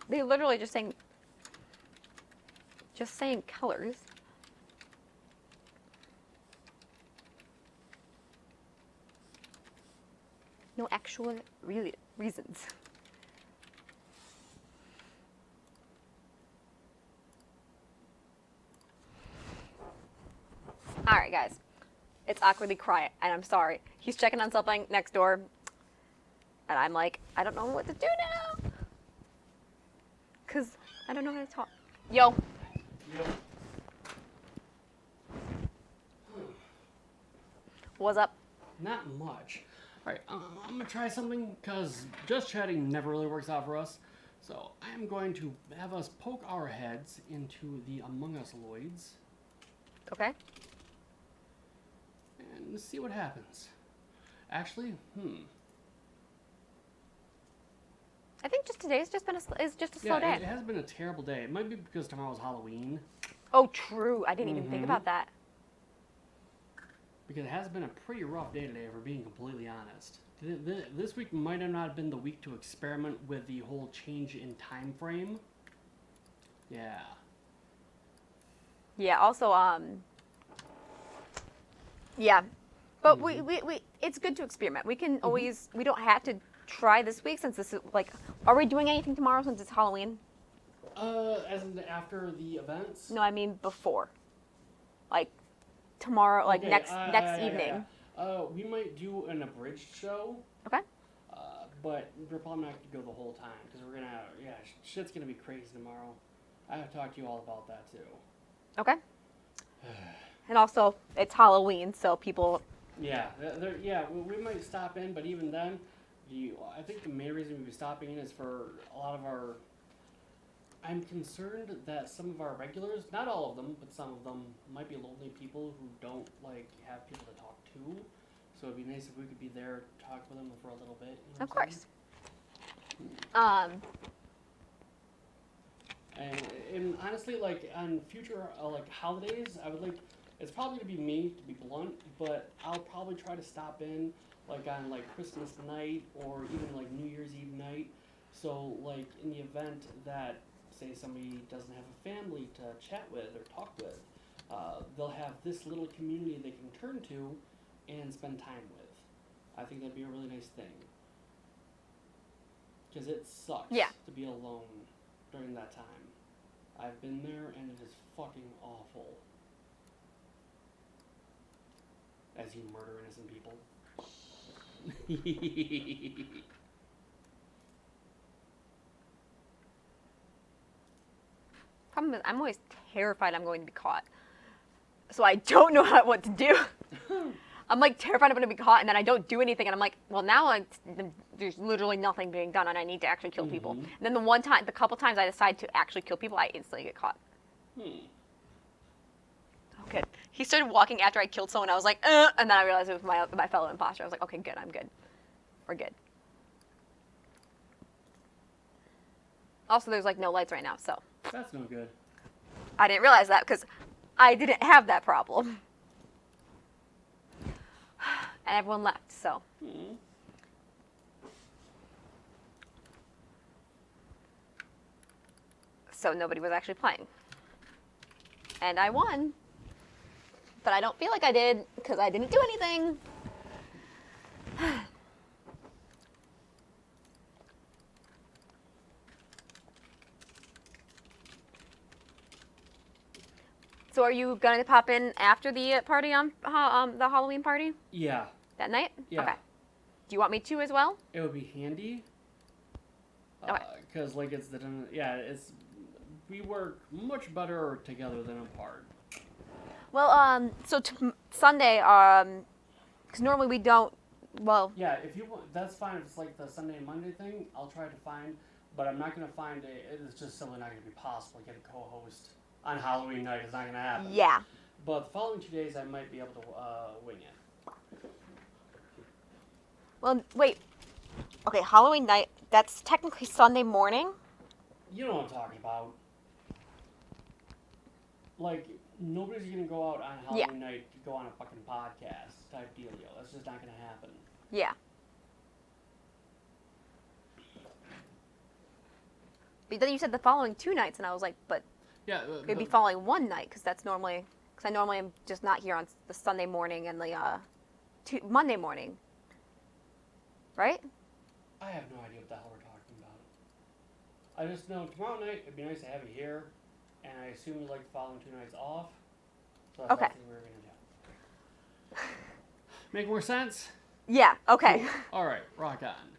[SPEAKER 2] They literally just saying colors. No actual reasons. All right, guys. It's awkwardly quiet, and I'm sorry. He's checking on something next door, and I'm like, I don't know what to do now. Because I don't know how to talk. Yo. What's up?
[SPEAKER 1] Not much. Alright, I'm gonna try something, because just chatting never really works out for us. So I'm going to have us poke our heads into the Among Us Loids
[SPEAKER 2] Okay.
[SPEAKER 1] and see what happens. Actually,
[SPEAKER 2] I think just today is just a slow day.
[SPEAKER 1] It has been a terrible day. It might be because tomorrow's Halloween.
[SPEAKER 2] Oh, true. I didn't even think about that.
[SPEAKER 1] Because it has been a pretty rough day today, if we're being completely honest. This week might have not been the week to experiment with the whole change in time frame. Yeah.
[SPEAKER 2] Yeah. Also, yeah. But we it's good to experiment. We can always, we don't have to try this week since this is like, are we doing anything tomorrow since it's Halloween?
[SPEAKER 1] As in after the events?
[SPEAKER 2] No, I mean before. Like tomorrow, like
[SPEAKER 1] Okay,
[SPEAKER 2] next
[SPEAKER 1] yeah.
[SPEAKER 2] evening.
[SPEAKER 1] We might do an abridged show,
[SPEAKER 2] Okay.
[SPEAKER 1] but we're probably not going to go the whole time because we're gonna, shit's gonna be crazy tomorrow. I have to talk to you all about that too.
[SPEAKER 2] Okay. And also, it's Halloween, so people.
[SPEAKER 1] Yeah, we might stop in, but even then, I think the main reason we'd be stopping in is for a lot of our. I'm concerned that some of our regulars, not all of them, but some of them, might be lonely people who don't like have people to talk to. So it'd be nice if we could be there, talk with them for a little bit. You know
[SPEAKER 2] Of
[SPEAKER 1] what I'm
[SPEAKER 2] course.
[SPEAKER 1] And honestly, like on future like holidays, I would like. It's probably gonna be me, to be blunt, but I'll probably try to stop in like on like Christmas night or even like New Year's Eve night. So like in the event that say somebody doesn't have a family to chat with or talk with, they'll have this little community they can turn to and spend time with. I think that'd be a really nice thing. Because it sucks to be alone during that time. I've been there and it is fucking awful. As you murder innocent people.
[SPEAKER 2] Problem is, I'm always terrified I'm going to be caught. So I don't know what to do. I'm like terrified I'm going to be caught, and then I don't do anything, and I'm like, well, now there's literally nothing being done, and I need to actually kill people. And then the couple times I decide to actually kill people, I instantly get caught. Oh, good. He started walking after I killed someone. I was like, and then I realized it was my fellow imposter. I was like, okay, good, I'm good. We're good. Also, there's like no lights right now, so.
[SPEAKER 1] That's no good.
[SPEAKER 2] I didn't realize that because I didn't have that problem. And everyone left, so. So nobody was actually playing. And I won. But I don't feel like I did because I didn't do anything. So are you going to pop in after the party on the Halloween party
[SPEAKER 1] Yeah,
[SPEAKER 2] that night?
[SPEAKER 1] yeah.
[SPEAKER 2] Okay. Do you want me to as well?
[SPEAKER 1] It would be handy.
[SPEAKER 2] Okay.
[SPEAKER 1] Because like we work much better together than apart.
[SPEAKER 2] Well, so Sunday, because normally we don't. Well,
[SPEAKER 1] Yeah, if you want, that's fine. If it's like the Sunday and Monday thing, I'll try to find. But I'm not gonna find it's just simply not gonna be possible to get a co-host on Halloween night. It's not gonna happen.
[SPEAKER 2] yeah.
[SPEAKER 1] But the following 2 days, I might be able to wing it.
[SPEAKER 2] Well, wait. Okay, Halloween night. That's technically Sunday morning.
[SPEAKER 1] You know what I'm talking about. Like, nobody's gonna go out on Halloween night to go on a fucking podcast type dealio. That's just not gonna happen.
[SPEAKER 2] Yeah. But then you said the following 2 nights, and I was like, but
[SPEAKER 1] Yeah.
[SPEAKER 2] it'd be following one night, because that's normally, because I normally am just not here on the Sunday morning and the Monday morning. Right?
[SPEAKER 1] I have no idea what the hell we're talking about. I just know tomorrow night it'd be nice to have you here, and I assume you like the following 2 nights off. So that's
[SPEAKER 2] Okay.
[SPEAKER 1] what we were gonna do. Make more sense?
[SPEAKER 2] Yeah. Okay.
[SPEAKER 1] All right, rock on.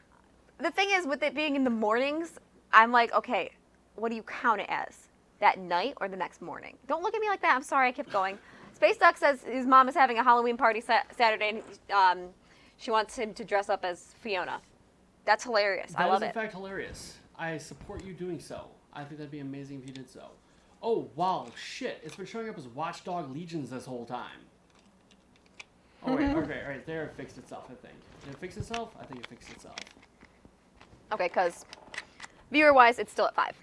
[SPEAKER 2] The thing is, with it being in the mornings, I'm like, okay, what do you count it as? That night or the next morning? Don't look at me like that. I'm sorry, I kept going. Space Duck says his mom is having a Halloween party Saturday, and she wants him to dress up as Fiona. That's hilarious. I
[SPEAKER 1] That
[SPEAKER 2] love
[SPEAKER 1] is in
[SPEAKER 2] it.
[SPEAKER 1] fact hilarious. I support you doing so. I think that'd be amazing if you did so. Oh wow, shit! It's been showing up as Watchdog Legions this whole time. Oh wait, okay, all right, there it fixed itself. I think. Did it fix itself? I think it fixed itself.
[SPEAKER 2] Okay, because viewer-wise, it's still at 5.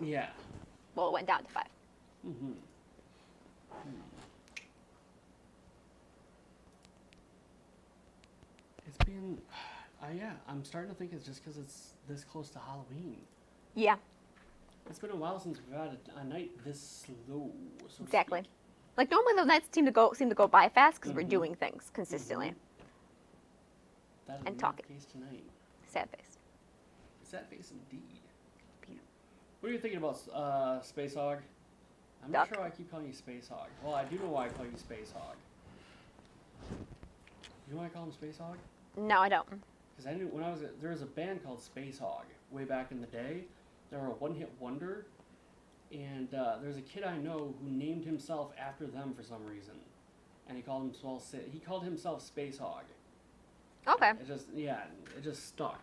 [SPEAKER 1] Yeah.
[SPEAKER 2] Well, it went down to 5.
[SPEAKER 1] Mm-hmm. It's been, yeah. I'm starting to think it's just because it's this close to Halloween.
[SPEAKER 2] Yeah,
[SPEAKER 1] It's been a while since we've had a night this slow. So to
[SPEAKER 2] exactly.
[SPEAKER 1] speak.
[SPEAKER 2] Like normally the nights seem to go by fast because we're
[SPEAKER 1] Mhm.
[SPEAKER 2] doing things consistently.
[SPEAKER 1] That is
[SPEAKER 2] And
[SPEAKER 1] not
[SPEAKER 2] talking.
[SPEAKER 1] the case tonight.
[SPEAKER 2] Sad face.
[SPEAKER 1] Sad face indeed.
[SPEAKER 2] Yeah.
[SPEAKER 1] What are you thinking about, Space Hog? I'm
[SPEAKER 2] Duck.
[SPEAKER 1] not sure why I keep calling you Space Hog. Well, I do know why I call you Space Hog. You know why I call him Space Hog?
[SPEAKER 2] No, I don't.
[SPEAKER 1] Because I knew when there was a band called Space Hog way back in the day. They were a one-hit wonder, and there's a kid I know who named himself after them for some reason, and he called himself Space Hog.
[SPEAKER 2] Okay.
[SPEAKER 1] It just stuck.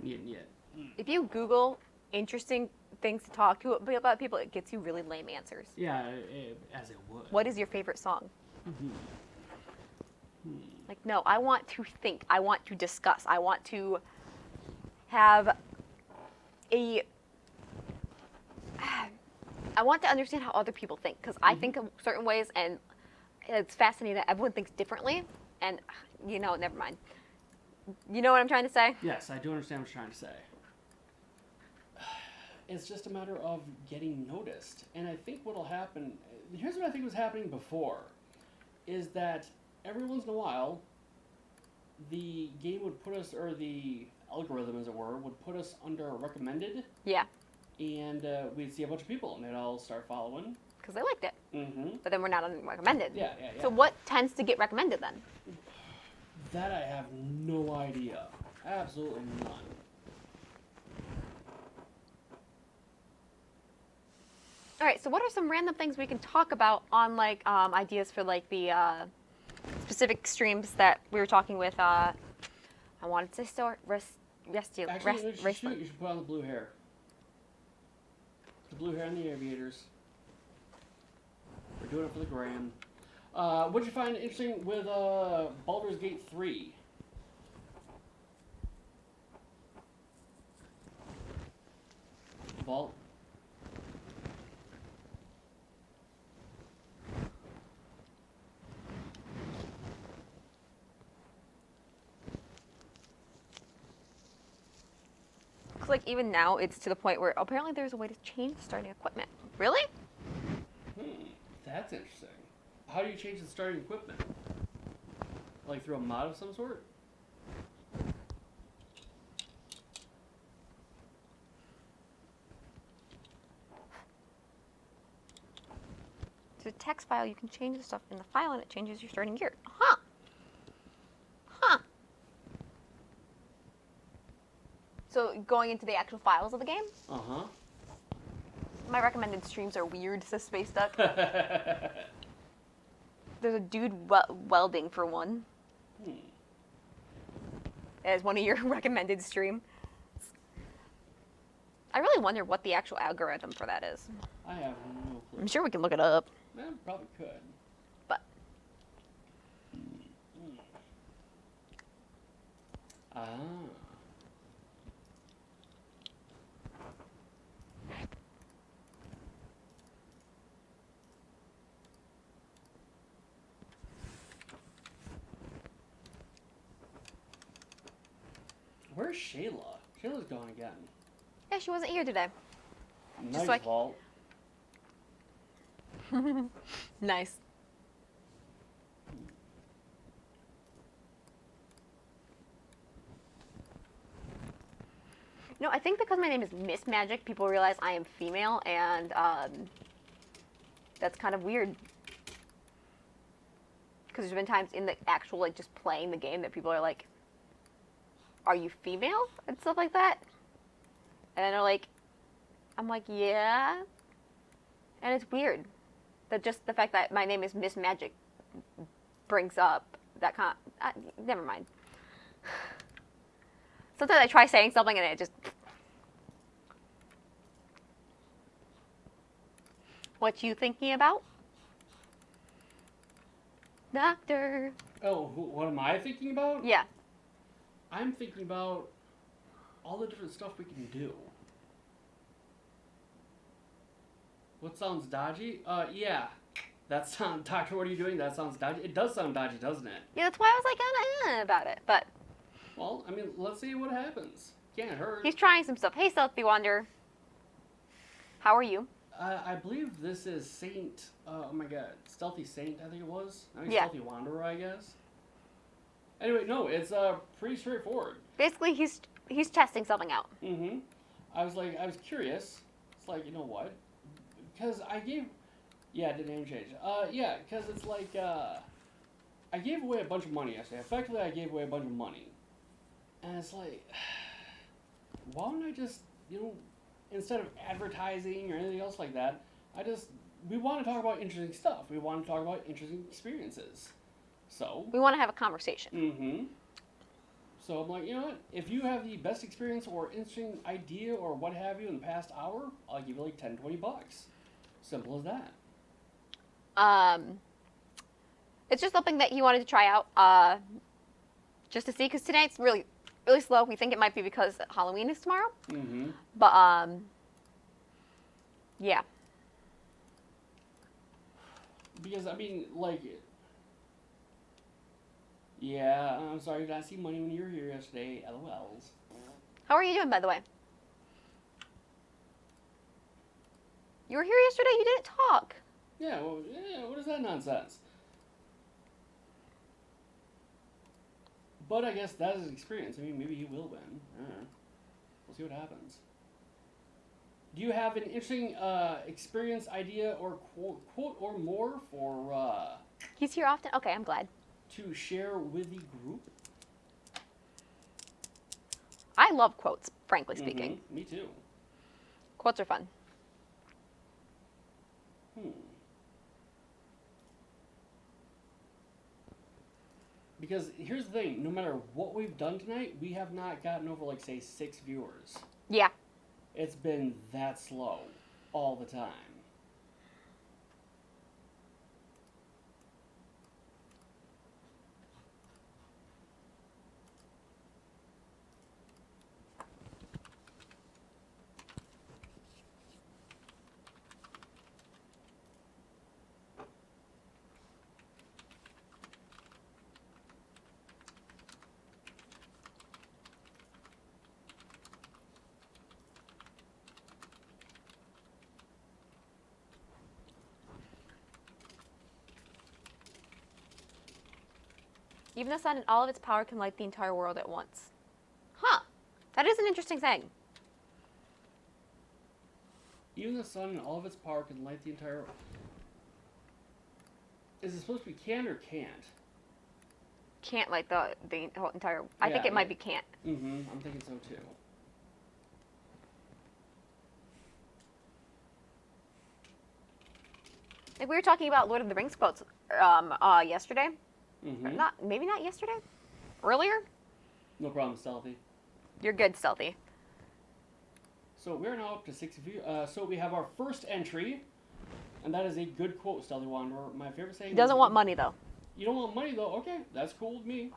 [SPEAKER 1] Yet.
[SPEAKER 2] If you Google interesting things to talk to about people, it gets you really lame answers.
[SPEAKER 1] Yeah, as it would.
[SPEAKER 2] What is your favorite song?
[SPEAKER 1] Mhm.
[SPEAKER 2] Like, no, I want to think. I want to discuss. I want to have I want to understand how other people think because I think of certain ways, and it's fascinating that everyone thinks differently. And never mind. You know what I'm trying to say?
[SPEAKER 1] Yes, I do understand what you're trying to say. It's just a matter of getting noticed. And I think what'll happen, here's what I think was happening before, is that every once in a while, the game would put us, or the algorithm, as it were, would put us under recommended,
[SPEAKER 2] Yeah,
[SPEAKER 1] and we'd see a bunch of people, and they'd all start following.
[SPEAKER 2] because they liked it,
[SPEAKER 1] Mm-hmm.
[SPEAKER 2] but then we're not on recommended.
[SPEAKER 1] Yeah.
[SPEAKER 2] So what tends to get recommended then?
[SPEAKER 1] That I have no idea. Absolutely none.
[SPEAKER 2] All right. So what are some random things we can talk about on ideas for the specific streams that we were talking with? I wanted to start
[SPEAKER 1] Actually, you should put on the blue hair. The blue hair and the aviators. We're doing it for the gram. What'd you find interesting with Baldur's Gate 3? Vault?
[SPEAKER 2] Looks like even now it's to the point where apparently there's a way to change the starting equipment. Really?
[SPEAKER 1] That's interesting. How do you change the starting equipment? Like through a mod of some sort?
[SPEAKER 2] To text file, you can change the stuff in the file and it changes your starting gear. Huh. Huh. So going into the actual files of the game,
[SPEAKER 1] Uh-huh.
[SPEAKER 2] my recommended streams are weird, says Space Duck. There's a dude welding for one. As one of your recommended stream. I really wonder what the actual algorithm for that is.
[SPEAKER 1] I have no clue.
[SPEAKER 2] I'm sure we can look it up,
[SPEAKER 1] Man, probably could.
[SPEAKER 2] but
[SPEAKER 1] Ah. Where's Shayla? Shayla's gone again.
[SPEAKER 2] yeah, she wasn't here today.
[SPEAKER 1] Nice
[SPEAKER 2] like-
[SPEAKER 1] vault.
[SPEAKER 2] Nice. No, I think because my name is Miss Magic, people realize I am female, and that's kind of weird. Because there's been times in the actual, like, just playing the game that people are like, "Are you female?" and stuff like that. And they're like, I'm like, yeah. And it's weird that just the fact that my name is Miss Magic brings up that never mind. Sometimes I try saying something and it just. What you thinking about? Doctor.
[SPEAKER 1] Oh, what am I thinking about?
[SPEAKER 2] Yeah.
[SPEAKER 1] I'm thinking about all the different stuff we can do. What sounds dodgy? Yeah. That sounds... Doctor, what are you doing? That sounds dodgy. It does sound dodgy, doesn't it?
[SPEAKER 2] Yeah, that's why I was like, about it. But
[SPEAKER 1] Well, I mean, let's see what happens. Can't hurt.
[SPEAKER 2] he's trying some stuff. Hey, Stealthy Wander. How are you?
[SPEAKER 1] I believe this is Saint... oh my god. Stealthy Saint, I think it was. I mean,
[SPEAKER 2] Yeah.
[SPEAKER 1] Stealthy Wanderer, I guess. Anyway, no, it's pretty straightforward.
[SPEAKER 2] Basically, he's testing something out.
[SPEAKER 1] Mm-hmm. I was curious. It's like, you know what? Because I gave... Yeah, it didn't even change. Yeah, because it's like, I gave away a bunch of money yesterday. Effectively, I gave away a bunch of money. And it's like, why don't I just, instead of advertising or anything else like that, we want to talk about interesting stuff. We want to talk about interesting experiences. So...
[SPEAKER 2] We want to have a conversation.
[SPEAKER 1] Mm-hmm. So I'm like, you know what? If you have the best experience or interesting idea or what have you in the past hour, I'll give you like $10, $20. Simple as that.
[SPEAKER 2] It's just something that he wanted to try out, just to see, because tonight's really, really slow. We think it might be because Halloween is tomorrow.
[SPEAKER 1] Mm-hmm.
[SPEAKER 2] But, yeah.
[SPEAKER 1] Because, I mean, like... Yeah, I'm sorry you did not see money when you were here yesterday. LOLs.
[SPEAKER 2] How are you doing, by the way? You were here yesterday, you didn't talk.
[SPEAKER 1] Yeah, well, yeah, what is that nonsense? But I guess that is his experience. I mean, maybe he will win. I don't know. We'll see what happens. Do you have an interesting experience, idea, or quote or more for
[SPEAKER 2] He's here often? Okay, I'm glad.
[SPEAKER 1] to share with the group?
[SPEAKER 2] I love quotes, frankly speaking.
[SPEAKER 1] Mm-hmm. Me too.
[SPEAKER 2] Quotes are fun.
[SPEAKER 1] Because here's the thing, no matter what we've done tonight, we have not gotten over, like, say, 6 viewers.
[SPEAKER 2] Yeah.
[SPEAKER 1] It's been that slow all the time.
[SPEAKER 2] Even the sun and all of its power can light the entire world at once. Huh. That is an interesting thing.
[SPEAKER 1] Even the sun and all of its power can light the entire... Is it supposed to be can or can't?
[SPEAKER 2] Can't like the whole entire. I think
[SPEAKER 1] Yeah,
[SPEAKER 2] it might
[SPEAKER 1] yeah.
[SPEAKER 2] be can't.
[SPEAKER 1] Mm-hmm. I'm thinking so too.
[SPEAKER 2] Like we were talking about Lord of the Rings quotes yesterday. Or
[SPEAKER 1] Mm-hmm.
[SPEAKER 2] maybe not yesterday. Earlier.
[SPEAKER 1] No problem, Stealthy.
[SPEAKER 2] You're good, Stealthy.
[SPEAKER 1] So we're now up to 60 view. So we have our first entry, and that is a good quote, Stealthy Wanderer. My favorite saying.
[SPEAKER 2] He doesn't
[SPEAKER 1] is,
[SPEAKER 2] want money though.
[SPEAKER 1] You don't want money though. Okay, that's cool with me.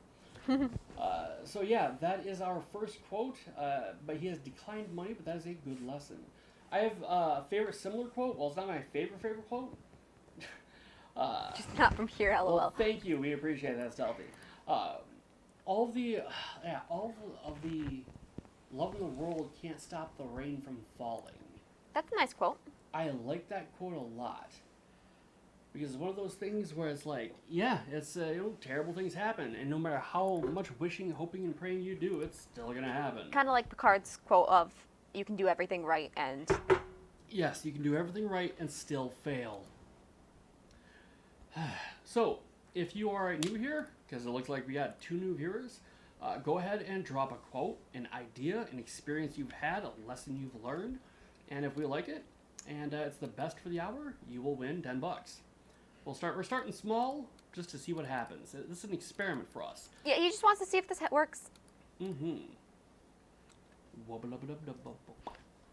[SPEAKER 1] So yeah, that is our first quote. But he has declined money, but that is a good lesson. I have a favorite similar quote. Well, it's not my favorite quote.
[SPEAKER 2] Just not from here, lol.
[SPEAKER 1] Well, thank you. We appreciate that, Stealthy. All of the love in the world can't stop the rain from falling.
[SPEAKER 2] That's a nice quote.
[SPEAKER 1] I like that quote a lot. Because it's one of those things where it's like, yeah, it's terrible things happen, and no matter how much wishing, hoping, and praying you do, it's still gonna happen.
[SPEAKER 2] Kind of like Picard's quote of, "You can do everything right," and
[SPEAKER 1] Yes, you can do everything right and still fail. So, if you are new here, because it looks like we got 2 new viewers, go ahead and drop a quote, an idea, an experience you've had, a lesson you've learned, and if we like it, and it's the best for the hour, you will win $10. We're starting small, just to see what happens. This is an experiment for us.
[SPEAKER 2] yeah, he just wants to see if this works.
[SPEAKER 1] Mm-hmm.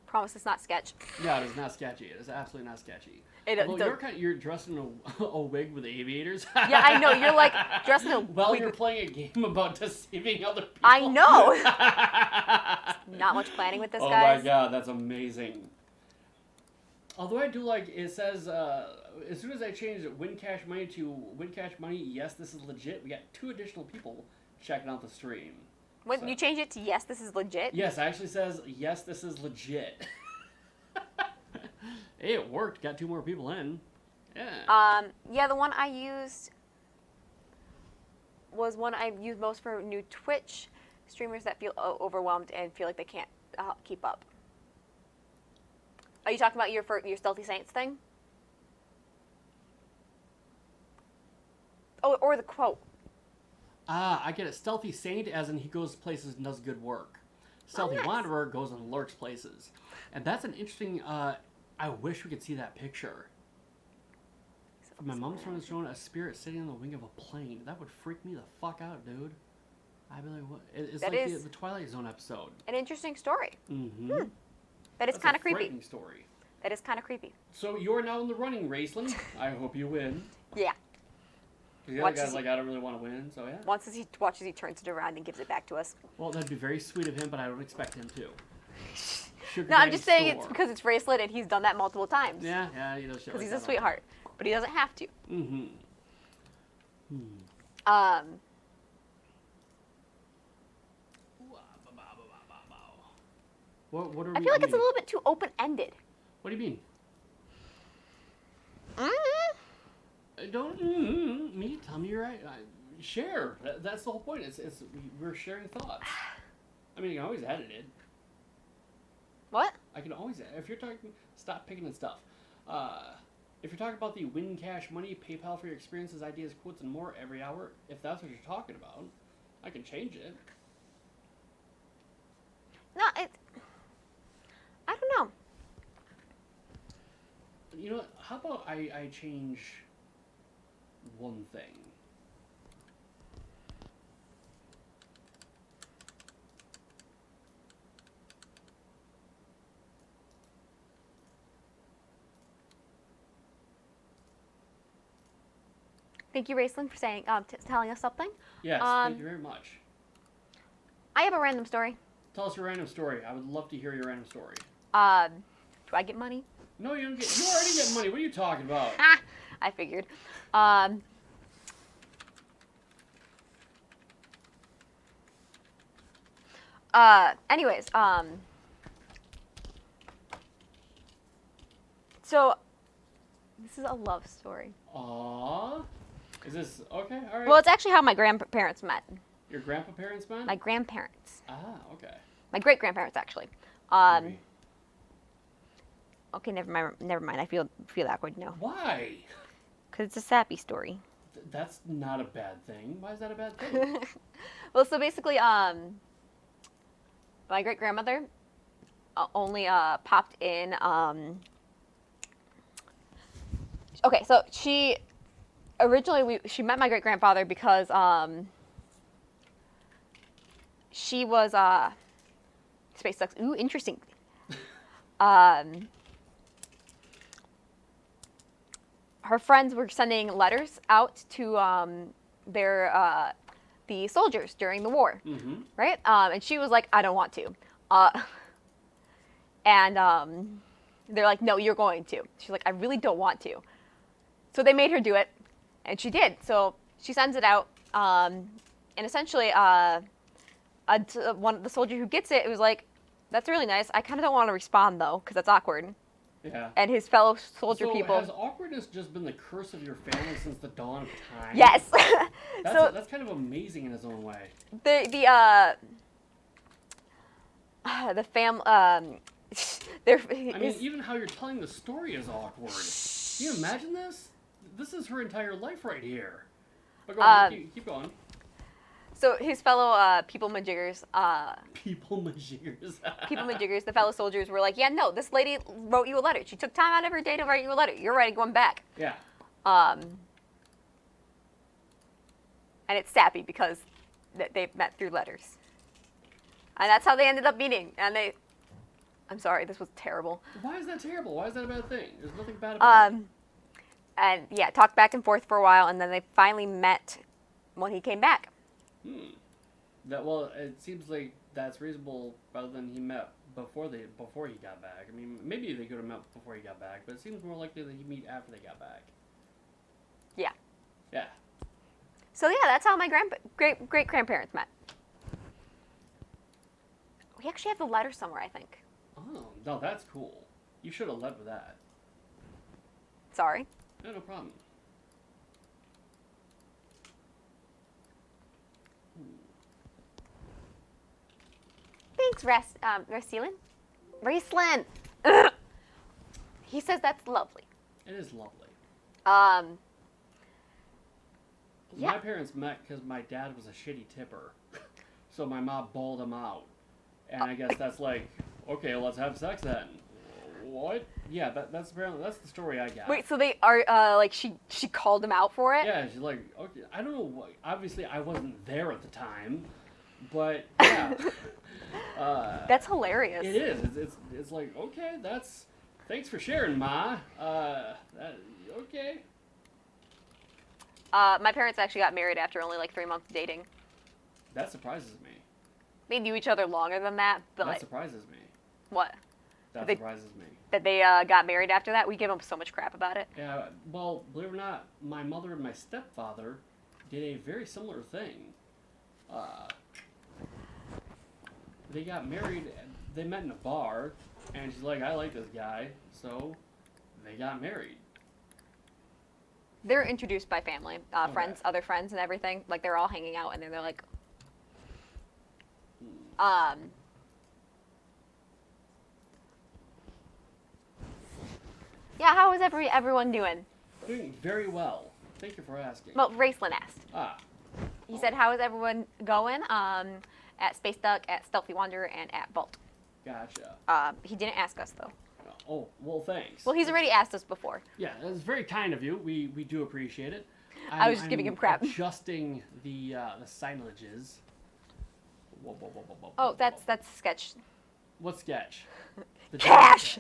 [SPEAKER 2] Promise it's not sketch.
[SPEAKER 1] Yeah, it is not sketchy. It is absolutely not sketchy.
[SPEAKER 2] Although
[SPEAKER 1] You're dressed in a wig with aviators.
[SPEAKER 2] Yeah, I know. You're like dressed in a
[SPEAKER 1] While
[SPEAKER 2] wig
[SPEAKER 1] you're
[SPEAKER 2] with-
[SPEAKER 1] playing a game about deceiving other people.
[SPEAKER 2] I know. Not much planning with this,
[SPEAKER 1] Oh
[SPEAKER 2] guys.
[SPEAKER 1] my god, that's amazing. Although I do like, it says, as soon as I changed Win Cash Money to Win Cash Money, yes, this is legit, we got 2 additional people checking out the stream.
[SPEAKER 2] When
[SPEAKER 1] So-
[SPEAKER 2] you change it to yes, this is legit.
[SPEAKER 1] Yes, it actually says, yes, this is legit. Hey, it worked. Got 2 more people in. Yeah.
[SPEAKER 2] Yeah, the one I used was one I use most for new Twitch streamers that feel overwhelmed and feel like they can't keep up. Are you talking about your Stealthy Saints thing? Oh, or the quote.
[SPEAKER 1] I get it. Stealthy Saint, as in he goes places and does good work. Stealthy
[SPEAKER 2] nice.
[SPEAKER 1] Wanderer goes and lurks places. And that's an interesting, I wish we could see that picture. My mom's friend is showing a spirit sitting on the wing of a plane. That would freak me the fuck out, dude. I'd be like, what? It's
[SPEAKER 2] That
[SPEAKER 1] like
[SPEAKER 2] is-
[SPEAKER 1] the Twilight Zone episode.
[SPEAKER 2] An interesting story.
[SPEAKER 1] Mm-hmm.
[SPEAKER 2] That is kind of creepy.
[SPEAKER 1] Frightening story.
[SPEAKER 2] That is kind of creepy.
[SPEAKER 1] So you're now in the running, Raceland. I hope you win.
[SPEAKER 2] Yeah.
[SPEAKER 1] 'Cause the other
[SPEAKER 2] Watches
[SPEAKER 1] guy's
[SPEAKER 2] he-
[SPEAKER 1] like, I don't really want to win, so yeah.
[SPEAKER 2] Once he watches, he turns it around and gives it back to us.
[SPEAKER 1] Well, that'd be very sweet of him, but I don't expect him to. Sugar
[SPEAKER 2] No, I'm
[SPEAKER 1] Daddy
[SPEAKER 2] just saying
[SPEAKER 1] Store.
[SPEAKER 2] it's because it's Racelet and he's done that multiple times.
[SPEAKER 1] Yeah, he does shit
[SPEAKER 2] Because
[SPEAKER 1] like
[SPEAKER 2] he's
[SPEAKER 1] that
[SPEAKER 2] a
[SPEAKER 1] all
[SPEAKER 2] sweetheart, but he doesn't have to.
[SPEAKER 1] the time. Mm-hmm. What are
[SPEAKER 2] I
[SPEAKER 1] we
[SPEAKER 2] feel like it's a
[SPEAKER 1] eating?
[SPEAKER 2] little bit too open-ended.
[SPEAKER 1] What do you mean?
[SPEAKER 2] Mm-hmm.
[SPEAKER 1] Don't me. Tell me you're right. Share. That's the whole point. We're sharing thoughts. I mean, you can always edit it.
[SPEAKER 2] What?
[SPEAKER 1] I can always if you're talking. Stop picking and stuff. If you're talking about the Win Cash Money, PayPal for your experiences, ideas, quotes, and more every hour, if that's what you're talking about, I can change it.
[SPEAKER 2] No, I don't know.
[SPEAKER 1] You know what? How about I change one thing?
[SPEAKER 2] Thank you, Raceland, for saying, telling us something.
[SPEAKER 1] Yes,
[SPEAKER 2] Um,
[SPEAKER 1] thank you very much.
[SPEAKER 2] I have a random story.
[SPEAKER 1] Tell us your random story. I would love to hear your random story.
[SPEAKER 2] Do I get money?
[SPEAKER 1] No, you don't get. You already get money. What are you talking about?
[SPEAKER 2] Ah, I figured. Anyways, so this is a love story.
[SPEAKER 1] Aww. Is this okay? All right.
[SPEAKER 2] Well, it's actually how my grandparents met.
[SPEAKER 1] Your grandpa parents, man?
[SPEAKER 2] My grandparents.
[SPEAKER 1] Ah, okay.
[SPEAKER 2] My great grandparents, actually.
[SPEAKER 1] Maybe.
[SPEAKER 2] Okay, never mind. Never mind. I feel awkward now.
[SPEAKER 1] Why?
[SPEAKER 2] Because it's a sappy story.
[SPEAKER 1] That's not a bad thing. Why is that a bad thing?
[SPEAKER 2] Well, so basically, my great grandmother only popped in. Okay, so she originally she met my great grandfather because she was space sucks. Ooh, interesting. Her friends were sending letters out to the soldiers during the war,
[SPEAKER 1] Mm-hmm.
[SPEAKER 2] right? And she was like, I don't want to. And they're like, no, you're going to. She's like, I really don't want to. So they made her do it, and she did. So she sends it out, and essentially, one the soldier who gets it, it was like, that's really nice. I kind of don't want to respond though, because that's awkward.
[SPEAKER 1] Yeah.
[SPEAKER 2] And his fellow soldier
[SPEAKER 1] So
[SPEAKER 2] people.
[SPEAKER 1] has awkwardness just been the curse of your family since the dawn of time?
[SPEAKER 2] Yes.
[SPEAKER 1] That's kind of amazing in its own way.
[SPEAKER 2] the fam
[SPEAKER 1] I mean, even how you're telling the story is awkward. Can you imagine this? This is her entire life right here. But go on, keep going.
[SPEAKER 2] so his fellow people majiggers,
[SPEAKER 1] People majiggers.
[SPEAKER 2] the fellow soldiers were like, yeah, no, this lady wrote you a letter. She took time out of her day to write you a letter. You're ready going back.
[SPEAKER 1] Yeah.
[SPEAKER 2] And it's sappy because they met through letters. And that's how they ended up meeting. And I'm sorry, this was terrible.
[SPEAKER 1] Why is that terrible? Why is that a bad thing? There's nothing bad about it.
[SPEAKER 2] And yeah, talked back and forth for a while, and then they finally met when he came back.
[SPEAKER 1] Well, it seems like that's reasonable rather than he met before he got back. I mean, maybe they could have met before he got back, but it seems more likely that he meet after they got back.
[SPEAKER 2] Yeah.
[SPEAKER 1] Yeah.
[SPEAKER 2] So yeah, that's how my great grandparents met. We actually have the letter somewhere, I think.
[SPEAKER 1] Oh, no, that's cool. You should have led with that.
[SPEAKER 2] Sorry.
[SPEAKER 1] No, no problem.
[SPEAKER 2] Thanks, Raceland. He says that's lovely.
[SPEAKER 1] It is lovely.
[SPEAKER 2] Yeah.
[SPEAKER 1] My parents met because my dad was a shitty tipper. So my mom bawled him out. And I guess that's like, okay, let's have sex then. What? Yeah, that's the story I got.
[SPEAKER 2] Wait, so they are like she called him out for it?
[SPEAKER 1] Yeah, she's like, okay, I don't know what, obviously I wasn't there at the time, but yeah.
[SPEAKER 2] That's hilarious.
[SPEAKER 1] It is. It's like, okay, thanks for sharing, Ma. Okay.
[SPEAKER 2] My parents actually got married after only like 3 months dating.
[SPEAKER 1] That surprises me.
[SPEAKER 2] They knew each other longer than that, but
[SPEAKER 1] That surprises me.
[SPEAKER 2] what?
[SPEAKER 1] That
[SPEAKER 2] They-
[SPEAKER 1] surprises me.
[SPEAKER 2] That they got married after that? We give them so much crap about it.
[SPEAKER 1] Yeah, well, believe it or not, my mother and my stepfather did a very similar thing. They got married, they met in a bar, and she's like, I like this guy, so they got married.
[SPEAKER 2] They're introduced by family,
[SPEAKER 1] Okay.
[SPEAKER 2] friends, other friends, and everything. Like they're all hanging out, and then they're like, yeah. How is everyone doing?
[SPEAKER 1] Doing very well. Thank you for asking.
[SPEAKER 2] Well, Raceland asked.
[SPEAKER 1] Ah,
[SPEAKER 2] He said, "How is everyone going?" At Space Duck, at Stealthy Wanderer, and at Vault.
[SPEAKER 1] gotcha.
[SPEAKER 2] He didn't ask us though.
[SPEAKER 1] Oh, well, thanks.
[SPEAKER 2] Well, he's already asked us before.
[SPEAKER 1] Yeah, that's very kind of you. We do appreciate it.
[SPEAKER 2] I was just giving him crap.
[SPEAKER 1] Adjusting the signages. Whoa, whoa, whoa, whoa, whoa,
[SPEAKER 2] Oh,
[SPEAKER 1] whoa,
[SPEAKER 2] that's
[SPEAKER 1] whoa.
[SPEAKER 2] sketch.
[SPEAKER 1] What sketch? The
[SPEAKER 2] Cash!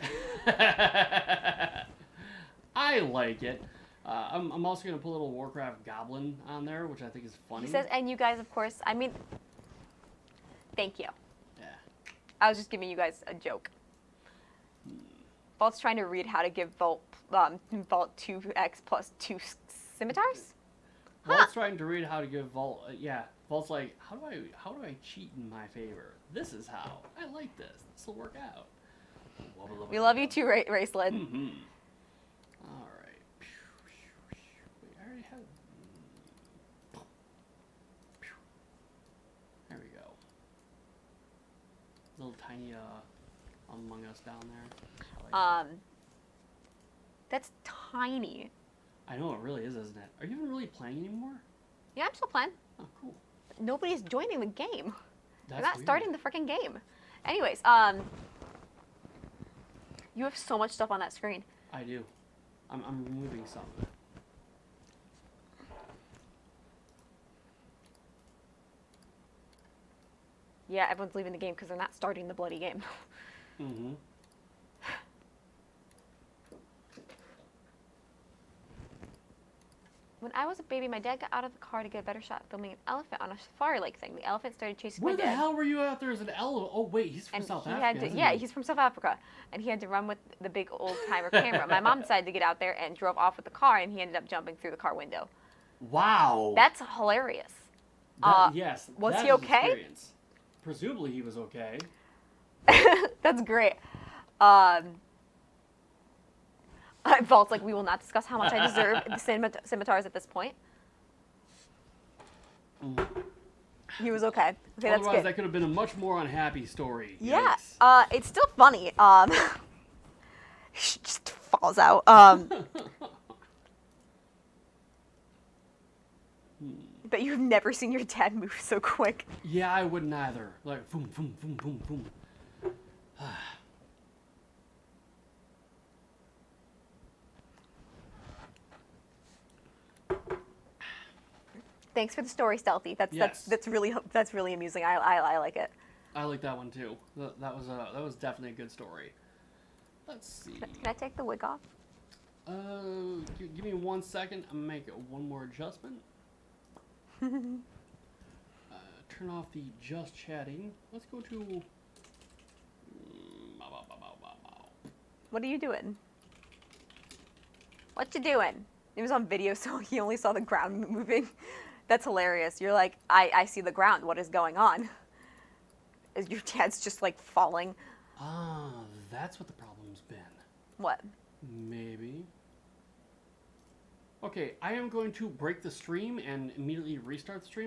[SPEAKER 1] I like it. I'm also gonna put a little Warcraft Goblin on there, which I think is funny.
[SPEAKER 2] He says, and you guys, of course. I mean, thank you.
[SPEAKER 1] Yeah.
[SPEAKER 2] I was just giving you guys a joke. Vault's trying to read how to give Vault 2x plus 2 scimitars.
[SPEAKER 1] Vault's trying to read how to give Vault. Yeah, Vault's like, how do I cheat in my favor? This is how. I like this. This will work out.
[SPEAKER 2] We love you too, Raceland.
[SPEAKER 1] Mm-hmm. All right. Wait, I already have. There we go. Little tiny Among Us down there. I like it.
[SPEAKER 2] That's tiny.
[SPEAKER 1] I know it really is, isn't it? Are you even really playing anymore?
[SPEAKER 2] Yeah, I'm still playing.
[SPEAKER 1] Oh, cool.
[SPEAKER 2] Nobody's joining the game. They're
[SPEAKER 1] That's
[SPEAKER 2] not
[SPEAKER 1] weird.
[SPEAKER 2] starting the freaking game. Anyways, you have so much stuff on that screen.
[SPEAKER 1] I do. I'm removing some of it.
[SPEAKER 2] Yeah, everyone's leaving the game because they're not starting the bloody game.
[SPEAKER 1] Mm-hmm.
[SPEAKER 2] When I was a baby, my dad got out of the car to get a better shot filming an elephant on a safari lake thing. The elephant started chasing
[SPEAKER 1] Where
[SPEAKER 2] my
[SPEAKER 1] the
[SPEAKER 2] dad.
[SPEAKER 1] hell were you out there as an elephant? Oh wait, he's from
[SPEAKER 2] And
[SPEAKER 1] South
[SPEAKER 2] he
[SPEAKER 1] Africa.
[SPEAKER 2] had to,
[SPEAKER 1] isn't
[SPEAKER 2] yeah,
[SPEAKER 1] he?
[SPEAKER 2] he's from South Africa, and he had to run with the big old timer camera. My mom decided to get out there and drove off with the car, and he ended up jumping through the car window.
[SPEAKER 1] Wow.
[SPEAKER 2] That's hilarious.
[SPEAKER 1] Yes.
[SPEAKER 2] was
[SPEAKER 1] that
[SPEAKER 2] he
[SPEAKER 1] is
[SPEAKER 2] okay?
[SPEAKER 1] experience. Presumably he was okay.
[SPEAKER 2] That's great. Vault's like, we will not discuss how much I deserve the scimitars at this point. He was okay. Okay, that's
[SPEAKER 1] Otherwise,
[SPEAKER 2] good.
[SPEAKER 1] that could have been a much more unhappy story.
[SPEAKER 2] Yeah,
[SPEAKER 1] Yikes.
[SPEAKER 2] it's still funny. She just falls out. But you've never seen your dad move so quick.
[SPEAKER 1] Yeah, I wouldn't either. Like, boom, boom, boom, boom, boom.
[SPEAKER 2] Thanks for the story, Stealthy.
[SPEAKER 1] Yes.
[SPEAKER 2] That's really amusing. I like it.
[SPEAKER 1] I like that one too. That was definitely a good story. Let's see.
[SPEAKER 2] Can I take the wig off?
[SPEAKER 1] Give me 1 second. I'm gonna make one more adjustment. Turn off the just chatting. Let's go to.
[SPEAKER 2] What are you doing? What you doing? It was on video, so he only saw the ground moving. That's hilarious. You're like, I see the ground. What is going on? Is your dad's just like falling?
[SPEAKER 1] Ah, that's what the problem's been.
[SPEAKER 2] What?
[SPEAKER 1] Maybe. Okay, I am going to break the stream and immediately restart the stream.